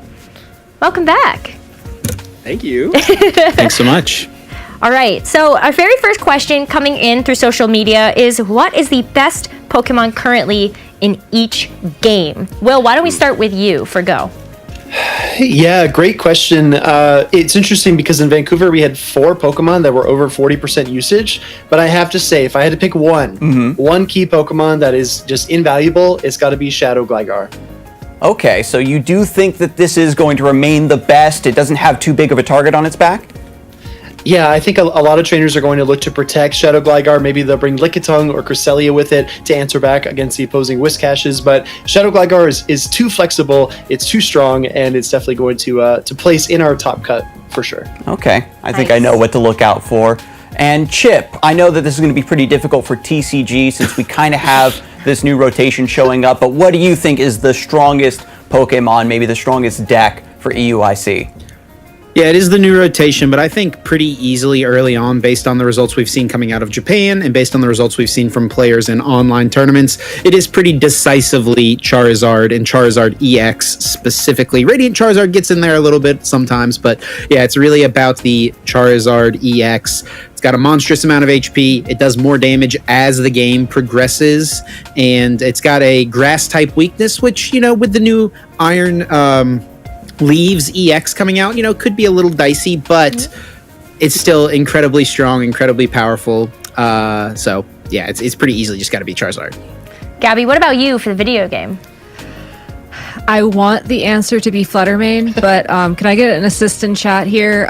[SPEAKER 15] Welcome back.
[SPEAKER 2] Thank you. Thanks so much.
[SPEAKER 15] All right, so our very first question coming in through social media is, what is the best Pokemon currently in each game? Will, why don't we start with you for Go?
[SPEAKER 17] Yeah, great question. It's interesting because in Vancouver we had 4 Pokemon that were over 40% usage, but I have to say, if I had to pick one key Pokemon that is just invaluable, it's got to be Shadow Gligar.
[SPEAKER 16] Okay, so you do think that this is going to remain the best? It doesn't have too big of a target on its back?
[SPEAKER 17] Yeah, I think a lot of trainers are going to look to protect Shadow Gligar. Maybe they'll bring Lickitung or Cresselia with it to answer back against the opposing Whiscaches. But Shadow Gligar is too flexible, it's too strong, and it's definitely going to place in our top cut for sure.
[SPEAKER 16] Okay, I think I know what to look out for. And Chip, I know that this is going to be pretty difficult for TCG since we kind of have this new rotation showing up, but what do you think is the strongest Pokemon, maybe the strongest deck for EUIC?
[SPEAKER 2] Yeah, it is the new rotation, but I think pretty easily early on, based on the results we've seen coming out of Japan and based on the results we've seen from players in online tournaments, it is pretty decisively Charizard and Charizard EX specifically. Radiant Charizard gets in there a little bit sometimes, but yeah, it's really about the Charizard EX. It's got a monstrous amount of HP. It does more damage as the game progresses, and it's got a grass type weakness, which, with the new Iron Leaves EX coming out, could be a little dicey, but it's still incredibly strong, incredibly powerful. So yeah, it's pretty easily just got to be Charizard.
[SPEAKER 15] Gabby, what about you for the video game?
[SPEAKER 18] I want the answer to be Fluttermane, but can I get an assist in chat here?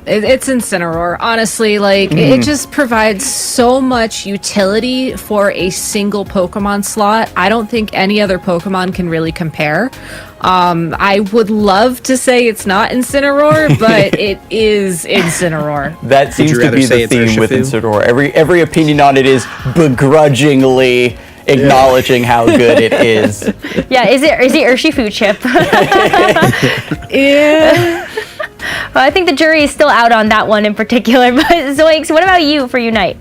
[SPEAKER 18] It's Incineroar. Honestly, it just provides so much utility for a single Pokemon slot. I don't think any other Pokemon can really compare. I would love to say it's not Incineroar, but it is Incineroar.
[SPEAKER 16] That seems to be the theme with Incineroar. Every opinion on it is begrudgingly acknowledging how good it is.
[SPEAKER 15] Yeah, is it Urshifu, Chip?
[SPEAKER 18] Yeah.
[SPEAKER 15] Well, I think the jury is still out on that one in particular, but Zoinks, what about you for Unite?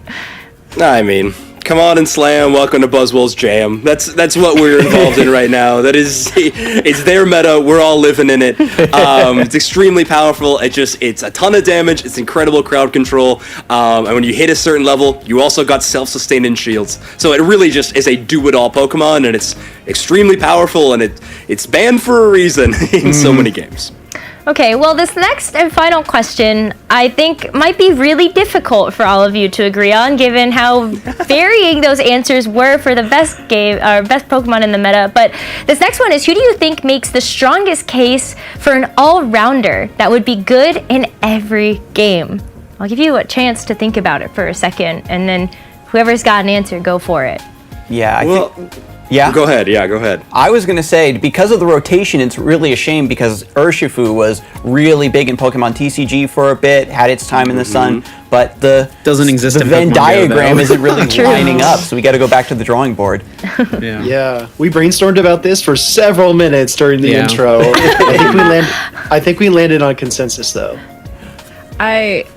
[SPEAKER 19] I mean, come on and slam. Welcome to Buzzwell's Jam. That's what we're involved in right now. That is, it's their meta. We're all living in it. It's extremely powerful. It's a ton of damage. It's incredible crowd control. And when you hit a certain level, you also got self-sustaining shields. So it really just is a do-it-all Pokemon, and it's extremely powerful, and it's banned for a reason in so many games.
[SPEAKER 15] Okay, well, this next and final question, I think, might be really difficult for all of you to agree on, given how varying those answers were for the best Pokemon in the meta. But this next one is, who do you think makes the strongest case for an all-rounder that would be good in every game? I'll give you a chance to think about it for a second, and then whoever's got an answer, go for it.
[SPEAKER 16] Yeah, I think...
[SPEAKER 19] Yeah? Go ahead. Yeah, go ahead.
[SPEAKER 16] I was going to say, because of the rotation, it's really a shame because Urshifu was really big in Pokemon TCG for a bit, had its time in the sun, but the Venn diagram isn't really lining up, so we got to go back to the drawing board.
[SPEAKER 17] Yeah, we brainstormed about this for several minutes during the intro. I think we landed on consensus, though.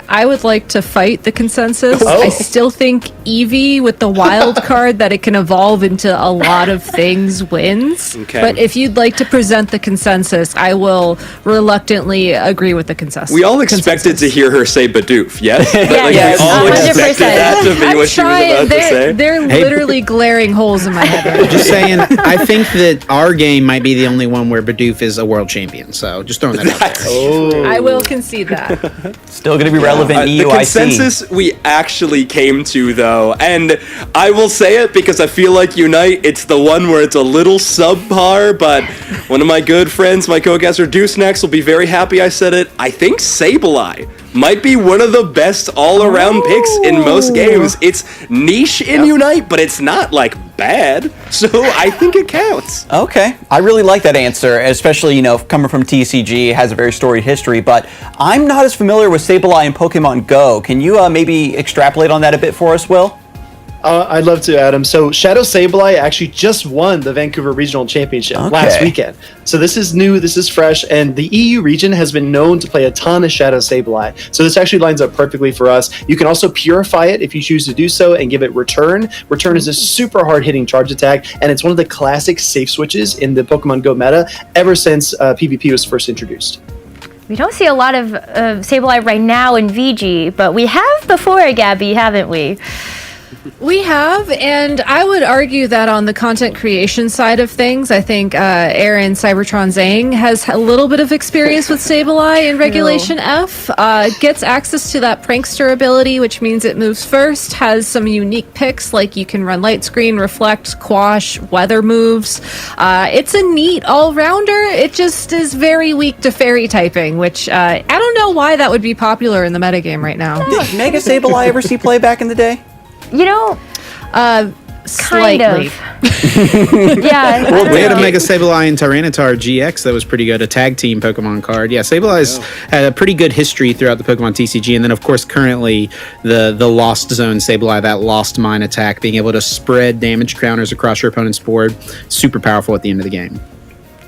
[SPEAKER 18] I would like to fight the consensus. I still think Eevee with the wild card that it can evolve into a lot of things wins.
[SPEAKER 19] Okay.
[SPEAKER 18] But if you'd like to present the consensus, I will reluctantly agree with the consensus.
[SPEAKER 19] We all expected to hear her say Bidoof, yes?
[SPEAKER 15] Yes,
[SPEAKER 19] we all
[SPEAKER 15] 100%.
[SPEAKER 19] expected that to be what she was about to say.
[SPEAKER 18] They're literally glaring holes in my head right now.
[SPEAKER 2] Just saying, I think that our game might be the only one where Bidoof is a world champion. So just throwing that out there.
[SPEAKER 18] I will concede that.
[SPEAKER 16] Still going to be relevant in EUIC.
[SPEAKER 19] The consensus we actually came to, though, and I will say it because I feel like Unite, it's the one where it's a little subpar, but one of my good friends, my co-caster Deucenax, will be very happy I said it. I think Sableye might be one of the best all-around picks in most games. It's niche in Unite, but it's not, bad, so I think it counts.
[SPEAKER 16] Okay, I really like that answer, especially, coming from TCG, it has a very storied history, but I'm not as familiar with Sableye in Pokemon GO. Can you maybe extrapolate on that a bit for us, Will?
[SPEAKER 17] I'd love to, Adam. So Shadow Sableye actually just won the Vancouver Regional Championship last weekend. So this is new, this is fresh, and the EU region has been known to play a ton of Shadow Sableye. So this actually lines up perfectly for us. You can also purify it if you choose to do so and give it Return. Return is a super hard-hitting charge attack, and it's one of the classic safe switches in the Pokemon GO meta ever since PvP was first introduced.
[SPEAKER 15] We don't see a lot of Sableye right now in VG, but we have before, Gabby, haven't we?
[SPEAKER 18] We have, and I would argue that on the content creation side of things, I think Aaron Cybertron Zhang has a little bit of experience with Sableye in Regulation F. Gets access to that prankster ability, which means it moves first, has some unique picks, like you can run light screen, reflect, quash, weather moves. It's a neat all-rounder. It just is very weak to fairy typing, which I don't know why that would be popular in the metagame right now.
[SPEAKER 16] Did Mega Sableye ever see play back in the day?
[SPEAKER 15] You know,
[SPEAKER 18] kind
[SPEAKER 15] of. Yeah.
[SPEAKER 2] Well, we had a Mega Sableye and Tyranitar GX that was pretty good, a tag team Pokemon card. Yeah, Sableye's had a pretty good history throughout the Pokemon TCG, and then of course currently the Lost Zone Sableye, that Lost Mine attack, being able to spread damage counters across your opponent's board, super powerful at the end of the game.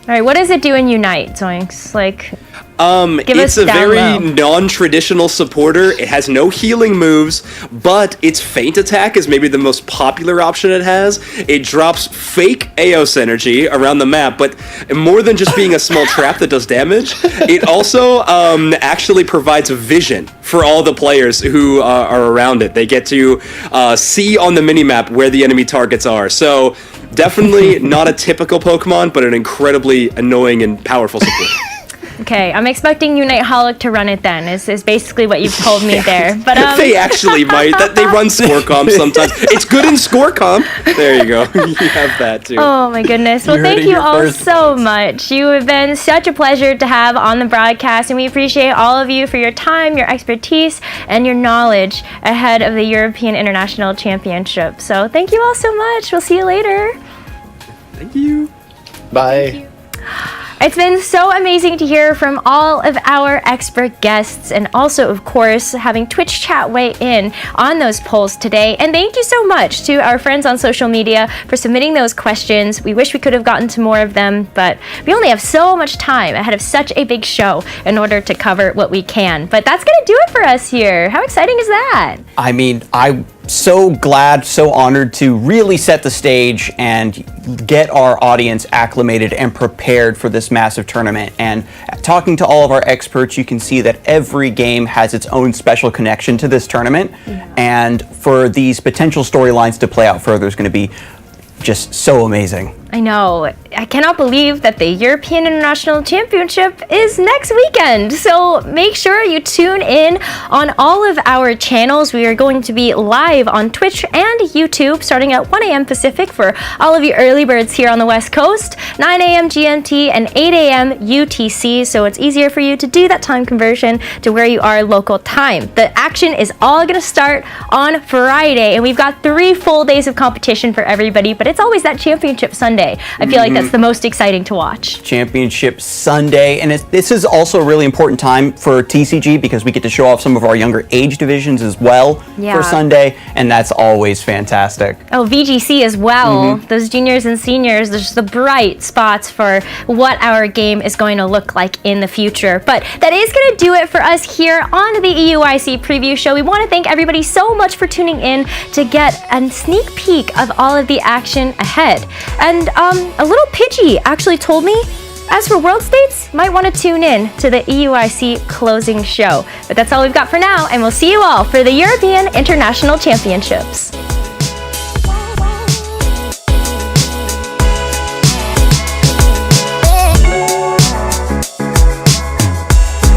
[SPEAKER 15] All right, what does it do in Unite, Zoinks? Like,
[SPEAKER 19] it's a very non-traditional supporter. It has no healing moves, but its Feint attack is maybe the most popular option it has. It drops fake Eos energy around the map, but more than just being a small trap that does damage, it also actually provides vision for all the players who are around it. They get to see on the minimap where the enemy targets are. So definitely not a typical Pokemon, but an incredibly annoying and powerful support.
[SPEAKER 15] Okay, I'm expecting Unite Holic to run it then, is basically what you've told me there. But
[SPEAKER 19] they actually might. They run score comp sometimes. It's good in score comp. There you go. You have that too.
[SPEAKER 15] Oh my goodness. Well, thank you all so much. You have been such a pleasure to have on the broadcast, and we appreciate all of you for your time, your expertise, and your knowledge ahead of the European International Championship. So thank you all so much. We'll see you later.
[SPEAKER 19] Thank you.
[SPEAKER 17] Bye.
[SPEAKER 15] It's been so amazing to hear from all of our expert guests, and also, of course, having Twitch chat weigh in on those polls today. And thank you so much to our friends on social media for submitting those questions. We wish we could have gotten to more of them, but we only have so much time ahead of such a big show in order to cover what we can. But that's going to do it for us here. How exciting is that?
[SPEAKER 16] I mean, I'm so glad, so honored to really set the stage and get our audience acclimated and prepared for this massive tournament. And talking to all of our experts, you can see that every game has its own special connection to this tournament. And for these potential storylines to play out further is going to be just so amazing.
[SPEAKER 15] I know. I cannot believe that the European International Championship is next weekend. So make sure you tune in on all of our channels. We are going to be live on Twitch and YouTube starting at 1 a.m. Pacific for all of you early birds here on the West Coast, 9 a.m. GMT and 8 a.m. UTC. So it's easier for you to do that time conversion to where you are local time. The action is all going to start on Friday, and we've got 3 full days of competition for everybody, but it's always that championship Sunday. I feel like that's the most exciting to watch.
[SPEAKER 16] Championship Sunday, and this is also a really important time for TCG because we get to show off some of our younger age divisions as well for Sunday, and that's always fantastic.
[SPEAKER 15] Oh, VGC as well. Those juniors and seniors, there's the bright spots for what our game is going to look like in the future. But that is going to do it for us here on the EUIC Preview Show. We want to thank everybody so much for tuning in to get a sneak peek of all of the action ahead. And a little Pidgey actually told me, as for World States, might want to tune in to the EUIC closing show. But that's all we've got for now, and we'll see you all for the European International Championships.